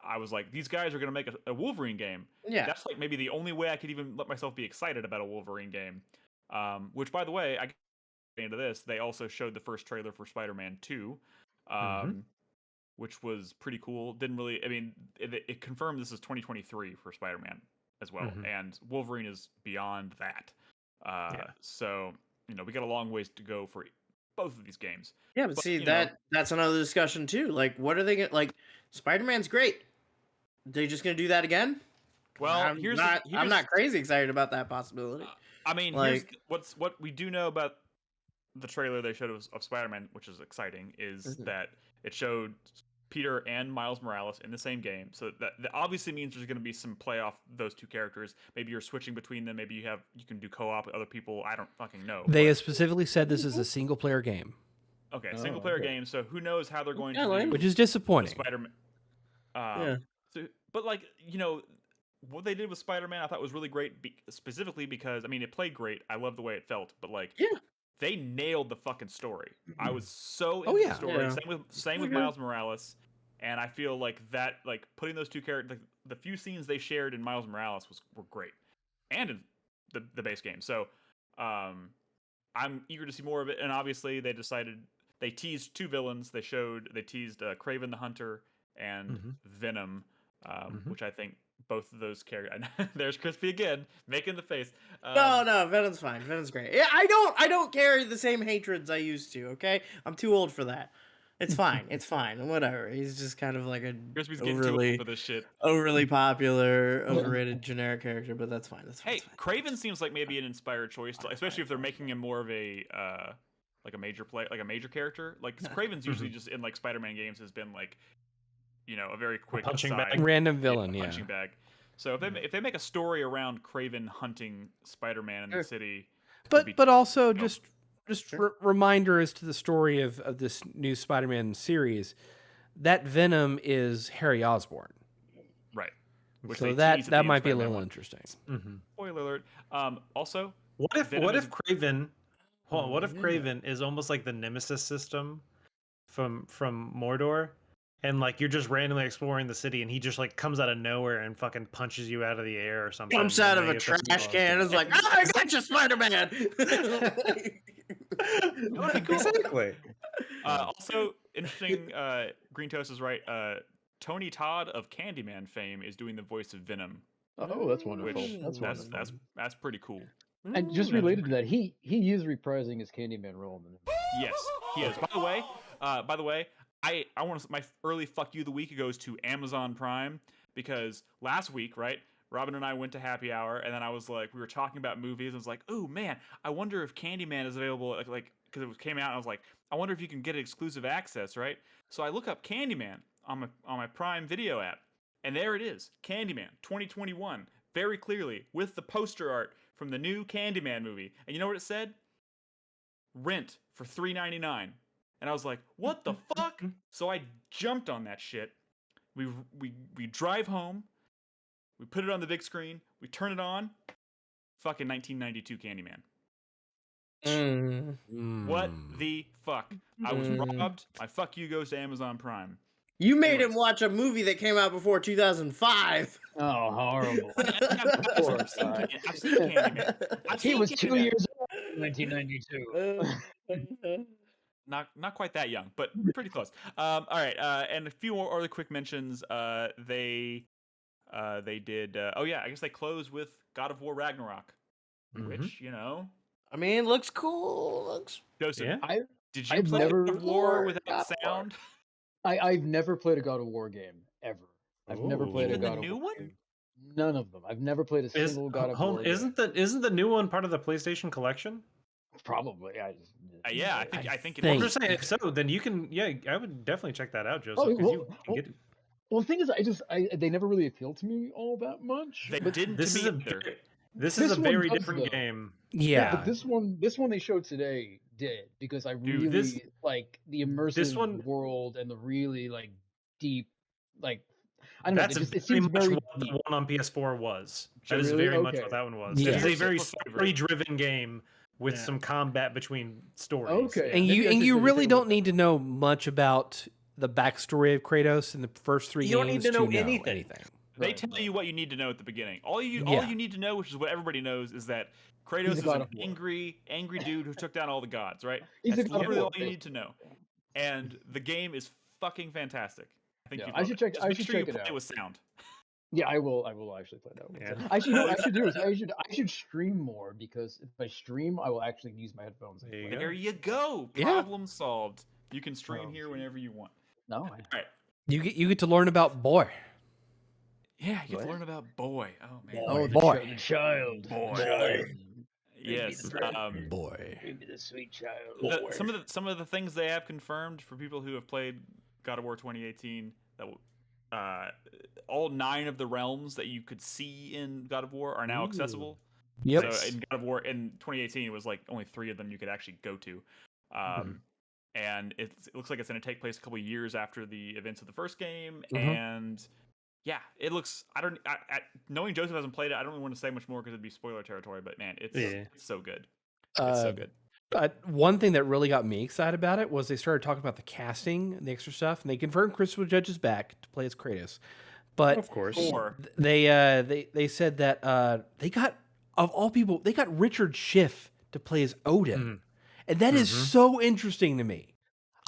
[SPEAKER 1] I was like, these guys are going to make a Wolverine game. Yeah. That's like maybe the only way I could even let myself be excited about a Wolverine game. Which, by the way, I get into this. They also showed the first trailer for Spider-Man 2, which was pretty cool. Didn't really, I mean, it confirmed this is 2023 for Spider-Man as well. And Wolverine is beyond that. So, we got a long ways to go for both of these games.
[SPEAKER 2] Yeah, but see, that's another discussion too. Like, what are they going to, like, Spider-Man's great. They just gonna do that again? Well, I'm not crazy excited about that possibility.
[SPEAKER 1] I mean, like, what we do know about the trailer they showed of Spider-Man, which is exciting, is that it showed Peter and Miles Morales in the same game. So that obviously means there's going to be some play off those two characters. Maybe you're switching between them. Maybe you can do co-op with other people. I don't fucking know.
[SPEAKER 5] They have specifically said this is a single player game.
[SPEAKER 1] Okay, single player game. So who knows how they're going to do,
[SPEAKER 5] which is disappointing.
[SPEAKER 1] Spider-Man. So, but like, what they did with Spider-Man, I thought was really great, specifically because, I mean, it played great. I love the way it felt, but like, they nailed the fucking story. I was so
[SPEAKER 5] Oh,
[SPEAKER 1] into
[SPEAKER 5] yeah.
[SPEAKER 1] the story.
[SPEAKER 2] Yeah.
[SPEAKER 1] Same with Miles Morales, and I feel like that, like putting those two characters, like the few scenes they shared in Miles Morales were great, and in the base game. So, I'm eager to see more of it. And obviously, they teased two villains. They teased Kraven the Hunter and Venom, which I think both of those characters. There's Crispy again, making the face.
[SPEAKER 2] No, Venom's fine. Venom's great. Yeah, I don't carry the same hatreds I used to. Okay, I'm too old for that. It's fine. It's fine. Whatever. He's just kind of like a
[SPEAKER 1] Crispy's getting too old for this shit.
[SPEAKER 2] Overly popular, overrated, generic character, but that's fine. That's fine.
[SPEAKER 1] Hey, Kraven seems like maybe an inspired choice, especially if they're making him more of a like a major character. Like Kraven's usually just in like Spider-Man games has been like, a very quick
[SPEAKER 3] punching bag.
[SPEAKER 5] Random villain,
[SPEAKER 1] punching bag. So if they make a story around Kraven hunting Spider-Man in the city,
[SPEAKER 5] but also just reminder as to the story of this new Spider-Man series, that Venom is Harry Osborn.
[SPEAKER 1] Right.
[SPEAKER 5] Which so that might be a little interesting.
[SPEAKER 1] Spoiler alert. Also,
[SPEAKER 3] what if Kraven? Hold on, what if Kraven is almost like the Nemesis system from Mordor, and like you're just randomly exploring the city, and he just like comes out of nowhere and fucking punches you out of the air or something.
[SPEAKER 2] Comes out of a trash can and is like, "Oh, I got you, Spider-Man."
[SPEAKER 3] Exactly.
[SPEAKER 1] Also, interesting. Green Toast is right. Tony Todd of Candyman fame is doing the voice of Venom.
[SPEAKER 4] Oh, that's wonderful.
[SPEAKER 1] That's pretty cool.
[SPEAKER 4] And just related to that, he is reprising his Candyman role in the movie.
[SPEAKER 1] Yes, he is. By the way, I want to, my early fuck you of the week goes to Amazon Prime, because last week, right, Robin and I went to happy hour, and then I was like, we were talking about movies, and I was like, oh man, I wonder if Candyman is available, like because it came out, and I was like, I wonder if you can get exclusive access, right? So I look up Candyman on my Prime Video app, and there it is, Candyman 2021, very clearly with the poster art from the new Candyman movie. And you know what it said? Rent for $3.99. And I was like, what the fuck? So I jumped on that shit. We drive home. We put it on the big screen. We turn it on. Fucking 1992 Candyman. What the fuck? I was robbed. My fuck you goes to Amazon Prime.
[SPEAKER 2] You made him watch a movie that came out before 2005.
[SPEAKER 4] Oh, horrible.
[SPEAKER 1] I've seen Candyman.
[SPEAKER 4] He was 2 years old in 1992.
[SPEAKER 1] Not quite that young, but pretty close. All right, and a few more other quick mentions. They did. I guess they closed with God of War Ragnarok, which
[SPEAKER 2] I mean, looks cool.
[SPEAKER 1] Joseph,
[SPEAKER 2] yeah.
[SPEAKER 1] Did you play God of War without sound?
[SPEAKER 4] I've never played a God of War game ever. I've never played a God of War
[SPEAKER 1] one?
[SPEAKER 4] game. None of them. I've never played a single God of War.
[SPEAKER 3] Isn't the new one part of the PlayStation collection?
[SPEAKER 4] Probably. I
[SPEAKER 1] think
[SPEAKER 3] it is. I'm just saying, if so, then you can. Yeah, I would definitely check that out, Joseph.
[SPEAKER 4] Well, the thing is, they never really appealed to me all that much.
[SPEAKER 1] They didn't.
[SPEAKER 3] This is a very different game.
[SPEAKER 5] Yeah,
[SPEAKER 4] but this one they showed today did, because I really like the immersive world and the really like deep, like I don't know. It seems very
[SPEAKER 3] what the one on PS4 was. That is very much what that one was. Yeah. It is a very story-driven game with some combat between stories.
[SPEAKER 4] Okay,
[SPEAKER 5] and you really don't need to know much about the backstory of Kratos in the first three games.
[SPEAKER 2] You don't need to know anything.
[SPEAKER 1] They tell you what you need to know at the beginning. All you need to know, which is what everybody knows, is that Kratos is an angry dude who took down all the gods, right? That's literally all you need to know. And the game is fucking fantastic. I should check it out. It with sound.
[SPEAKER 4] Yeah, I will actually play that one. Yeah. Actually, what I should do is I should stream more, because if I stream, I will actually use my headphones.
[SPEAKER 1] There you go. Problem solved. You can stream here whenever you want.
[SPEAKER 4] No.
[SPEAKER 1] All right.
[SPEAKER 5] You get to learn about Boy.
[SPEAKER 1] Yeah, you get to learn about Boy. Oh man.
[SPEAKER 4] Boy. The child.
[SPEAKER 1] Boy. Yes.
[SPEAKER 5] Boy.
[SPEAKER 4] Maybe the sweet child.
[SPEAKER 1] Some of the things they have confirmed for people who have played God of War 2018, that all 9 of the realms that you could see in God of War are now accessible.
[SPEAKER 5] Yep.
[SPEAKER 1] So in God of War in 2018, it was like only 3 of them you could actually go to. And it looks like it's going to take place a couple of years after the events of the first game. And yeah, it looks. Knowing Joseph hasn't played it, I don't really want to say much more because it'd be spoiler territory. But man, it's so good. It's so good.
[SPEAKER 5] One thing that really got me excited about it was they started talking about the casting and the extra stuff, and they confirmed Christopher Judge is back to play as Kratos. But
[SPEAKER 3] of course,
[SPEAKER 5] they said that they got, of all people, they got Richard Schiff to play as Odin, and that is so interesting to me.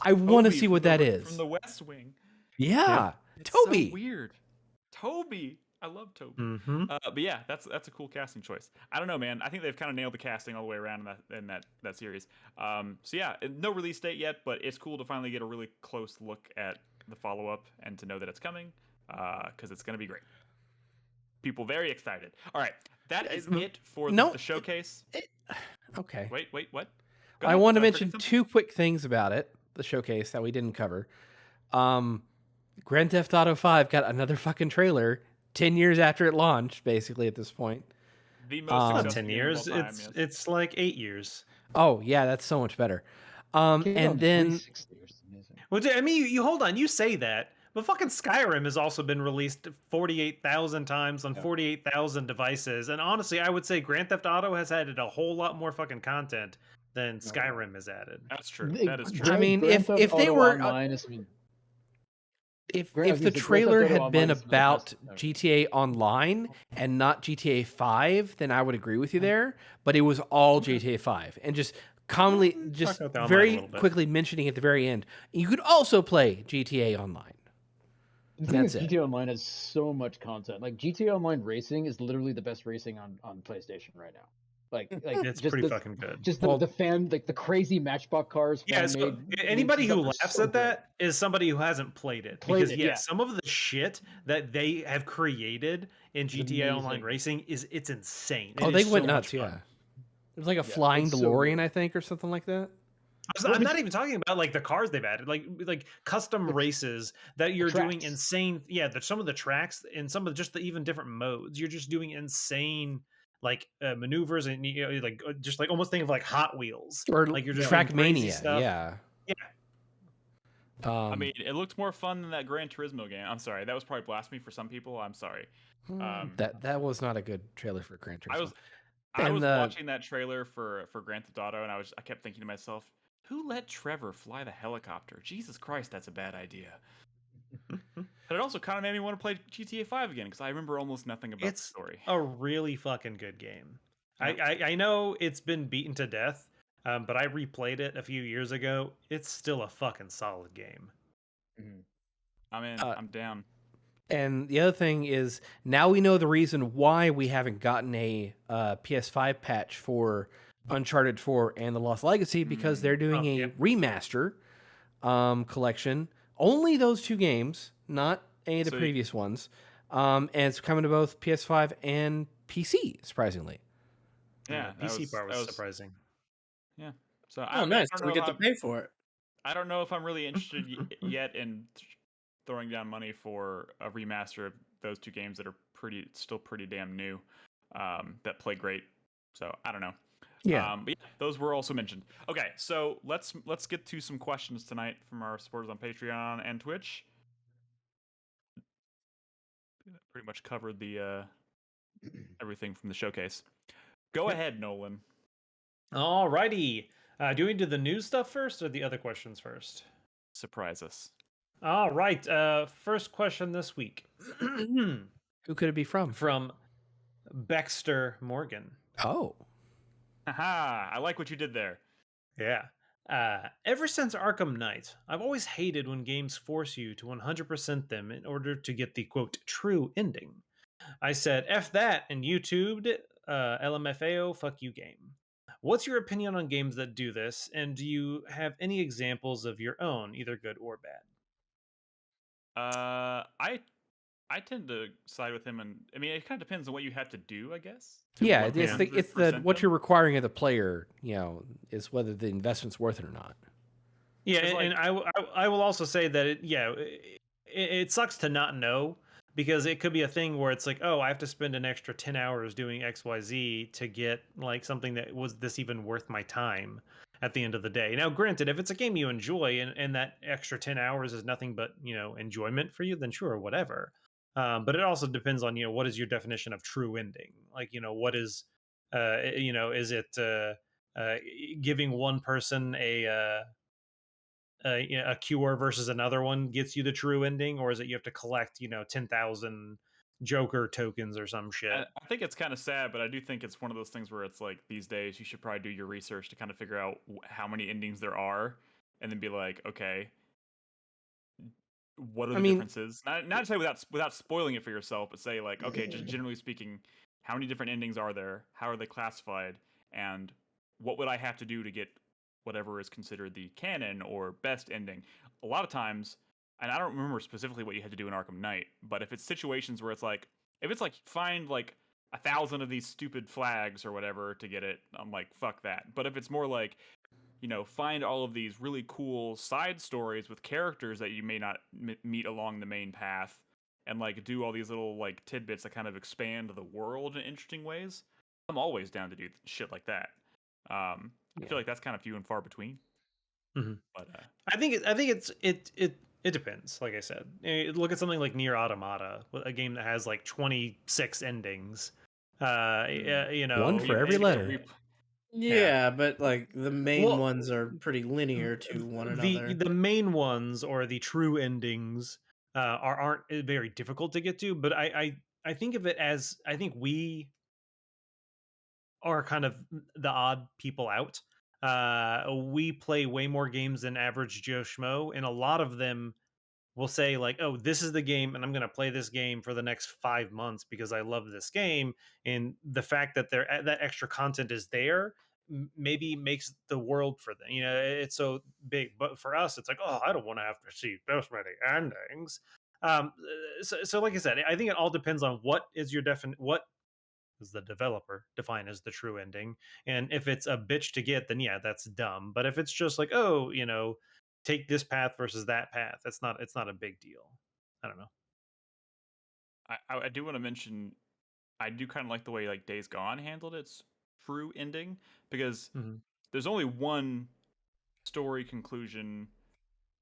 [SPEAKER 5] I want to see what that is
[SPEAKER 1] from the West Wing.
[SPEAKER 5] Yeah,
[SPEAKER 1] it's
[SPEAKER 5] Toby.
[SPEAKER 1] So weird, Toby. I love Toby. But yeah, that's a cool casting choice. I don't know, man. I think they've kind of nailed the casting all the way around in that series. So yeah, no release date yet, but it's cool to finally get a really close look at the follow-up and to know that it's coming, because it's going to be great. People very excited. All right, that is it for the showcase.
[SPEAKER 5] Okay.
[SPEAKER 1] Wait, what?
[SPEAKER 5] I want to mention two quick things about it, the showcase that we didn't cover. Grand Theft Auto 5 got another fucking trailer 10 years after it launched, basically, at this point.
[SPEAKER 1] The most
[SPEAKER 3] 10 years. It's like 8 years.
[SPEAKER 5] Oh, yeah, that's so much better. And then...
[SPEAKER 3] Well, I mean, you hold on. You say that, but fucking Skyrim has also been released 48,000 times on 48,000 devices. And honestly, I would say Grand Theft Auto has added a whole lot more fucking content than Skyrim has added.
[SPEAKER 1] That's true. That is true.
[SPEAKER 5] I mean, if they were... If the trailer had been about GTA Online and not GTA 5, then I would agree with you there. But it was all GTA 5. And just commonly, just very quickly mentioning at the very end, you could also play GTA Online.
[SPEAKER 4] The thing is, GTA Online has so much content. Like, GTA Online Racing is literally the best racing on PlayStation right now. Like
[SPEAKER 3] it's
[SPEAKER 4] just
[SPEAKER 3] pretty fucking good.
[SPEAKER 4] Just the crazy Matchbox cars.
[SPEAKER 3] Yeah, so anybody who laughs at that is somebody who hasn't played it. Because some of the shit that they have created in GTA Online Racing it's insane.
[SPEAKER 5] They went nuts. Yeah, there's like a flying DeLorean, I think, or something like that.
[SPEAKER 3] I'm not even talking about like the cars they've added, like custom races that you're doing insane. Yeah, there's some of the tracks and some of just the even different modes. You're just doing insane. Like maneuvers and like just like almost think of like Hot Wheels
[SPEAKER 5] or
[SPEAKER 3] like you're just
[SPEAKER 5] Trackmania
[SPEAKER 3] stuff.
[SPEAKER 5] Yeah.
[SPEAKER 1] I mean, it looked more fun than that Gran Turismo game. I'm sorry, that was probably blasphemy for some people. I'm sorry.
[SPEAKER 5] That was not a good trailer for Gran Turismo.
[SPEAKER 1] I was watching that trailer for Grand Theft Auto, and I kept thinking to myself, who let Trevor fly the helicopter? Jesus Christ, that's a bad idea. But it also kind of made me want to play GTA 5 again, because I remember almost nothing about the story.
[SPEAKER 3] It's a really fucking good game. I know it's been beaten to death, but I replayed it a few years ago. It's still a fucking solid game.
[SPEAKER 1] I'm in. I'm down.
[SPEAKER 5] And the other thing is, now we know the reason why we haven't gotten a PS5 patch for Uncharted 4 and The Lost Legacy, because they're doing a remaster collection. Only those two games, not any of the previous ones. And it's coming to both PS5 and PC, surprisingly.
[SPEAKER 1] Yeah,
[SPEAKER 3] the PC part was surprising.
[SPEAKER 1] Yeah. So
[SPEAKER 2] nice. We get to pay for it.
[SPEAKER 1] I don't know if I'm really interested yet in throwing down money for a remaster of those two games that are still pretty damn new, that play great. So I don't know.
[SPEAKER 5] Yeah.
[SPEAKER 1] But yeah, those were also mentioned. Okay, so let's get to some questions tonight from our supporters on Patreon and Twitch. Pretty much covered the everything from the showcase. Go ahead, Nolan.
[SPEAKER 3] All righty. Do we do the news stuff first or the other questions first?
[SPEAKER 1] Surprise us.
[SPEAKER 3] All right. First question this week.
[SPEAKER 5] Who could it be from?
[SPEAKER 3] From Baxter Morgan.
[SPEAKER 5] Oh.
[SPEAKER 1] Haha, I like what you did there.
[SPEAKER 3] Yeah. Ever since Arkham Knight, I've always hated when games force you to 100% them in order to get the, quote, true ending. I said, F that, and YouTubed LMFAO, fuck you game. What's your opinion on games that do this, and do you have any examples of your own, either good or bad?
[SPEAKER 1] I tend to side with him, and I mean, it kind of depends on what you have to do, I guess.
[SPEAKER 5] Yeah, it's the what you're requiring of the player, is whether the investment's worth it or not.
[SPEAKER 3] Yeah, and I will also say that it sucks to not know, because it could be a thing where it's like, oh, I have to spend an extra 10 hours doing XYZ to get like something that was this even worth my time at the end of the day. Now, granted, if it's a game you enjoy and that extra 10 hours is nothing but, enjoyment for you, then sure, whatever. But it also depends on, what is your definition of true ending? Like, what is, is it giving one person a cure versus another one gets you the true ending, or is it you have to collect 10,000 Joker tokens or some shit?
[SPEAKER 1] I think it's kind of sad, but I do think it's one of those things where it's like these days you should probably do your research to kind of figure out how many endings there are, and then be like, okay, what are the differences? Not to say without spoiling it for yourself, but say like, okay, just generally speaking, how many different endings are there? How are they classified? And what would I have to do to get whatever is considered the canon or best ending? A lot of times, and I don't remember specifically what you had to do in Arkham Knight, but if it's situations where it's like, if it's like find like 1,000 of these stupid flags or whatever to get it, I'm like, fuck that. But if it's more like, find all of these really cool side stories with characters that you may not meet along the main path, and like do all these little like tidbits that kind of expand the world in interesting ways, I'm always down to do shit like that. I feel like that's kind of few and far between.
[SPEAKER 3] Mm-hmm.
[SPEAKER 1] But
[SPEAKER 3] I think it depends. Like I said, look at something like Nier Automata, a game that has like 26 endings.
[SPEAKER 5] One for every letter.
[SPEAKER 2] Yeah, but like the main ones are pretty linear to one another.
[SPEAKER 3] The main ones, or the true endings, aren't very difficult to get to. But I think of it as, I think we are kind of the odd people out. We play way more games than average Joe Schmo, and a lot of them will say like, oh, this is the game and I'm going to play this game for the next 5 months because I love this game. And the fact that that extra content is there maybe makes the world for them, it's so big. But for us, it's like, oh, I don't want to have to see this many endings. So like I said, I think it all depends on what is what does the developer define as the true ending. And if it's a bitch to get, then yeah, that's dumb. But if it's just like, oh, take this path versus that path, it's not a big deal. I don't know.
[SPEAKER 1] I do want to mention, I do kind of like the way like Days Gone handled its true ending, because there's only one story conclusion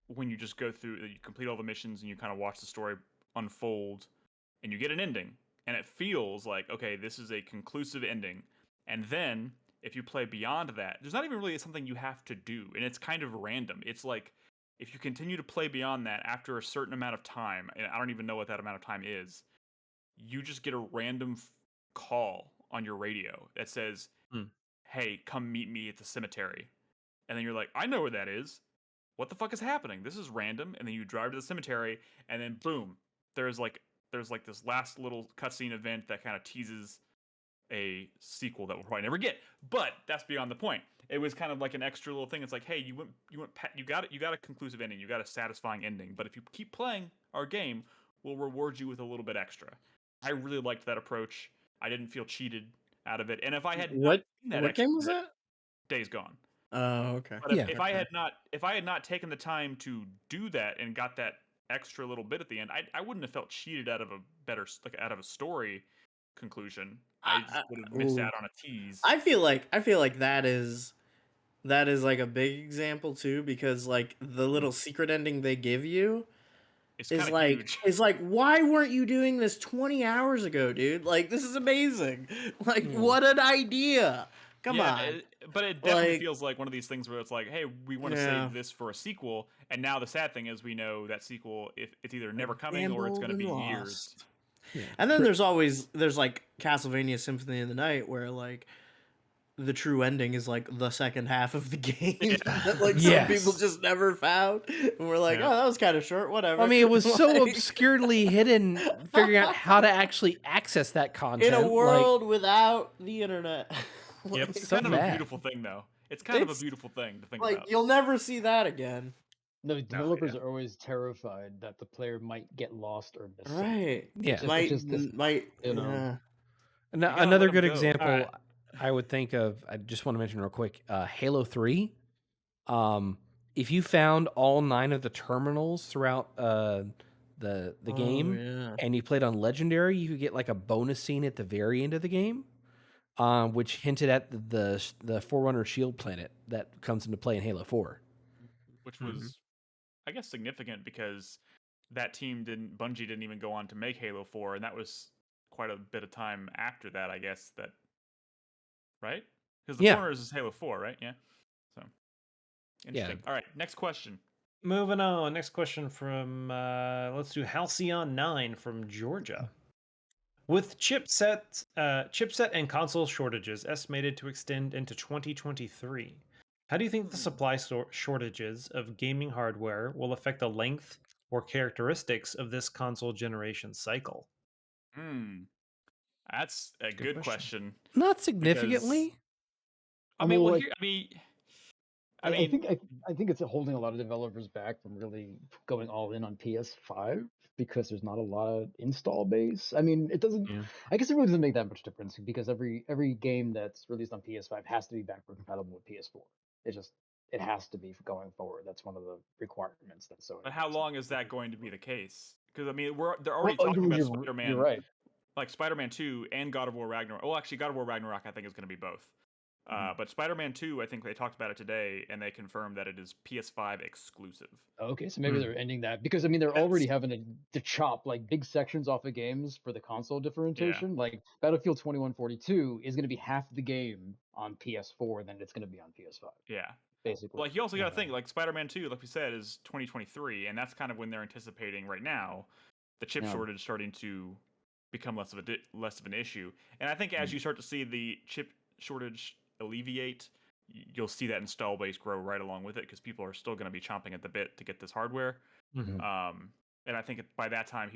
[SPEAKER 1] when you just go through, you complete all the missions and you kind of watch the story unfold and you get an ending, and it feels like, okay, this is a conclusive ending. And then if you play beyond that, there's not even really something you have to do, and it's kind of random. It's like, if you continue to play beyond that after a certain amount of time, and I don't even know what that amount of time is, you just get a random call on your radio that says, hey, come meet me at the cemetery. And then you're like, I know where that is. What the fuck is happening? This is random. And then you drive to the cemetery, and then boom, there's like this last little cutscene event that kind of teases a sequel that we'll probably never get. But that's beyond the point. It was kind of like an extra little thing. It's like, hey, you got a conclusive ending. You got a satisfying ending. But if you keep playing our game, we'll reward you with a little bit extra. I really liked that approach. I didn't feel cheated out of it. And if I had
[SPEAKER 2] what game was that?
[SPEAKER 1] Days Gone.
[SPEAKER 2] Oh, okay.
[SPEAKER 1] But if I had not taken the time to do that and got that extra little bit at the end, I wouldn't have felt cheated out of out of a story conclusion. I just would have missed out on a tease.
[SPEAKER 2] I feel like that is like a big example too, because like the little secret ending they give you is like
[SPEAKER 1] huge.
[SPEAKER 2] It's like, why weren't you doing this 20 hours ago, dude? Like, this is amazing. Like, what an idea. Come on.
[SPEAKER 1] But it definitely feels like one of these things where it's like, hey, we want to save this for a sequel, and now the sad thing is we know that sequel, if it's either never coming or it's going to be years.
[SPEAKER 2] Yeah. And then there's like Castlevania Symphony of the Night, where like the true ending is like the second half of the game that like some people just never found, and we're like, oh, that was kind of short, whatever.
[SPEAKER 5] I mean, it was so obscurely hidden, figuring out how to actually access that content
[SPEAKER 2] in a world without the internet.
[SPEAKER 1] It's kind of a beautiful thing, though. It's kind of a beautiful thing to think about.
[SPEAKER 2] You'll never see that again.
[SPEAKER 4] No, developers are always terrified that the player might get lost or miss something.
[SPEAKER 2] Right.
[SPEAKER 4] Yeah.
[SPEAKER 2] Might.
[SPEAKER 5] Another good example I would think of, I just want to mention real quick, Halo 3. If you found all 9 of the terminals throughout the game, and you played on Legendary, you could get like a bonus scene at the very end of the game, which hinted at the Forerunner Shield planet that comes into play in Halo 4.
[SPEAKER 1] Which was, I guess, significant because that Bungie didn't even go on to make Halo 4, and that was quite a bit of time after that, I guess, right? Because the corners is Halo 4, right? Yeah. So interesting. All right, next question.
[SPEAKER 3] Moving on. Next question from let's do Halcyon 9 from Georgia. With chipset and console shortages estimated to extend into 2023, how do you think the supply shortages of gaming hardware will affect the length or characteristics of this console generation cycle?
[SPEAKER 1] That's a good question.
[SPEAKER 5] Not significantly.
[SPEAKER 1] I mean,
[SPEAKER 4] I think it's holding a lot of developers back from really going all in on PS5 because there's not a lot of install base. I mean, it doesn't. Yeah. I guess it really doesn't make that much difference because every game that's released on PS5 has to be backward compatible with PS4. It has to be going forward. That's one of the requirements. That's so.
[SPEAKER 1] But how long is that going to be the case? Because I mean, they're already talking about Spider-Man.
[SPEAKER 4] You're right.
[SPEAKER 1] Like Spider-Man 2 and God of War Ragnarok. Oh, actually, God of War Ragnarok I think is going to be both. But Spider-Man 2, I think they talked about it today, and they confirmed that it is PS5 exclusive.
[SPEAKER 4] Okay, so maybe they're ending that because I mean they're already having to chop like big sections off of games for the console differentiation. Yeah. Like Battlefield 2142 is going to be half the game on PS4 than it's going to be on PS5.
[SPEAKER 1] Yeah,
[SPEAKER 4] basically.
[SPEAKER 1] Like you also got to think like Spider-Man 2, like we said, is 2023, and that's kind of when they're anticipating right now the chip shortage starting to become less of an issue. And I think as you start to see the chip shortage alleviate, you'll see that install base grow right along with it because people are still going to be chomping at the bit to get this hardware. And I think by that time,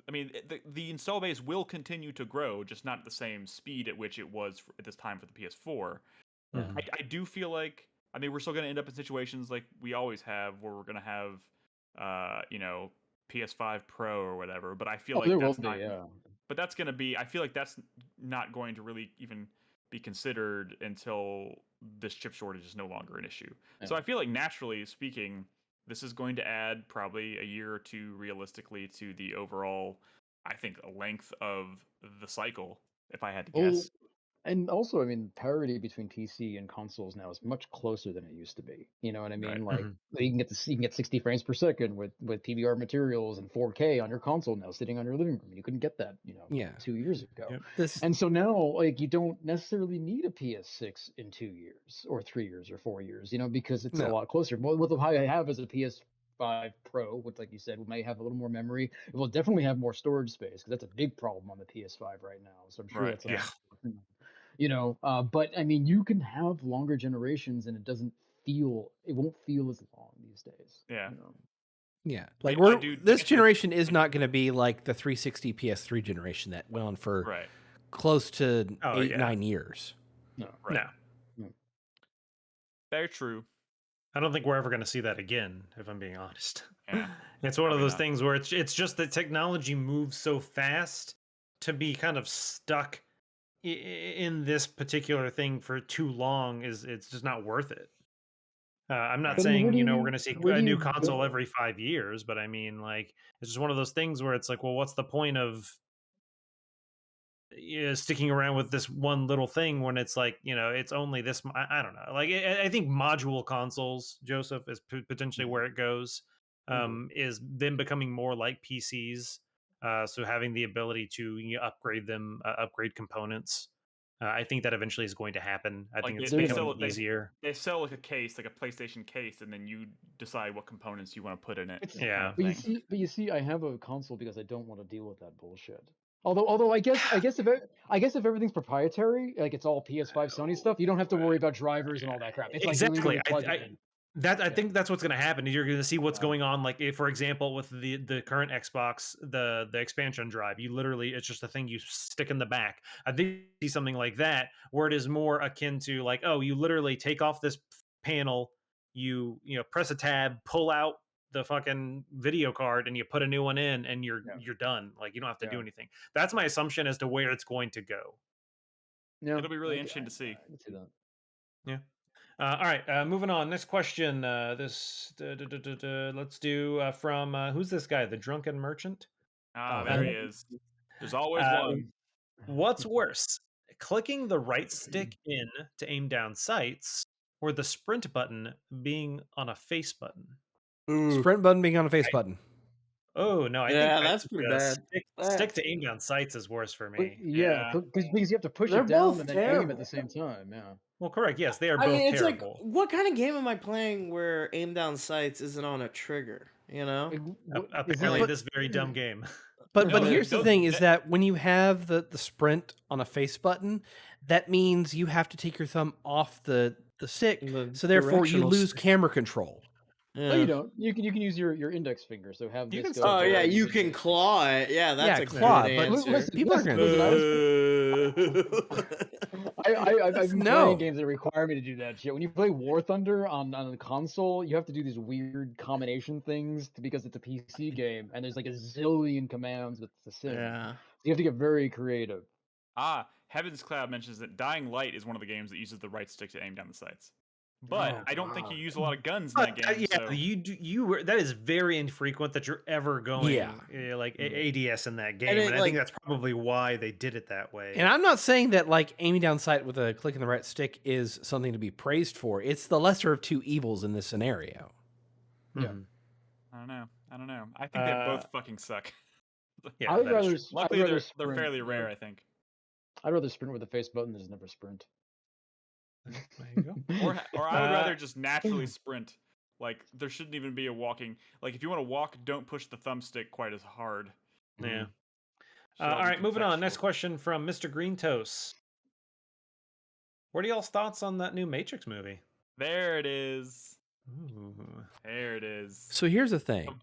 [SPEAKER 1] the install base will continue to grow, just not at the same speed at which it was at this time for the PS4. I do feel like, I mean, we're still going to end up in situations like we always have where we're going to have, PS5 Pro or whatever, but I feel like that's not, but that's going to be, I feel like that's not going to really even be considered until this chip shortage is no longer an issue. So I feel like naturally speaking, this is going to add probably a year or two realistically to the overall, I think, length of the cycle, if I had to guess.
[SPEAKER 4] And also, I mean, parity between PC and consoles now is much closer than it used to be. You know what I mean? Right. Like you can get 60 frames per second with PVR materials and 4K on your console now, sitting on your living room. You couldn't get that, 2 years ago. And so now, like, you don't necessarily need a PS6 in 2 years or 3 years or 4 years, because it's a lot closer. But what I have is a PS5 Pro, which, like you said, may have a little more memory. It will definitely have more storage space because that's a big problem on the PS5 right now. So I'm sure that's but I mean, you can have longer generations and it won't feel as long these days.
[SPEAKER 5] Yeah. Like this generation is not going to be like the 360 PS3 generation that went on for close to 9 years.
[SPEAKER 3] No.
[SPEAKER 1] Very true.
[SPEAKER 3] I don't think we're ever going to see that again, if I'm being honest. Yeah. It's one of those things where it's just that technology moves so fast to be kind of stuck in this particular thing for too long it's just not worth it. I'm not saying we're going to see a new console every 5 years, but I mean, like, it's just one of those things where it's like, well, what's the point of sticking around with this one little thing when it's like, it's only this. I don't know. Like, I think module consoles, Joseph, is potentially where it goes. Is them becoming more like PCs. So having the ability to upgrade them, upgrade components. I think that eventually is going to happen. I think it's becoming easier.
[SPEAKER 1] They sell like a case, like a PlayStation case, and then you decide what components you want to put in it.
[SPEAKER 4] But you see, I have a console because I don't want to deal with that bullshit. Although I guess if everything's proprietary, like it's all PS5 Sony stuff, you don't have to worry about drivers and all that crap. It's
[SPEAKER 3] exactly. I think that's what's going to happen. You're going to see what's going on. Like, if, for example, with the current Xbox, the expansion drive, you literally, it's just a thing you stick in the back. I think you see something like that where it is more akin to like, oh, you literally take off this panel, you press a tab, pull out the fucking video card, and you put a new one in, and you're done. Like, you don't have to do anything. That's my assumption as to where it's going to go.
[SPEAKER 1] Yeah, it'll be really interesting to see.
[SPEAKER 4] I can see that.
[SPEAKER 3] Yeah. All right, moving on. Next question. Let's do from who's this guy? The Drunken Merchant.
[SPEAKER 1] There he is. There's always one.
[SPEAKER 3] What's worse, clicking the right stick in to aim down sights, or the sprint button being on a face button?
[SPEAKER 5] Sprint button being on a face button.
[SPEAKER 3] Oh no, I
[SPEAKER 2] that's
[SPEAKER 3] think
[SPEAKER 2] pretty bad.
[SPEAKER 3] stick to aim down sights is worse for
[SPEAKER 4] But
[SPEAKER 3] me.
[SPEAKER 4] yeah, because you have to push
[SPEAKER 2] They're
[SPEAKER 4] it down
[SPEAKER 2] both
[SPEAKER 4] and then aim at
[SPEAKER 2] terrible.
[SPEAKER 4] the same time. Yeah.
[SPEAKER 3] Well, correct. Yes, they are
[SPEAKER 2] I
[SPEAKER 3] both
[SPEAKER 2] mean, it's like,
[SPEAKER 3] terrible.
[SPEAKER 2] what kind of game am I playing where aim down sights isn't on a trigger? You know?
[SPEAKER 4] Like, is it
[SPEAKER 3] Apparently,
[SPEAKER 4] like?
[SPEAKER 3] this very dumb game.
[SPEAKER 5] But
[SPEAKER 1] No,
[SPEAKER 5] here's the
[SPEAKER 1] those-
[SPEAKER 5] thing: is that when you have the sprint on a face button, that means you have to take your thumb off the stick,
[SPEAKER 2] The
[SPEAKER 5] so therefore you
[SPEAKER 2] directional
[SPEAKER 5] lose
[SPEAKER 2] stick.
[SPEAKER 5] camera control.
[SPEAKER 4] No,
[SPEAKER 2] Yeah.
[SPEAKER 4] you don't. You can use your index finger. So have
[SPEAKER 3] You
[SPEAKER 4] this
[SPEAKER 3] can
[SPEAKER 4] go.
[SPEAKER 3] still
[SPEAKER 2] Oh
[SPEAKER 3] do
[SPEAKER 2] yeah,
[SPEAKER 3] it.
[SPEAKER 2] you can claw it. Yeah, that's
[SPEAKER 5] Yeah,
[SPEAKER 2] a
[SPEAKER 5] claw,
[SPEAKER 2] good
[SPEAKER 5] but
[SPEAKER 2] answer.
[SPEAKER 4] Listen,
[SPEAKER 5] people are gonna-
[SPEAKER 4] I've been
[SPEAKER 5] No.
[SPEAKER 4] playing games that require me to do that shit. When you play War Thunder on the console, you have to do these weird combination things because it's a PC game, and there's like a zillion commands with the sim.
[SPEAKER 2] Yeah.
[SPEAKER 4] You have to get very creative.
[SPEAKER 1] Heaven's Cloud mentions that Dying Light is one of the games that uses the right stick to aim down the sights. But
[SPEAKER 2] Oh,
[SPEAKER 1] I don't think you use a lot of guns in
[SPEAKER 3] But,
[SPEAKER 1] that game.
[SPEAKER 3] yeah,
[SPEAKER 1] So
[SPEAKER 3] that is very infrequent that you're ever going like ADS in that game,
[SPEAKER 2] it,
[SPEAKER 3] and I
[SPEAKER 2] like-
[SPEAKER 3] think that's probably why they did it that way.
[SPEAKER 5] And I'm not saying that like aiming down sight with a click in the right stick is something to be praised for. It's the lesser of two evils in this scenario.
[SPEAKER 4] Yeah.
[SPEAKER 3] Mhm.
[SPEAKER 1] I don't know. I think they both fucking suck.
[SPEAKER 3] Yeah,
[SPEAKER 4] I'd
[SPEAKER 3] that is
[SPEAKER 4] rather.
[SPEAKER 3] true.
[SPEAKER 4] I'd
[SPEAKER 1] Luckily,
[SPEAKER 4] rather
[SPEAKER 1] they're
[SPEAKER 4] sprint,
[SPEAKER 1] fairly rare. I think.
[SPEAKER 4] I'd rather sprint with the face button than just never sprint.
[SPEAKER 3] There you go.
[SPEAKER 1] Or I would rather just naturally sprint. Like there shouldn't even be a walking. Like if you want to walk, don't push the thumbstick quite as hard.
[SPEAKER 3] Yeah.
[SPEAKER 1] Should all
[SPEAKER 3] All
[SPEAKER 1] be
[SPEAKER 3] right, moving on. Next
[SPEAKER 1] contextual.
[SPEAKER 3] question from Mr. Green Toast. What are y'all's thoughts on that new Matrix movie?
[SPEAKER 1] There it is.
[SPEAKER 3] Ooh.
[SPEAKER 1] There it is.
[SPEAKER 5] So here's the thing.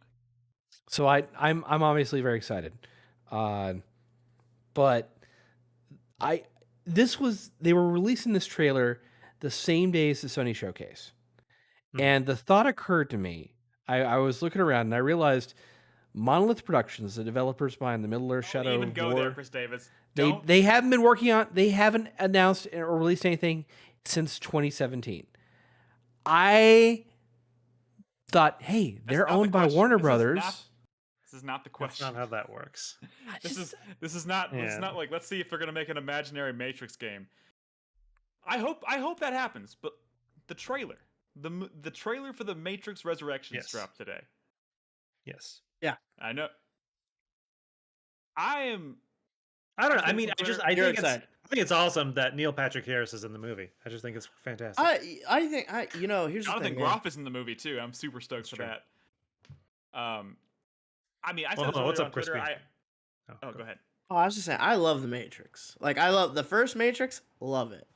[SPEAKER 5] So I'm obviously very excited, but they were releasing this trailer the same day as the Sony showcase, and the thought occurred to me. I was looking around and I realized Monolith Productions, the developers behind the Middle Earth Shadow
[SPEAKER 1] Don't even go
[SPEAKER 5] War,
[SPEAKER 1] there, Chris Davis.
[SPEAKER 5] they haven't been working on. They haven't announced or released anything since 2017. I thought, hey, they're owned by Warner Brothers.
[SPEAKER 1] This is not the
[SPEAKER 3] That's
[SPEAKER 1] question.
[SPEAKER 3] not how that works.
[SPEAKER 1] This is not like let's see if they're gonna make an imaginary Matrix game. I hope that happens, but the trailer, the trailer for the Matrix Resurrections dropped today.
[SPEAKER 3] Yes.
[SPEAKER 2] Yeah.
[SPEAKER 1] I know. I
[SPEAKER 3] don't know. I
[SPEAKER 1] think
[SPEAKER 3] mean,
[SPEAKER 1] it's
[SPEAKER 3] I
[SPEAKER 2] You're
[SPEAKER 3] think
[SPEAKER 2] excited.
[SPEAKER 3] I think it's awesome that Neil Patrick Harris is in the movie. I just think it's fantastic.
[SPEAKER 2] I think here's
[SPEAKER 1] Jonathan
[SPEAKER 2] the thing.
[SPEAKER 1] Groff is in the movie too. I'm super stoked for
[SPEAKER 3] true.
[SPEAKER 1] that. I mean, I said
[SPEAKER 3] Well,
[SPEAKER 1] this
[SPEAKER 3] hold on, what's
[SPEAKER 1] earlier
[SPEAKER 3] up,
[SPEAKER 1] on Twitter.
[SPEAKER 3] Crispy?
[SPEAKER 1] Go ahead.
[SPEAKER 2] Oh, I was just saying, I love the Matrix. Like, I love the first Matrix. Love it.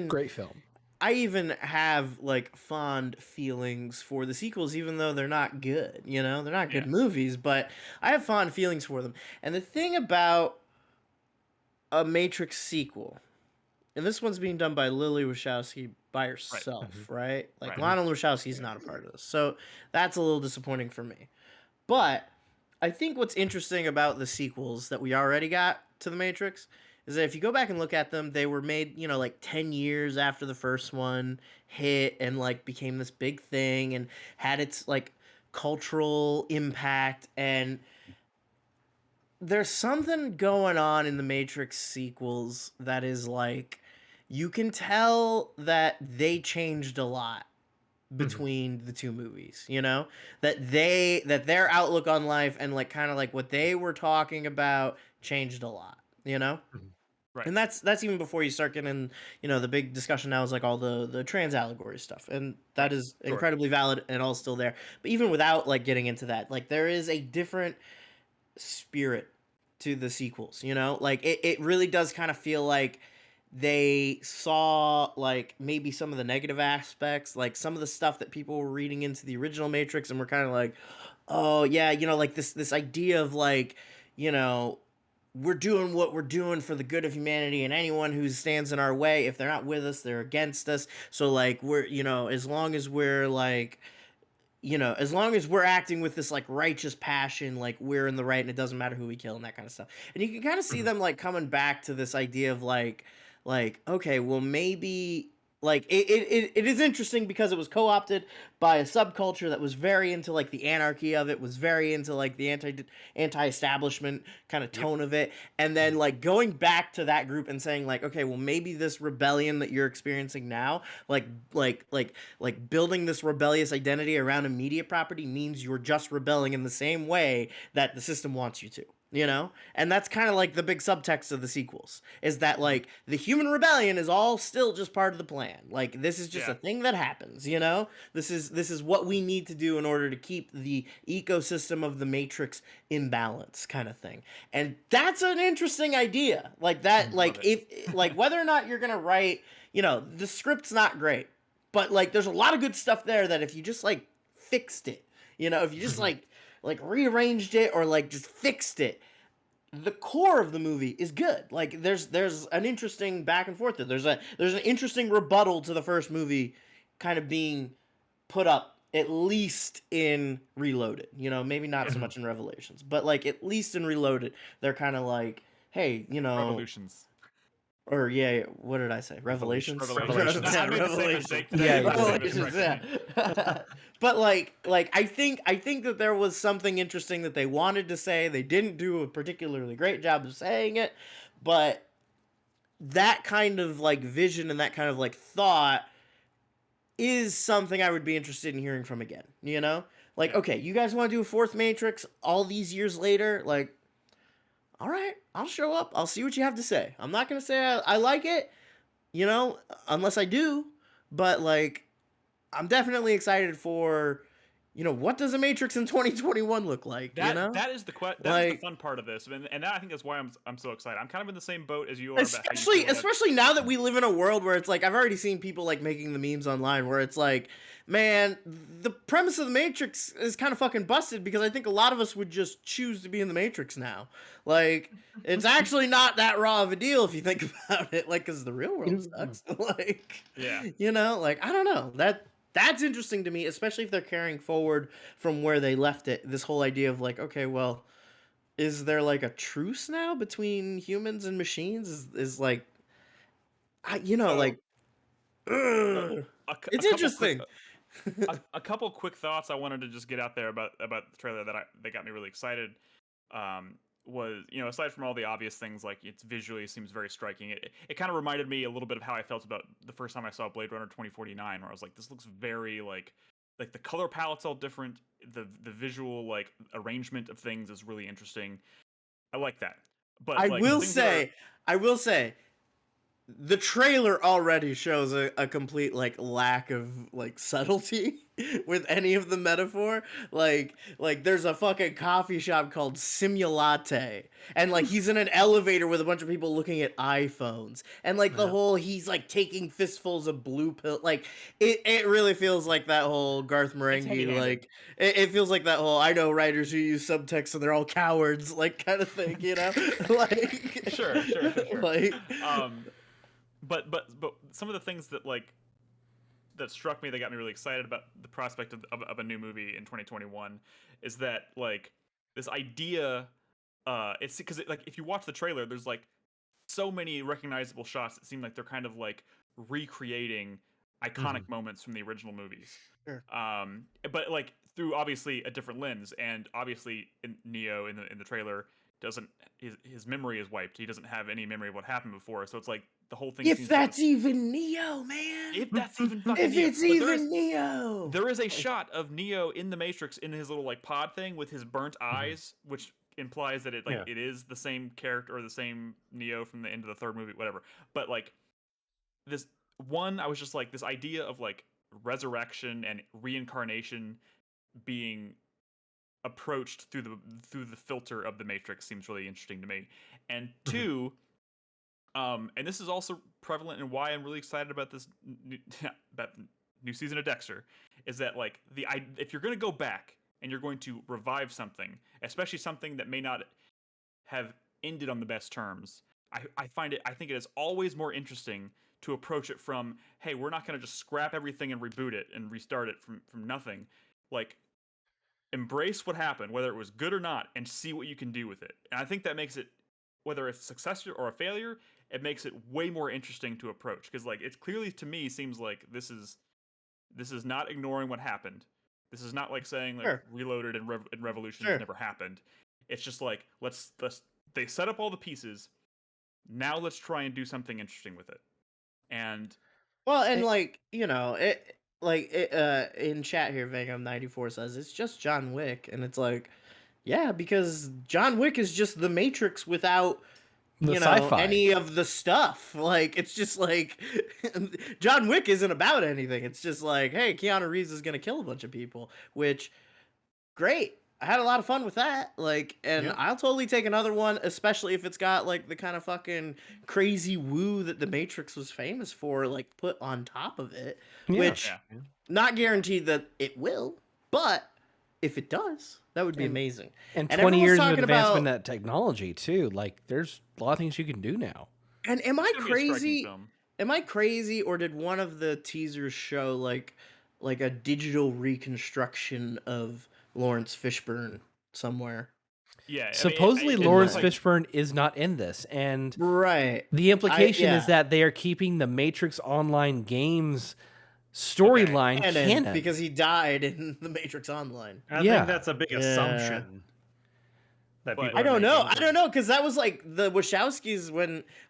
[SPEAKER 5] Great film.
[SPEAKER 2] I even have like fond feelings for the sequels, even though they're not good. You know, they're not good movies, but I have fond feelings for them. And the thing about a Matrix sequel, and this one's being done by Lily Wachowski by herself, right? Like
[SPEAKER 1] Right.
[SPEAKER 2] Lionel Wachowski's not a part of this, so that's a little disappointing for me. But I think what's interesting about the sequels that we already got to the Matrix is that if you go back and look at them, they were made, like 10 years after the first one hit and like became this big thing and had its like cultural impact. And there's something going on in the Matrix sequels that is like, you can tell that they changed a lot between the two movies, that their outlook on life and like kind of like what they were talking about changed a lot,
[SPEAKER 1] Right.
[SPEAKER 2] And that's even before you start getting, the big discussion now is like all the trans allegory stuff, and that is incredibly valid and all still there. But even without like getting into that, like there is a different spirit to the sequels, like it really does kind of feel like they saw like maybe some of the negative aspects, like some of the stuff that people were reading into the original Matrix, and we're kind of like, oh yeah, like this idea of like, we're doing what we're doing for the good of humanity, and anyone who stands in our way, if they're not with us, they're against us. So like we're, as long as we're like, as long as we're acting with this like righteous passion, like we're in the right and it doesn't matter who we kill and that kind of stuff. And you can kind of see them like coming back to this idea of like, okay, well maybe Like it is interesting because it was co-opted by a subculture that was very into like the anarchy of it, was very into like the anti-establishment kind of tone of it, and then like going back to that group and saying like, okay, well maybe this rebellion that you're experiencing now, like building this rebellious identity around a media property means you're just rebelling in the same way that the system wants you to. You know, and that's kind of like the big subtext of the sequels, is that like the human rebellion is all still just part of the plan. Like this is just a thing that happens, you know. This is what we need to do in order to keep the ecosystem of the Matrix in balance, kind of thing. And that's an interesting idea. Like that, like if like whether or not you're gonna write, you know, the script's not great, but like there's a lot of good stuff there that if you just like fixed it, you know, if you just like rearranged it or like just fixed it, the core of the movie is good. Like there's an interesting back and forth there. There's an interesting rebuttal to the first movie kind of being put up, at least in Reloaded. You know, maybe not so much in Revelations, but like at least in Reloaded, they're kind of like, hey, you know,
[SPEAKER 1] Revolutions.
[SPEAKER 2] Or what did I say? Revelations.
[SPEAKER 1] Revelations.
[SPEAKER 2] Revelations. Yeah. But like I think that there was something interesting that they wanted to say. They didn't do a particularly great job of saying it, but that kind of like vision and that kind of like thought is something I would be interested in hearing from again. You know, like okay, you guys want to do a fourth Matrix all these years later, like. All right, I'll show up. I'll see what you have to say. I'm not going to say I like it, you know, unless I do. But, like, I'm definitely excited for, you know, what does a Matrix in 2021 look like,
[SPEAKER 1] that,
[SPEAKER 2] you know?
[SPEAKER 1] That is the fun part of this. And I think that's why I'm so excited. I'm kind of in the same boat as you are.
[SPEAKER 2] Especially now that we live in a world where it's like, I've already seen people, like, making the memes online where it's like, man, the premise of the Matrix is kind of fucking busted because I think a lot of us would just choose to be in the Matrix now. Like, it's actually not that raw of a deal if you think about it, like, because the real world sucks. Like, you know, like, I don't know. That's interesting to me, especially if they're carrying forward from where they left it. This whole idea of like, okay, well, is there like a truce now between humans and machines? Is like, you know, like, it's interesting.
[SPEAKER 1] A couple quick thoughts I wanted to just get out there about the trailer that got me really excited. Was, you know, aside from all the obvious things, like it's visually seems very striking. It kind of reminded me a little bit of how I felt about the first time I saw Blade Runner 2049, where I was like, this looks very like the color palette's all different. The visual like arrangement of things is really interesting. I like that. But
[SPEAKER 2] I will say, the trailer already shows a complete like lack of like subtlety with any of the metaphor. Like there's a fucking coffee shop called Simulate, and like he's in an elevator with a bunch of people looking at iPhones, and like the whole he's like taking fistfuls of blue pill. Like it really feels like that whole Garth Marenghi. Like it feels like that whole I know writers who use subtext and they're all cowards like kind of thing, you know? Like
[SPEAKER 1] sure.
[SPEAKER 2] Like
[SPEAKER 1] But some of the things that like that struck me that got me really excited about the prospect of a new movie in 2021 is that like this idea it's because like if you watch the trailer, there's like so many recognizable shots that seem like they're kind of like recreating iconic moments from the original movies.
[SPEAKER 2] Sure.
[SPEAKER 1] But like through obviously a different lens, and obviously Neo in the trailer doesn't his memory is wiped. He doesn't have any memory of what happened before, so it's like the whole thing.
[SPEAKER 2] If that's even Neo, man.
[SPEAKER 1] If that's even fucking
[SPEAKER 2] if
[SPEAKER 1] Neo.
[SPEAKER 2] it's even Neo.
[SPEAKER 1] There is a shot of Neo in the Matrix in his little like pod thing with his burnt eyes, which implies that it is the same character or the same Neo from the end of the third movie, whatever. But like this one, I was just like this idea of like resurrection and reincarnation being approached through the filter of the Matrix seems really interesting to me. And two, and this is also prevalent in why I'm really excited about this new season of Dexter, is that like if you're going to go back and you're going to revive something, especially something that may not have ended on the best terms, I think it is always more interesting to approach it from, hey, we're not going to just scrap everything and reboot it and restart it from nothing. Like, embrace what happened, whether it was good or not, and see what you can do with it. And I think that makes it, whether it's a success or a failure, it makes it way more interesting to approach, because like it's clearly to me seems like this is not ignoring what happened. This is not like saying like Reloaded and Revolutions never happened. It's just like let's they set up all the pieces. Now let's try and do something interesting with it. And
[SPEAKER 2] well, and like in chat here, Vegam94 says it's just John Wick, and it's like, yeah, because John Wick is just the Matrix without
[SPEAKER 5] sci-fi.
[SPEAKER 2] any of the stuff. Like it's just like John Wick isn't about anything. It's just like, hey, Keanu Reeves is gonna kill a bunch of people, which great. I had a lot of fun with that. Like, and I'll totally take another one, especially if it's got like the kind of fucking crazy woo that the Matrix was famous for, like put on top of it. Which not guaranteed that it will, but if it does, that would be amazing.
[SPEAKER 5] And 20 years of advancement in that technology too. Like, there's a lot of things you can do now.
[SPEAKER 2] And am I crazy? Am I crazy, or did one of the teasers show like a digital reconstruction of Lawrence Fishburne somewhere?
[SPEAKER 1] Yeah,
[SPEAKER 5] supposedly Lawrence Fishburne is not in this, and the implication is that they are keeping the Matrix Online games storyline canon
[SPEAKER 2] because he died in the Matrix Online.
[SPEAKER 3] I think that's a big assumption. That
[SPEAKER 2] I don't know, because that was like the Wachowskis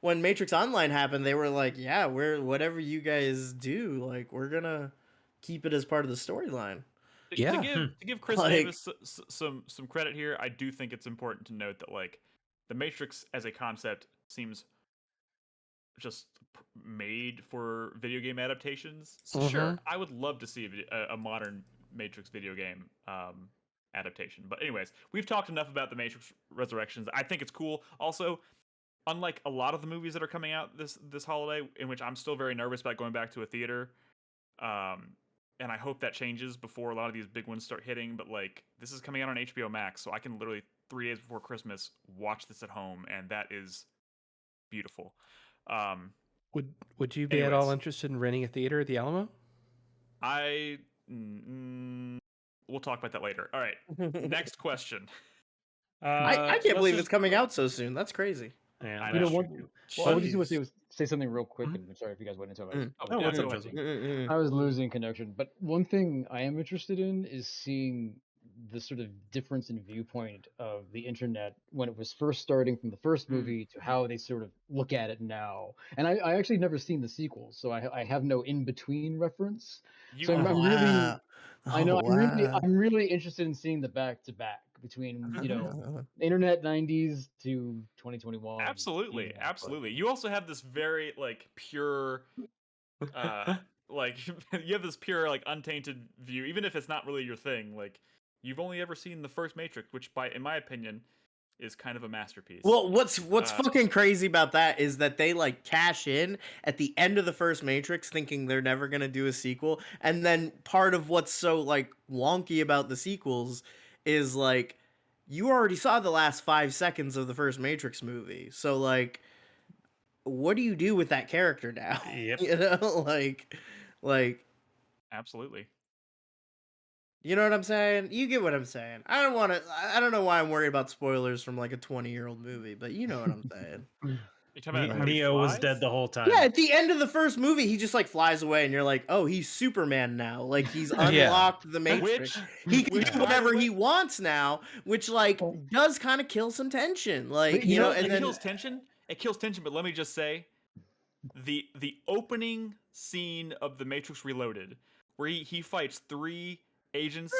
[SPEAKER 2] when Matrix Online happened. They were like, "Yeah, we're whatever you guys do, like we're gonna keep it as part of the storyline."
[SPEAKER 1] To give Chris Davis some credit here, I do think it's important to note that like the Matrix as a concept seems just made for video game adaptations. So sure, I would love to see a modern Matrix video game adaptation. But anyways, we've talked enough about the Matrix Resurrections. I think it's cool. Also, unlike a lot of the movies that are coming out this holiday, in which I'm still very nervous about going back to a theater, and I hope that changes before a lot of these big ones start hitting. But like, this is coming out on HBO Max, so I can literally 3 days before Christmas watch this at home, and that is beautiful.
[SPEAKER 5] Would you be at all interested in renting a theater at the Alamo?
[SPEAKER 2] We'll
[SPEAKER 1] talk about that later. All right, next question.
[SPEAKER 2] I can't believe it's coming out so soon. That's crazy.
[SPEAKER 4] Yeah, I just want to say something real quick, and I'm sorry if you guys went into it. I was losing connection, but one thing I am interested in is seeing the sort of difference in viewpoint of the internet when it was first starting from the first movie to how they sort of look at it now. And I actually never seen the sequels, so I have no in-between reference. I'm really interested in seeing the back-to-back between, internet 90s to 2021.
[SPEAKER 1] Absolutely. You also have this very like pure like you have this pure like untainted view, even if it's not really your thing. Like, you've only ever seen the first Matrix, which in my opinion is kind of a masterpiece.
[SPEAKER 2] Well, what's fucking crazy about that is that they like cash in at the end of the first Matrix thinking they're never going to do a sequel. And then part of what's so like wonky about the sequels is like, you already saw the last 5 seconds of the first Matrix movie. So like, what do you do with that character now?
[SPEAKER 3] Yep.
[SPEAKER 2] like
[SPEAKER 1] absolutely.
[SPEAKER 2] You know what I'm saying? You get what I'm saying. I don't know why I'm worried about spoilers from like a 20-year-old movie, but you know what I'm saying.
[SPEAKER 3] Neo was dead the whole time.
[SPEAKER 2] Yeah, at the end of the first movie, he just like flies away, and you're like, oh, he's Superman now. Like, he's unlocked the Matrix. He can do whatever he wants now, which like does kind of kill some tension. Like, and then
[SPEAKER 1] kills tension. It kills tension, but let me just say, the opening scene of The Matrix Reloaded, where he fights 3 agents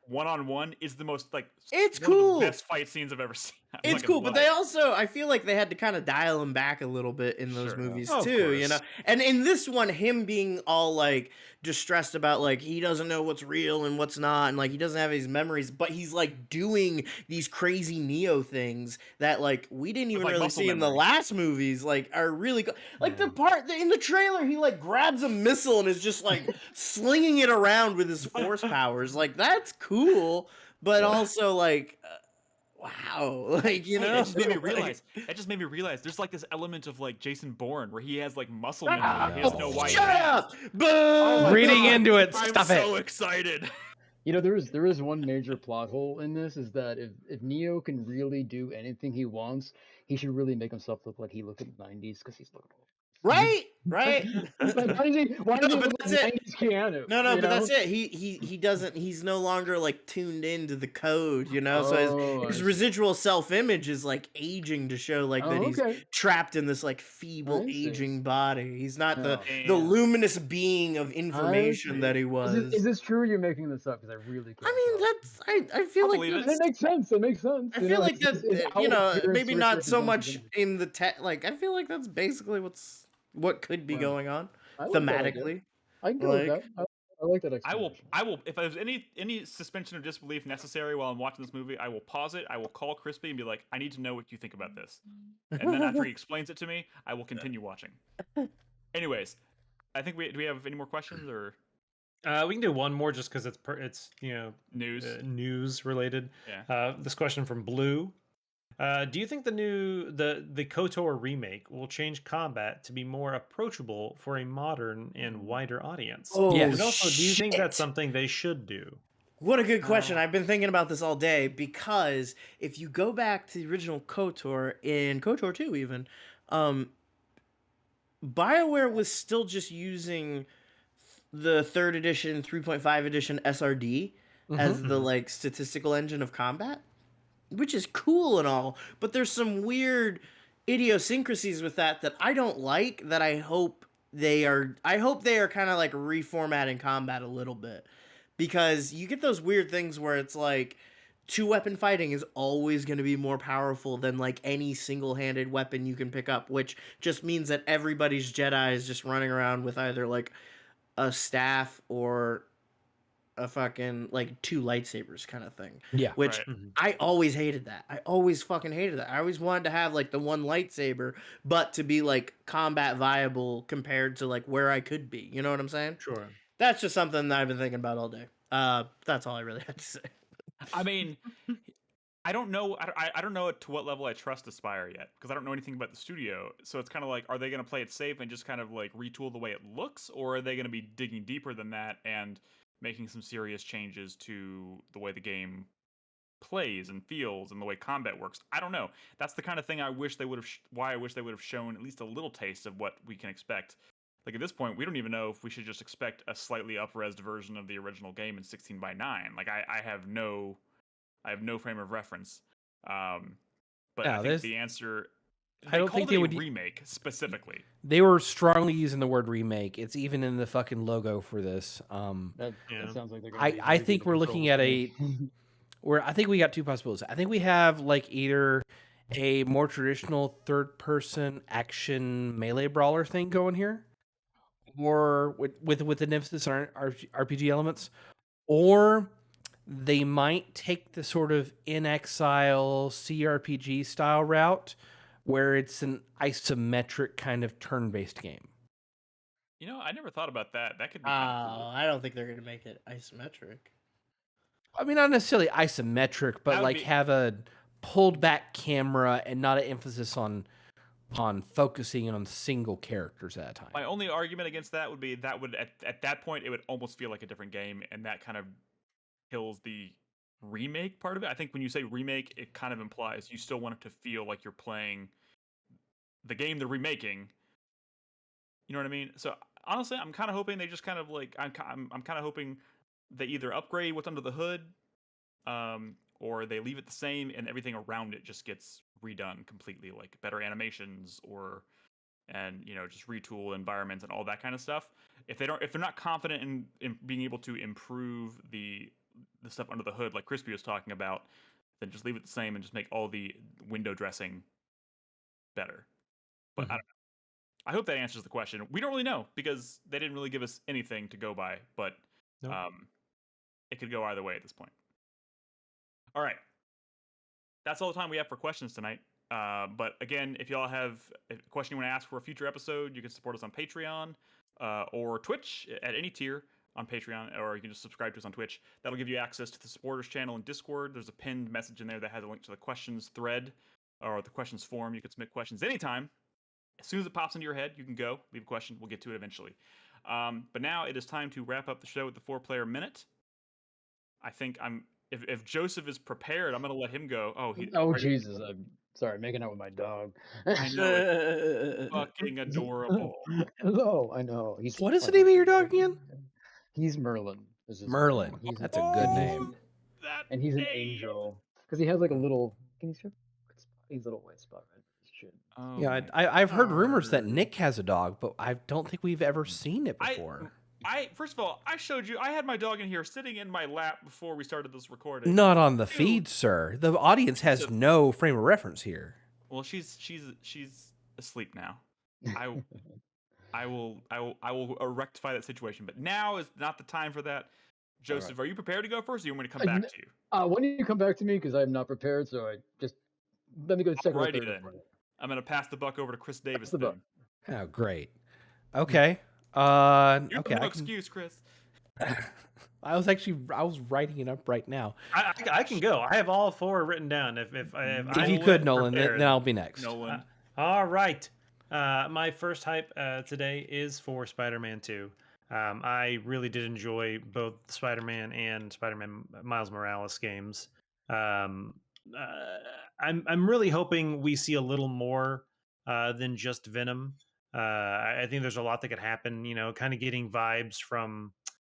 [SPEAKER 1] one-on-one, is the most like
[SPEAKER 2] it's
[SPEAKER 1] one
[SPEAKER 2] cool
[SPEAKER 1] of the best fight scenes I've ever seen.
[SPEAKER 2] It's cool, but they also, I feel like they had to kind of dial him back a little bit in those movies too, And in this one, him being all like distressed about like he doesn't know what's real and what's not, and like he doesn't have his memories, but he's like doing these crazy Neo things that like we didn't even really see in the last movies, like are really like the part in the trailer he like grabs a missile and is just like slinging it around with his force powers. Like, that's cool, but also like wow, like, it
[SPEAKER 1] just made me realize. It just made me realize there's like this element of like Jason Bourne where he has like muscle memory. He has no white.
[SPEAKER 2] Shut up!
[SPEAKER 5] Reading into it. Stop it.
[SPEAKER 1] I'm so excited.
[SPEAKER 4] there is one major plot hole in this, is that if Neo can really do anything he wants, he should really make himself look like he looked in the 90s, because he's looking old.
[SPEAKER 2] Right.
[SPEAKER 4] Like, why does he
[SPEAKER 2] No, but
[SPEAKER 4] look
[SPEAKER 2] that's
[SPEAKER 4] like
[SPEAKER 2] it.
[SPEAKER 4] 90s Keanu?
[SPEAKER 2] No, but that's it. He doesn't. He's no longer like tuned into the code, So his residual self-image is like aging to show like that he's trapped in this like feeble aging body. He's not the luminous being of information that he was.
[SPEAKER 4] Is this true? Or you're making this up? Because I really can't.
[SPEAKER 2] I mean, I feel like
[SPEAKER 4] it makes sense. It makes sense.
[SPEAKER 2] I feel like that. Maybe not so much in the like. I feel like that's basically what could be going on thematically.
[SPEAKER 4] I can go with that. I like that explanation.
[SPEAKER 1] I will. If there's any suspension of disbelief necessary while I'm watching this movie, I will pause it. I will call Crispy and be like, "I need to know what you think about this." And then after he explains it to me, I will continue watching. Anyways, I think do we have any more questions, or?
[SPEAKER 3] We can do one more just because it's news related.
[SPEAKER 1] Yeah.
[SPEAKER 3] This question from Blue. Do you think the KOTOR remake will change combat to be more approachable for a modern and wider audience?
[SPEAKER 2] And
[SPEAKER 3] also, do you think that's something they should do?
[SPEAKER 2] What a good question. I've been thinking about this all day, because if you go back to the original KOTOR, in KOTOR 2 even, BioWare was still just using the 3rd edition, 3.5 edition SRD as the like statistical engine of combat, which is cool and all, but there's some weird idiosyncrasies with that I don't like, that I hope they are kind of like reformatting combat a little bit, because you get those weird things where it's like 2-weapon fighting is always going to be more powerful than like any single-handed weapon you can pick up, which just means that everybody's Jedi is just running around with either like a staff or a fucking like 2 lightsabers kind of thing.
[SPEAKER 5] Yeah.
[SPEAKER 2] Which I always hated that. I always fucking hated that. I always wanted to have like the one lightsaber, but to be like combat viable compared to like where I could be. You know what I'm saying?
[SPEAKER 3] Sure.
[SPEAKER 2] That's just something that I've been thinking about all day. That's all I really had to say.
[SPEAKER 1] I mean, I don't know. I don't know to what level I trust Aspire yet, because I don't know anything about the studio. So it's kind of like, are they going to play it safe and just kind of like retool the way it looks, or are they going to be digging deeper than that and making some serious changes to the way the game plays and feels and the way combat works? I don't know. That's the kind of thing I wish they would have. Why I wish they would have shown at least a little taste of what we can expect. Like at this point, we don't even know if we should just expect a slightly up-resed version of the original game in 16:9. Like I have no frame of reference. But I think the answer. I don't think they would remake specifically.
[SPEAKER 5] They were strongly using the word remake. It's even in the fucking logo for this.
[SPEAKER 4] That sounds like they're
[SPEAKER 5] I think we're looking at I think we got 2 possibilities. I think we have like either a more traditional third-person action melee brawler thing going here, or with an emphasis on RPG elements, or they might take the sort of In Exile CRPG style route, where it's an isometric kind of turn-based game.
[SPEAKER 1] You know, I never thought about that. That could be kind of cool.
[SPEAKER 2] I don't think they're going to make it isometric.
[SPEAKER 5] I mean, not necessarily isometric, but like have a pulled back camera and not an emphasis on focusing on single characters at a time.
[SPEAKER 1] My only argument against that would be that would at that point it would almost feel like a different game, and that kind of kills the remake part of it. I think when you say remake, it kind of implies you still want it to feel like you're playing the game they're remaking. You know what I mean? So honestly, I'm kind of hoping they just kind of like I'm kind of hoping they either upgrade what's under the hood, or they leave it the same and everything around it just gets redone completely, like better animations and just retool environments and all that kind of stuff. If they're not confident in being able to improve the stuff under the hood like Crispy was talking about, then just leave it the same and just make all the window dressing better. But I don't know. I hope that answers the question. We don't really know because they didn't really give us anything to go by, but it could go either way at this point. All right. That's all the time we have for questions tonight. But again, if y'all have a question you want to ask for a future episode, you can support us on Patreon or Twitch at any tier on Patreon, or you can just subscribe to us on Twitch. That'll give you access to the supporters channel and Discord. There's a pinned message in there that has a link to the questions thread or the questions form. You can submit questions anytime. As soon as it pops into your head, you can go leave a question. We'll get to it eventually. But now it is time to wrap up the show with the 4-player minute. I think if Joseph is prepared, I'm gonna let him go.
[SPEAKER 4] Oh Jesus! I'm sorry, making out with my dog.
[SPEAKER 1] I know it's fucking adorable.
[SPEAKER 4] Hello, I know.
[SPEAKER 5] What is the name of your dog again?
[SPEAKER 4] He's Merlin. Is his
[SPEAKER 5] Merlin.
[SPEAKER 4] name. He's
[SPEAKER 5] That's a good name.
[SPEAKER 4] And he's an angel because he has like a little. Can you show? He's a little white spot right in his chin.
[SPEAKER 1] Oh,
[SPEAKER 5] Yeah, I've heard rumors that Nick has a dog, but I don't think we've ever seen it before.
[SPEAKER 1] First of all, I showed you. I had my dog in here sitting in my lap before we started this recording.
[SPEAKER 5] Not on the feed, sir. The audience has no frame of reference here.
[SPEAKER 1] Well, she's asleep now. I will rectify that situation, but now is not the time for that. Joseph, are you prepared to go first, or you want me to come back to you?
[SPEAKER 4] When you come back to me, because I'm not prepared, so I just let me go second.
[SPEAKER 1] Alrighty then. I'm gonna pass the buck over to Chris Davis. Then.
[SPEAKER 5] Oh, great. Okay.
[SPEAKER 1] You have no excuse, Chris.
[SPEAKER 5] I was writing it up right now.
[SPEAKER 3] I can go. I have all 4 written down. If
[SPEAKER 5] you could, Nolan, then I'll be next.
[SPEAKER 1] Nolan.
[SPEAKER 3] All right. My first hype today is for Spider-Man 2. I really did enjoy both Spider-Man and Spider-Man Miles Morales games. I'm really hoping we see a little more than just Venom. I think there's a lot that could happen. Kind of getting vibes from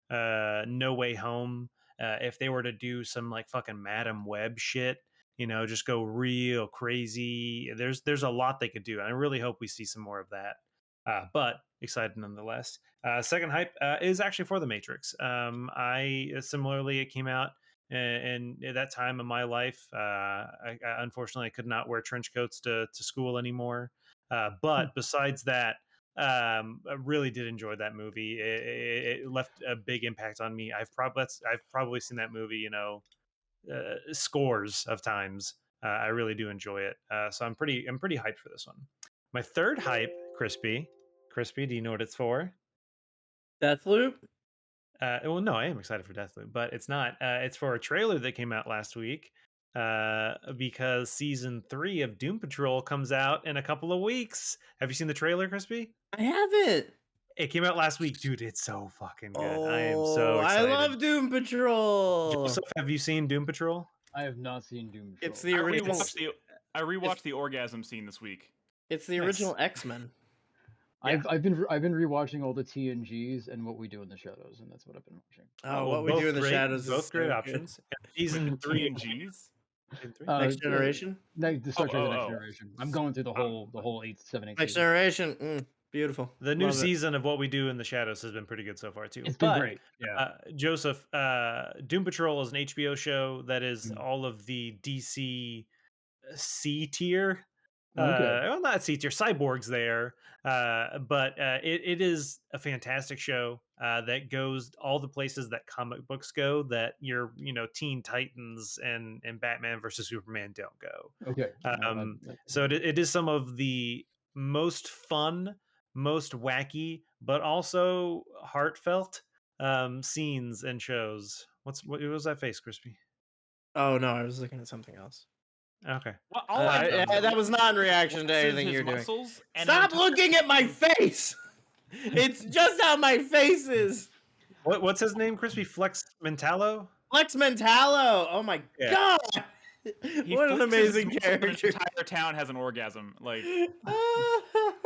[SPEAKER 3] No Way Home. If they were to do some like fucking Madam Web shit, just go real crazy. There's a lot they could do. And I really hope we see some more of that. But excited nonetheless. Second hype is actually for The Matrix. Similarly, it came out and at that time in my life, unfortunately, I could not wear trench coats to school anymore. But besides that, I really did enjoy that movie. It left a big impact on me. I've probably seen that movie, scores of times. I really do enjoy it. So I'm pretty hyped for this one. My third hype, Crispy, do you know what it's for?
[SPEAKER 2] Deathloop?
[SPEAKER 3] Well, no, I am excited for Deathloop, but it's not. It's for a trailer that came out last week. Because season 3 of Doom Patrol comes out in a couple of weeks. Have you seen the trailer, Crispy?
[SPEAKER 2] I haven't.
[SPEAKER 3] It came out last week, dude. It's so fucking good. I am so excited.
[SPEAKER 2] I love Doom Patrol.
[SPEAKER 3] Joseph, have you seen Doom Patrol?
[SPEAKER 4] I have not seen Doom Patrol.
[SPEAKER 2] It's the original.
[SPEAKER 1] I rewatched the orgasm scene this week.
[SPEAKER 2] It's the original X-Men.
[SPEAKER 4] Yeah. I've been rewatching all the TNGs and What We Do in the Shadows, and that's what I've been watching.
[SPEAKER 2] What We Do in the Shadows.
[SPEAKER 3] Both great options.
[SPEAKER 1] Season 3 and Gs.
[SPEAKER 2] Next Generation.
[SPEAKER 4] The Star Trek Next Generation. I'm going through the whole 8, 7, 8.
[SPEAKER 2] Next Generation. Beautiful.
[SPEAKER 3] The new season of What We Do in the Shadows has been pretty good so far too.
[SPEAKER 4] It's been great. Yeah.
[SPEAKER 3] Joseph, Doom Patrol is an HBO show that is all of the DC C tier. Well, not C tier. Cyborg's there, but it is a fantastic show that goes all the places that comic books go that your Teen Titans and Batman versus Superman don't go.
[SPEAKER 4] Okay.
[SPEAKER 3] So it is some of the most fun, most wacky, but also heartfelt scenes and shows. What was that face, Crispy?
[SPEAKER 2] Oh no, I was looking at something else.
[SPEAKER 3] Okay.
[SPEAKER 2] Well, that was not in reaction to anything you're doing. Stop looking at my face. It's just how my face is.
[SPEAKER 3] What's his name, Crispy? Flex Mentalo?
[SPEAKER 2] Flex Mentalo. Oh my god. What an amazing character.
[SPEAKER 1] The entire town has an orgasm. Like,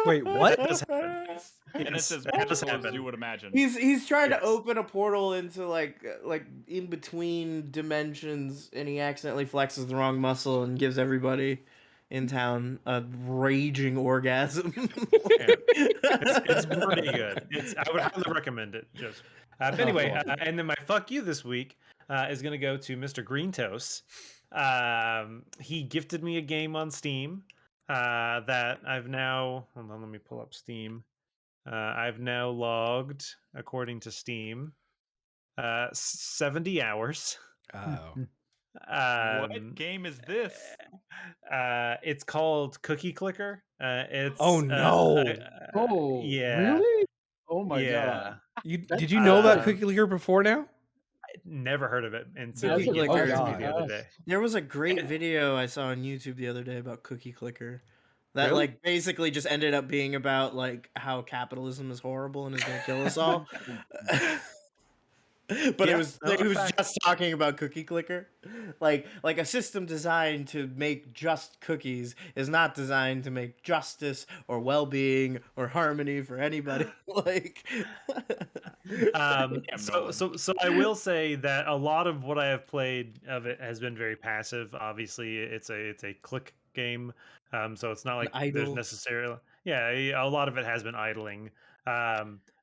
[SPEAKER 5] wait, what?
[SPEAKER 1] And it says magical as you would imagine.
[SPEAKER 2] He's trying to open a portal into like in between dimensions, and he accidentally flexes the wrong muscle and gives everybody in town a raging orgasm.
[SPEAKER 3] It's pretty good. I would highly recommend it. Just anyway, and then my fuck you this week is gonna go to Mr. Green Toast. He gifted me a game on Steam that I've now. Hold on, let me pull up Steam. I've now logged, according to Steam, 70 hours.
[SPEAKER 5] Oh.
[SPEAKER 1] What game is this?
[SPEAKER 3] It's called Cookie Clicker. It's
[SPEAKER 4] yeah. Really? Oh my god.
[SPEAKER 5] Did you know about Cookie Clicker before now?
[SPEAKER 3] Never heard of it until
[SPEAKER 2] you
[SPEAKER 3] gave it to me the other day.
[SPEAKER 2] There was a great video I saw on YouTube the other day about Cookie Clicker that like basically just ended up being about like how capitalism is horrible and is going to kill us all. But it was just talking about Cookie Clicker, like a system designed to make just cookies is not designed to make justice or well-being or harmony for anybody. Like,
[SPEAKER 3] so I will say that a lot of what I have played of it has been very passive. Obviously, it's a click game, so it's not like there's necessarily a lot of it has been idling.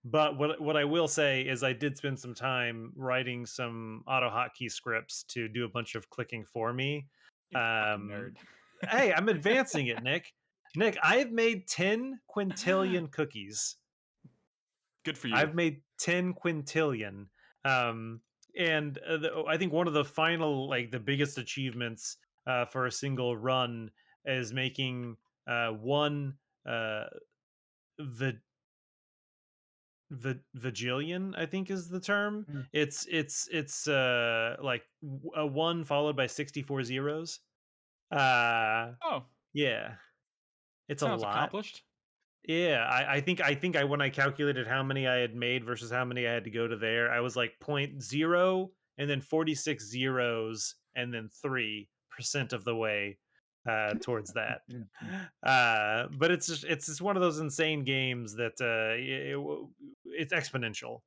[SPEAKER 3] But what I will say is I did spend some time writing some auto hotkey scripts to do a bunch of clicking for me.
[SPEAKER 1] Nerd.
[SPEAKER 3] Hey, I'm advancing it, Nick. Nick, I've made 10 quintillion cookies.
[SPEAKER 1] Good for you.
[SPEAKER 3] I've made 10 quintillion. And I think one of the final, like the biggest achievements for a single run is making one Vigillion, I think is the term. It's like a 1 followed by 64 zeros. Yeah, it's
[SPEAKER 1] sounds
[SPEAKER 3] a lot.
[SPEAKER 1] Accomplished.
[SPEAKER 3] Yeah, I think when I calculated how many I had made versus how many I had to go to there, I was like 0.0 and then 46 zeros and then 3% of the way towards that. But it's just one of those insane games that it's exponential.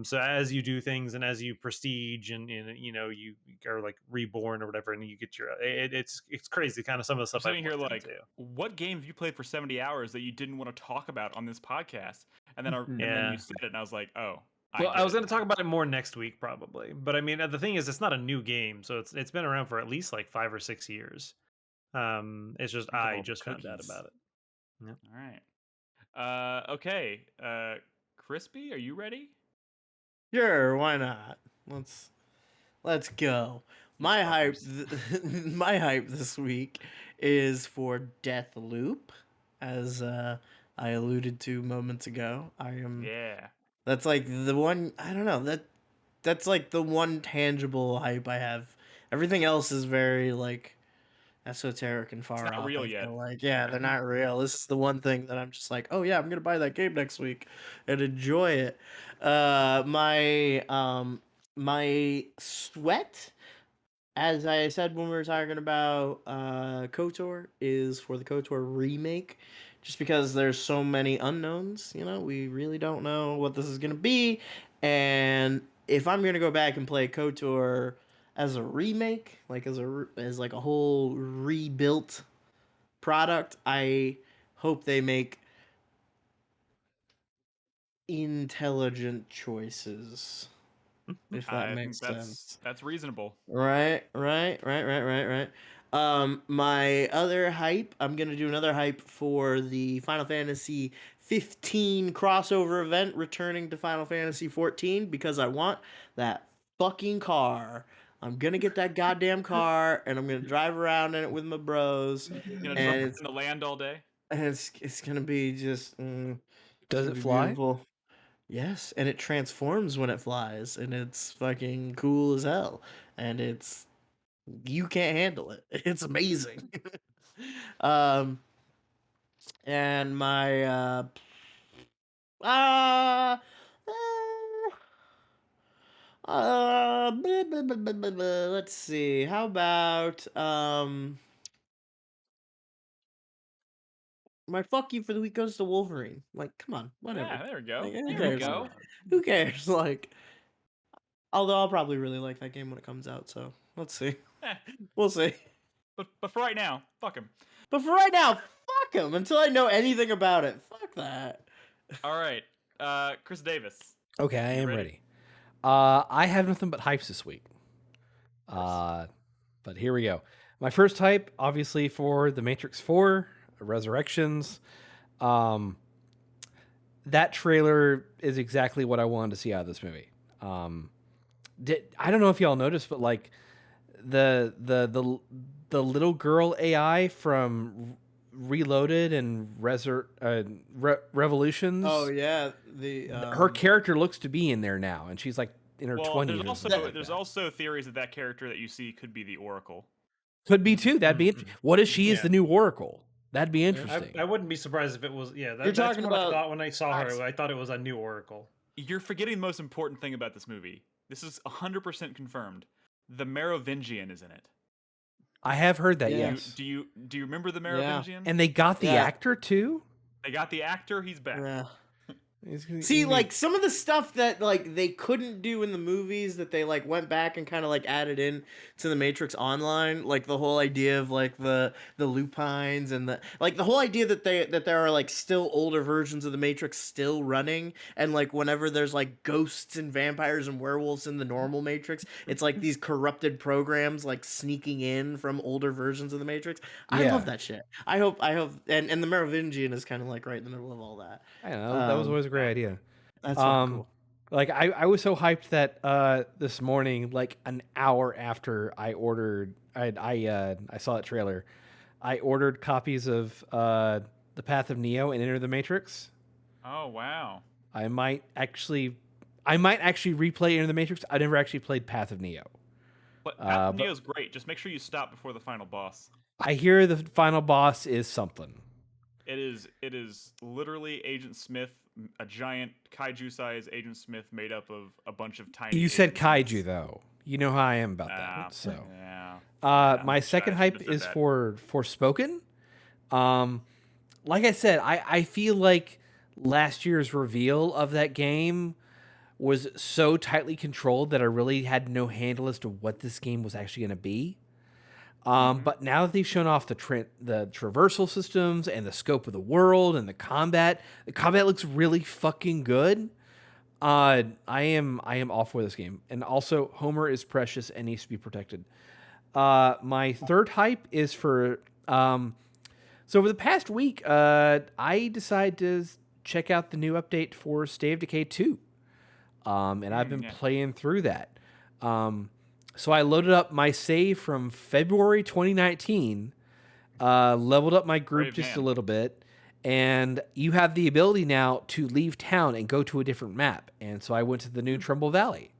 [SPEAKER 3] So as you do things and as you prestige and you know you are like reborn or whatever, and you get your it's crazy kind of some of the stuff.
[SPEAKER 1] I'm sitting here like, what game have you played for 70 hours that you didn't want to talk about on this podcast? And then and then you said it, and I was like, oh.
[SPEAKER 3] Well, I was going to talk about it more next week probably, but I mean the thing is, it's not a new game, so it's been around for at least like 5 or 6 years. It's just I just found out about it.
[SPEAKER 1] Yep. All right. Okay. Crispy, are you ready?
[SPEAKER 2] Sure, why not? Let's go. My hype this week is for Deathloop, as I alluded to moments ago. That's like the one. I don't know, that's like the one tangible hype I have. Everything else is very like esoteric and far off.
[SPEAKER 1] Not real yet.
[SPEAKER 2] Like, they're not real. This is the one thing that I'm just like, oh yeah, I'm gonna buy that game next week and enjoy it. My sweat, as I said when we were talking about KOTOR, is for the KOTOR remake, just because there's so many unknowns. You know, we really don't know what this is gonna be, and if I'm gonna go back and play KOTOR as a remake, like as like a whole rebuilt product, I hope they make intelligent choices. If that makes sense.
[SPEAKER 1] That's reasonable.
[SPEAKER 2] Right. My other hype, I'm gonna do another hype for the Final Fantasy 15 crossover event returning to Final Fantasy 14, because I want that fucking car. I'm gonna get that goddamn car, and I'm gonna drive around in it with my bros.
[SPEAKER 1] You know, in the land all day.
[SPEAKER 2] And it's gonna be just.
[SPEAKER 5] Does it fly?
[SPEAKER 2] Beautiful. Yes, and it transforms when it flies, and it's fucking cool as hell. And you can't handle it. It's amazing. And my let's see. How about my fuck you for the week goes to Wolverine. Like, come on, whatever.
[SPEAKER 1] Yeah, there we go.
[SPEAKER 2] Like,
[SPEAKER 1] there we go.
[SPEAKER 2] Who cares? Like, although I'll probably really like that game when it comes out. So let's see. We'll see.
[SPEAKER 1] But for right now, fuck him.
[SPEAKER 2] But for right now, fuck him until I know anything about it. Fuck that.
[SPEAKER 1] All right, Chris Davis.
[SPEAKER 5] Okay, I am ready. I have nothing but hypes this week. But here we go. My first hype, obviously, for The Matrix 4 Resurrections. That trailer is exactly what I wanted to see out of this movie. I don't know if y'all noticed, but like the little girl AI from Reloaded and Revolutions.
[SPEAKER 2] Oh yeah,
[SPEAKER 5] her character looks to be in there now, and she's like in her
[SPEAKER 1] 20s. There's also theories that character that you see could be the Oracle.
[SPEAKER 5] Could be too. That'd be what if she is the new Oracle? That'd be interesting.
[SPEAKER 3] I wouldn't be surprised if it was. Yeah,
[SPEAKER 2] you're talking about.
[SPEAKER 3] I thought when I saw her, I thought it was a new Oracle.
[SPEAKER 1] You're forgetting the most important thing about this movie. this is 100% confirmed. The Merovingian is in it.
[SPEAKER 5] I have heard that. Yes.
[SPEAKER 1] Do you remember the Merovingian?
[SPEAKER 5] And they got the actor too.
[SPEAKER 1] They got the actor. He's back.
[SPEAKER 2] Yeah. See, like some of the stuff that like they couldn't do in the movies that they like went back and kind of like added in to the Matrix Online, like the whole idea of like the lupines and the whole idea that there are like still older versions of the Matrix still running, and like whenever there's like ghosts and vampires and werewolves in the normal Matrix, it's like these corrupted programs like sneaking in from older versions of the Matrix. I love that shit. I hope and the Merovingian is kind of like right in the middle of all that.
[SPEAKER 5] I know that was always a great idea.
[SPEAKER 2] That's cool.
[SPEAKER 5] Like I was so hyped that this morning, like an hour after I ordered, I saw that trailer, I ordered copies of The Path of Neo and Enter the Matrix.
[SPEAKER 1] Oh wow!
[SPEAKER 5] I might actually replay Enter the Matrix. I never actually played Path of Neo.
[SPEAKER 1] But Path of Neo is great. Just make sure you stop before the final boss.
[SPEAKER 5] I hear the final boss is something.
[SPEAKER 1] It is literally Agent Smith, a giant kaiju-sized Agent Smith made up of a bunch of tiny.
[SPEAKER 5] You said kaiju though. You know how I am about that. So my second hype is for Forspoken. Like I said, I feel like last year's reveal of that game was so tightly controlled that I really had no handle as to what this game was actually going to be. But now that they've shown off the traversal systems and the scope of the world and the combat looks really fucking good. I am all for this game. And also, Homer is precious and needs to be protected. My third hype is for so over the past week, I decided to check out the new update for State of Decay 2. And I've been playing through that. So I loaded up my save from February 2019, leveled up my group a little bit, and you have the ability now to leave town and go to a different map. And so I went to the new Trumbull Valley.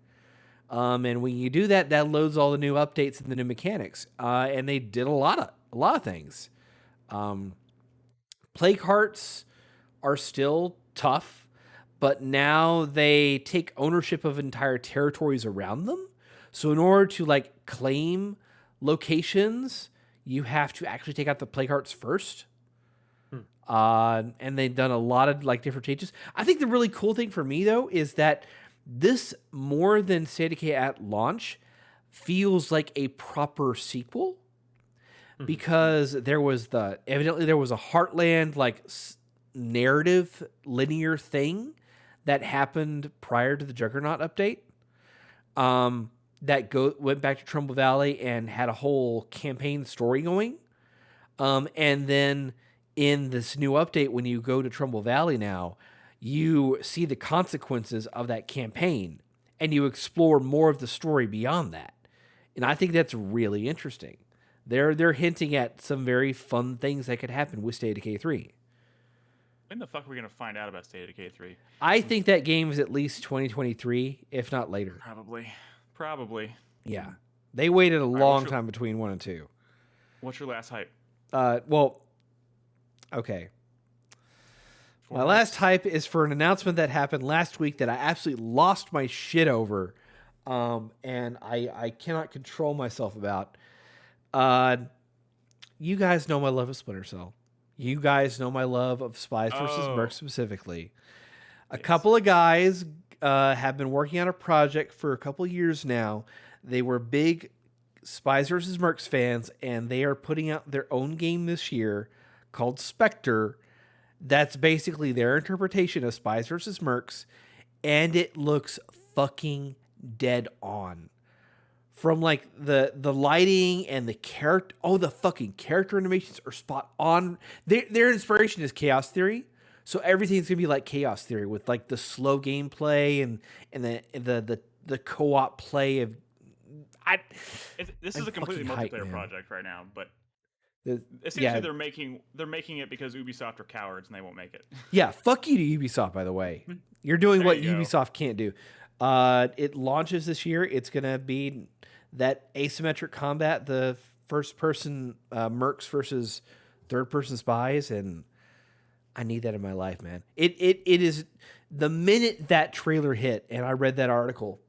[SPEAKER 5] And when you do that, that loads all the new updates and the new mechanics. And they did a lot of things. Plague Hearts are still tough, but now they take ownership of entire territories around them. So in order to like claim locations, you have to actually take out the plague hearts first. And they've done a lot of like different changes. I think the really cool thing for me though is that this, more than State of Decay at launch, feels like a proper sequel, because evidently there was a Heartland like narrative linear thing that happened prior to the Juggernaut update. That went back to Trumbull Valley and had a whole campaign story going. And then in this new update, when you go to Trumbull Valley now, you see the consequences of that campaign and you explore more of the story beyond that. And I think that's really interesting. They're hinting at some very fun things that could happen with State of Decay 3.
[SPEAKER 1] When the fuck are we going to find out about State of Decay 3?
[SPEAKER 5] I think that game is at least 2023, if not later.
[SPEAKER 1] Probably.
[SPEAKER 5] Yeah. They waited a long time between 1 and 2.
[SPEAKER 1] What's your last hype?
[SPEAKER 5] Okay. My last hype is for an announcement that happened last week that I absolutely lost my shit over. And I cannot control myself about. You guys know my love of Splinter Cell. You guys know my love of Spies vs. Mercs specifically. A couple of guys have been working on a project for a couple of years now. They were big Spies vs. Mercs fans, and they are putting out their own game this year called Spectre. That's basically their interpretation of Spies vs. Mercs, and it looks fucking dead on. From like the lighting and the character, the fucking character animations are spot on. Their inspiration is Chaos Theory. So everything's gonna be like Chaos Theory with like the slow gameplay and the co-op play of.
[SPEAKER 1] This is a completely multiplayer project right now, but essentially they're making it because Ubisoft are cowards and they won't make it.
[SPEAKER 5] Yeah, fuck you to Ubisoft, by the way. You're doing what Ubisoft can't do. It launches this year. It's gonna be that asymmetric combat, the first-person mercs versus third-person spies, and I need that in my life, man. It is the minute that trailer hit, and I read that article,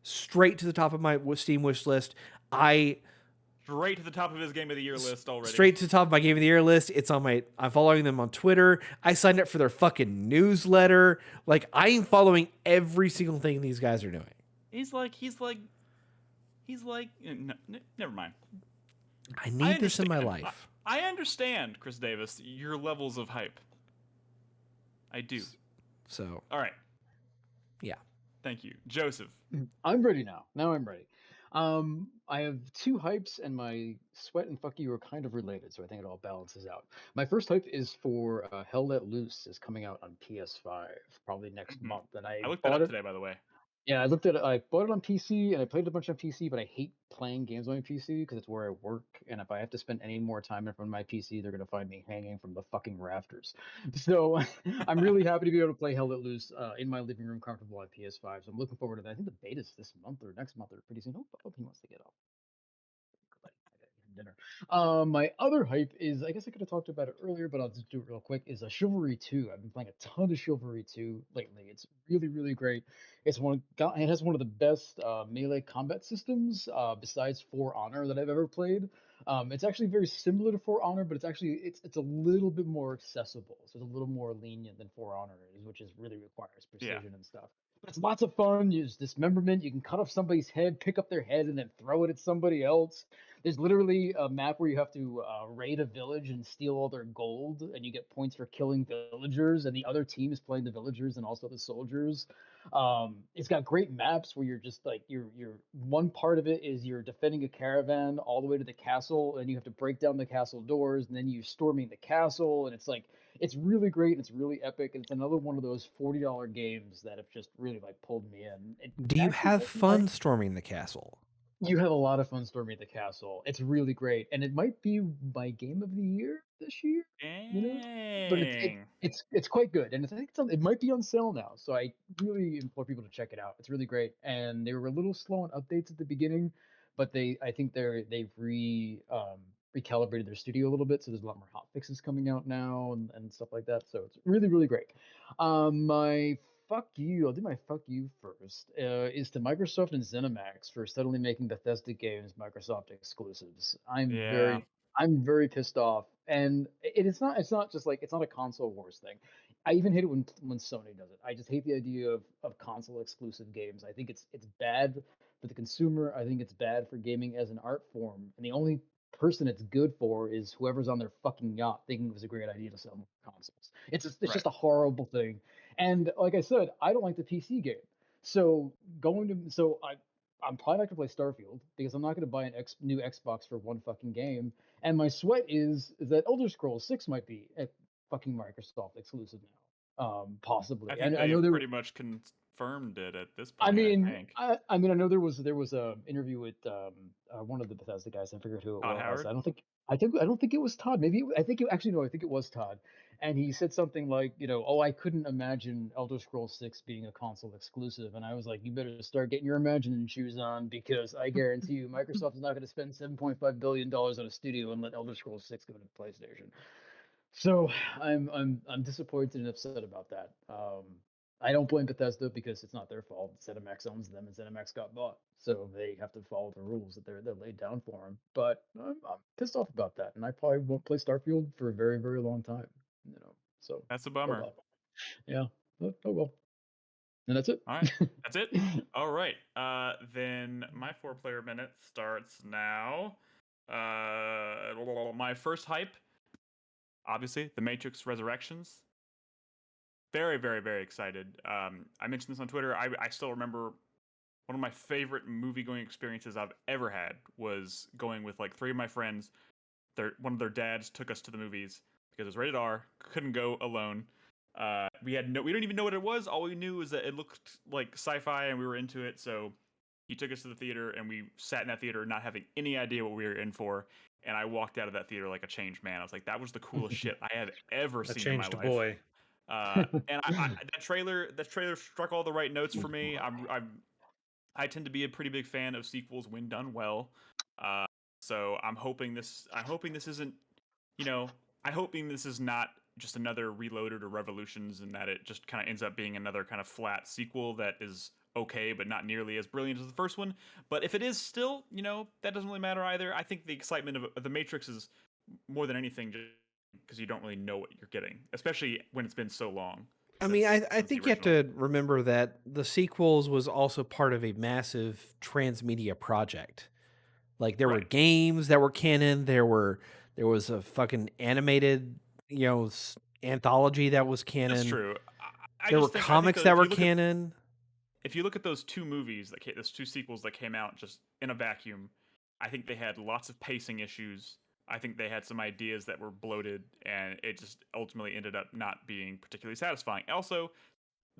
[SPEAKER 5] straight to the top of my Steam wish list.
[SPEAKER 1] Straight to the top of his Game of the Year list already.
[SPEAKER 5] Straight to the top of my Game of the Year list. It's on my. I'm following them on Twitter. I signed up for their fucking newsletter. Like, I am following every single thing these guys are doing.
[SPEAKER 1] He's like. No, never mind.
[SPEAKER 5] I need this in my life.
[SPEAKER 1] I understand, Chris Davis, your levels of hype. I do.
[SPEAKER 5] So.
[SPEAKER 1] All right.
[SPEAKER 5] Yeah.
[SPEAKER 1] Thank you, Joseph.
[SPEAKER 4] I'm ready now. Now I'm ready. I have two hypes, and my sweat and fuck you are kind of related, so I think it all balances out. My first hype is for Hell Let Loose is coming out on PS5 probably next month, and I
[SPEAKER 1] looked that up today, by the way.
[SPEAKER 4] Yeah, I bought it on PC, and I played it a bunch on PC, but I hate playing games on my PC because it's where I work, and if I have to spend any more time in front of my PC, they're gonna find me hanging from the fucking rafters. So I'm really happy to be able to play Hell Let Loose in my living room, comfortable on PS5. So I'm looking forward to that. I think the beta's this month or next month or pretty soon. Hope he wants to get off. Dinner. My other hype is, I guess I could have talked about it earlier, but I'll just do it real quick, is a Chivalry 2. I've been playing a ton of Chivalry 2 lately. It's really, really great. It has one of the best melee combat systems besides For Honor that I've ever played. It's actually very similar to For Honor, but it's a little bit more accessible. So it's a little more lenient than For Honor is, which really requires precision and stuff. But it's lots of fun. Use dismemberment. You can cut off somebody's head, pick up their head, and then throw it at somebody else. There's literally a map where you have to raid a village and steal all their gold, and you get points for killing villagers, and the other team is playing the villagers and also the soldiers. It's got great maps where you're just like you're one part of it is you're defending a caravan all the way to the castle, and you have to break down the castle doors, and then you're storming the castle, and it's really great and it's really epic, and it's another one of those $40 games that have just really like pulled me in.
[SPEAKER 5] Do you have fun storming the castle?
[SPEAKER 4] You have a lot of fun storming the castle. It's really great, and it might be my game of the year this year. You know, but it's quite good, and I think it might be on sale now. So I really implore people to check it out. It's really great, and they were a little slow on updates at the beginning, but I think they've recalibrated their studio a little bit, so there's a lot more hot fixes coming out now and stuff like that. So it's really, really great. My fuck you. I'll do my fuck you first. Is to Microsoft and ZeniMax for suddenly making Bethesda games Microsoft exclusives. I'm very pissed off, and it's not just like it's not a console wars thing. I even hate it when Sony does it. I just hate the idea of console exclusive games. I think it's bad for the consumer. I think it's bad for gaming as an art form, and the only person it's good for is whoever's on their fucking yacht thinking it was a great idea to sell more consoles. It's just a horrible thing. And like I said, I don't like the PC game. So I'm probably not gonna play Starfield because I'm not gonna buy a new Xbox for one fucking game. And my sweat is that Elder Scrolls 6 might be a fucking Microsoft exclusive now. Possibly.
[SPEAKER 1] I think I know pretty much confirmed it at this point.
[SPEAKER 4] I know there was a interview with one of the Bethesda guys. I forget who it was.
[SPEAKER 1] Howard?
[SPEAKER 4] I don't think it was Todd. I think it was Todd. And he said something like, I couldn't imagine Elder Scrolls 6 being a console exclusive. And I was like, you better start getting your imagining shoes on, because I guarantee you Microsoft is not going to spend $7.5 billion on a studio and let Elder Scrolls 6 go to PlayStation. So I'm disappointed and upset about that. I don't blame Bethesda because it's not their fault. ZeniMax owns them, and ZeniMax got bought, so they have to follow the rules that they're laid down for them. But I'm pissed off about that, and I probably won't play Starfield for a very, very long time. So
[SPEAKER 1] that's a bummer.
[SPEAKER 4] Oh well. Yeah. Oh well. And that's it.
[SPEAKER 1] All right. That's it. All right. Then my 4-player minute starts now. My first hype, obviously, The Matrix Resurrections. Very, very, very excited. I mentioned this on Twitter. I still remember one of my favorite movie-going experiences I've ever had was going with like 3 of my friends. One of their dads took us to the movies because it was rated R. Couldn't go alone. We didn't even know what it was. All we knew was that it looked like sci-fi and we were into it. So he took us to the theater and we sat in that theater not having any idea what we were in for. And I walked out of that theater like a changed man. I was like, that was the coolest shit I have ever seen in my life.
[SPEAKER 3] Boy.
[SPEAKER 1] And that trailer struck all the right notes for me. I tend to be a pretty big fan of sequels when done well. So I'm hoping this isn't, I'm hoping this is not just another Reloaded or Revolutions, and that it just kind of ends up being another kind of flat sequel that is okay, but not nearly as brilliant as the first one. But if it is still, that doesn't really matter either. I think the excitement of the Matrix is more than anything just because you don't really know what you're getting, especially when it's been so long.
[SPEAKER 5] I mean, I think you have to remember that the sequels was also part of a massive transmedia project. Like there were games that were canon. There was a fucking animated, anthology that was canon.
[SPEAKER 1] That's true.
[SPEAKER 5] There were comics that were canon.
[SPEAKER 1] If you look at those two movies, those two sequels that came out just in a vacuum, I think they had lots of pacing issues. I think they had some ideas that were bloated, and it just ultimately ended up not being particularly satisfying. Also,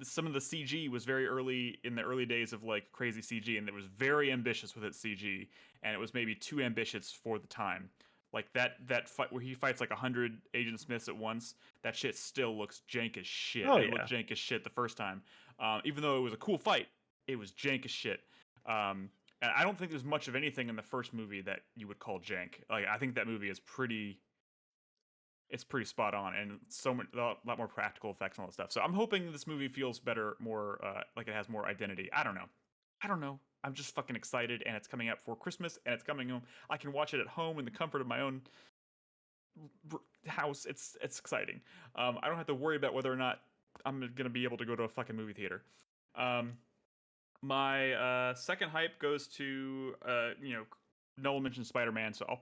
[SPEAKER 1] some of the CG was very early in the early days of like crazy CG, and it was very ambitious with its CG, and it was maybe too ambitious for the time. Like that fight where he fights like 100 Agent Smiths at once, that shit still looks jank as shit. It looked jank as shit the first time. Even though it was a cool fight, it was jank as shit. And I don't think there's much of anything in the first movie that you would call jank. Like I think that movie is pretty spot on, and a lot more practical effects and all that stuff. So I'm hoping this movie feels better, more like it has more identity. I don't know. I'm just fucking excited, and it's coming out for Christmas, and it's coming home. I can watch it at home in the comfort of my own house. It's exciting. I don't have to worry about whether or not I'm gonna be able to go to a fucking movie theater. My second hype goes to Nolan mentioned Spider-Man, so I'll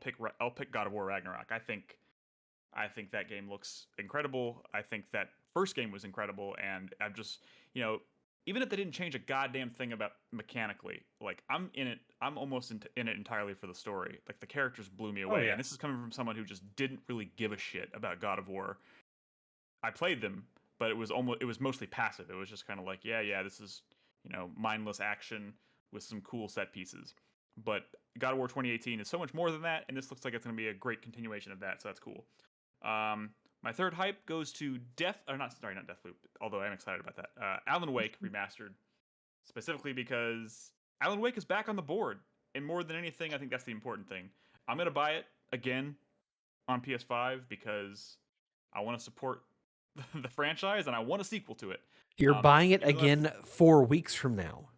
[SPEAKER 1] pick God of War Ragnarok. I think that game looks incredible. I think that first game was incredible, and I'm just even if they didn't change a goddamn thing about mechanically, like I'm almost in it entirely for the story. Like the characters blew me away, and this is coming from someone who just didn't really give a shit about God of War. I played them, but it was mostly passive. It was just kind of like, yeah, this is mindless action with some cool set pieces. But God of War 2018 is so much more than that, and this looks like it's going to be a great continuation of that, so that's cool. My third hype goes to not Deathloop, although I'm excited about that. Alan Wake Remastered, specifically because Alan Wake is back on the board, and more than anything, I think that's the important thing. I'm going to buy it again on PS5 because I want to support the franchise, and I want a sequel to it.
[SPEAKER 5] You're buying it again 4 weeks from now.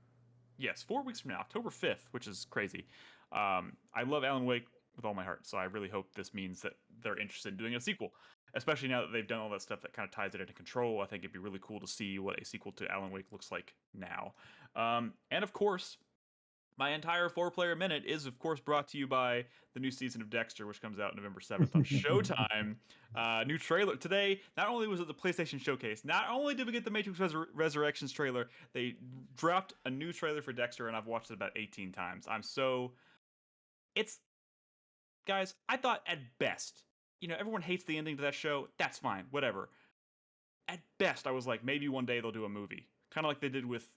[SPEAKER 1] Yes, 4 weeks from now, October 5th, which is crazy. I love Alan Wake with all my heart, so I really hope this means that they're interested in doing a sequel, especially now that they've done all that stuff that kind of ties it into Control. I think it'd be really cool to see what a sequel to Alan Wake looks like now. And of course, my entire 4-player minute is, of course, brought to you by the new season of Dexter, which comes out November 7th on Showtime. New trailer today. Not only was it the PlayStation Showcase, not only did we get the Matrix Resurrections trailer, they dropped a new trailer for Dexter, and I've watched it about 18 times. Guys, I thought at best, everyone hates the ending to that show. That's fine, whatever. At best, I was like, maybe one day they'll do a movie, kind of like they did with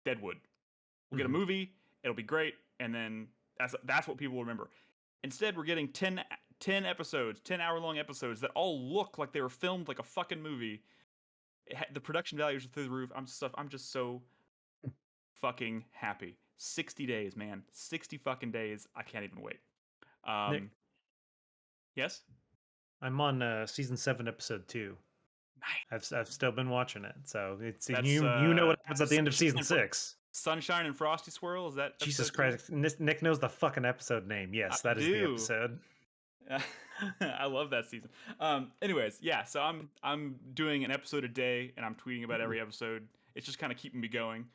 [SPEAKER 1] Deadwood. We'll get a movie, it'll be great, and then that's what people will remember. Instead, we're getting 10 episodes, 10-hour-long episodes that all look like they were filmed like a fucking movie. The production values are through the roof. I'm just so fucking happy. 60 days, man. 60 fucking days. I can't even wait.
[SPEAKER 3] Nick,
[SPEAKER 1] yes?
[SPEAKER 3] I'm on season 7, episode 2.
[SPEAKER 1] Nice.
[SPEAKER 3] I've still been watching it, so you know what happens at the end of season 6.
[SPEAKER 1] Sunshine and Frosty Swirl, is that
[SPEAKER 3] Jesus Christ? Nick knows the fucking episode name. Yes, that is the episode.
[SPEAKER 1] I love that season. Anyways, yeah, so I'm doing an episode a day, and I'm tweeting about every episode. It's just kind of keeping me going.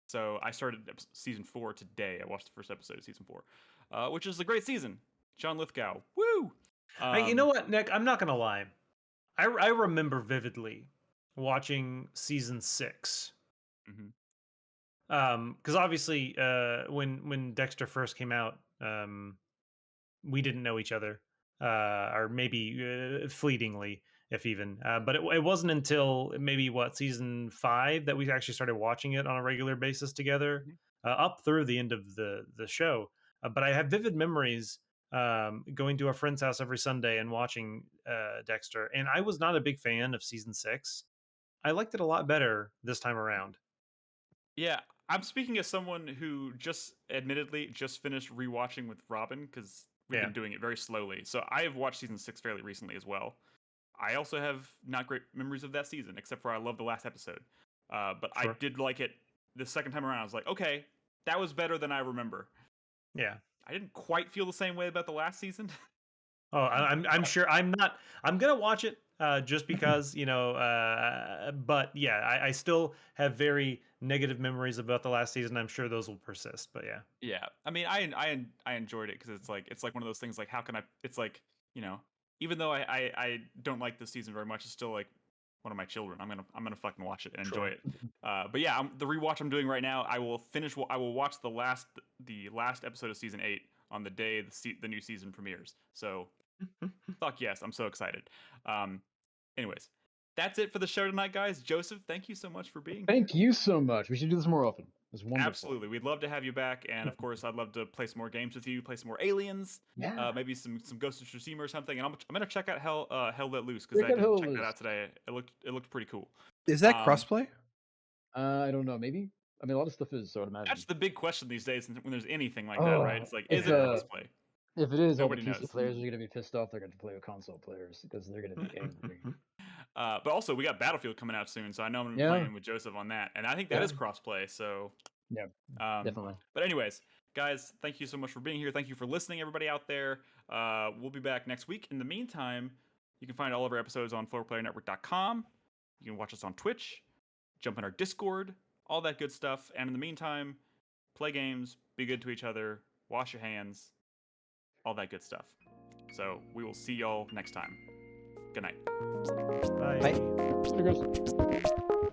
[SPEAKER 1] So I started season 4 today. I watched the first episode of season 4, which is a great season. John Lithgow, woo!
[SPEAKER 3] You know what, Nick? I'm not gonna lie. I remember vividly watching season 6. Because obviously, when Dexter first came out, we didn't know each other, or maybe fleetingly, if even. But it wasn't until maybe season 5 that we actually started watching it on a regular basis together, up through the end of the show. But I have vivid memories going to a friend's house every Sunday and watching Dexter, and I was not a big fan of season 6. I liked it a lot better this time around.
[SPEAKER 1] Yeah, I'm speaking as someone who just finished rewatching with Robin, because we've been doing it very slowly. So I have watched season 6 fairly recently as well. I also have not great memories of that season, except for I love the last episode. But I did like it the second time around. I was like, okay, that was better than I remember.
[SPEAKER 3] Yeah.
[SPEAKER 1] I didn't quite feel the same way about the last season.
[SPEAKER 3] Oh, I'm sure I'm gonna watch it just because, you know, but yeah, I still have very negative memories about the last season. I'm sure those will persist, but yeah.
[SPEAKER 1] Yeah, I mean, I enjoyed it because it's like one of those things. Like, how can I? It's like, you know, even though I don't like this season very much, it's still like one of my children. I'm gonna fucking watch it and enjoy it. But yeah, the rewatch I'm doing right now, I will watch the last episode of season 8 on the day the new season premieres. So, fuck yes, I'm so excited. Anyways, that's it for the show tonight, guys. Joseph, thank you so much for being here.
[SPEAKER 4] Thank you so much. We should do this more often. It's wonderful.
[SPEAKER 1] Absolutely. We'd love to have you back. And of course, I'd love to play some more games with you, play some more Aliens.
[SPEAKER 4] Yeah.
[SPEAKER 1] Maybe some Ghost of Tsushima or something. And I'm going to check out Hell Let Loose because I did check that out today. It looked pretty cool.
[SPEAKER 5] Is that crossplay?
[SPEAKER 4] I don't know. Maybe. I mean, a lot of stuff is, so I'd imagine.
[SPEAKER 1] That's the big question these days when there's anything like that, right? It's like, is it crossplay?
[SPEAKER 4] If it is,
[SPEAKER 1] nobody
[SPEAKER 4] all the PC
[SPEAKER 1] knows.
[SPEAKER 4] players are going to be pissed off. They're going to play with console players because they're going to be angry.
[SPEAKER 1] But also, we got Battlefield coming out soon, so I know I'm playing with Joseph on that. And I think that is crossplay, so...
[SPEAKER 4] Yeah, definitely.
[SPEAKER 1] But anyways, guys, thank you so much for being here. Thank you for listening, everybody out there. We'll be back next week. In the meantime, you can find all of our episodes on 4playernetwork.com. You can watch us on Twitch, jump in our Discord, all that good stuff. And in the meantime, play games, be good to each other, wash your hands, all that good stuff. So we will see y'all next time. Good night.
[SPEAKER 3] Bye.
[SPEAKER 5] Bye.
[SPEAKER 4] There goes.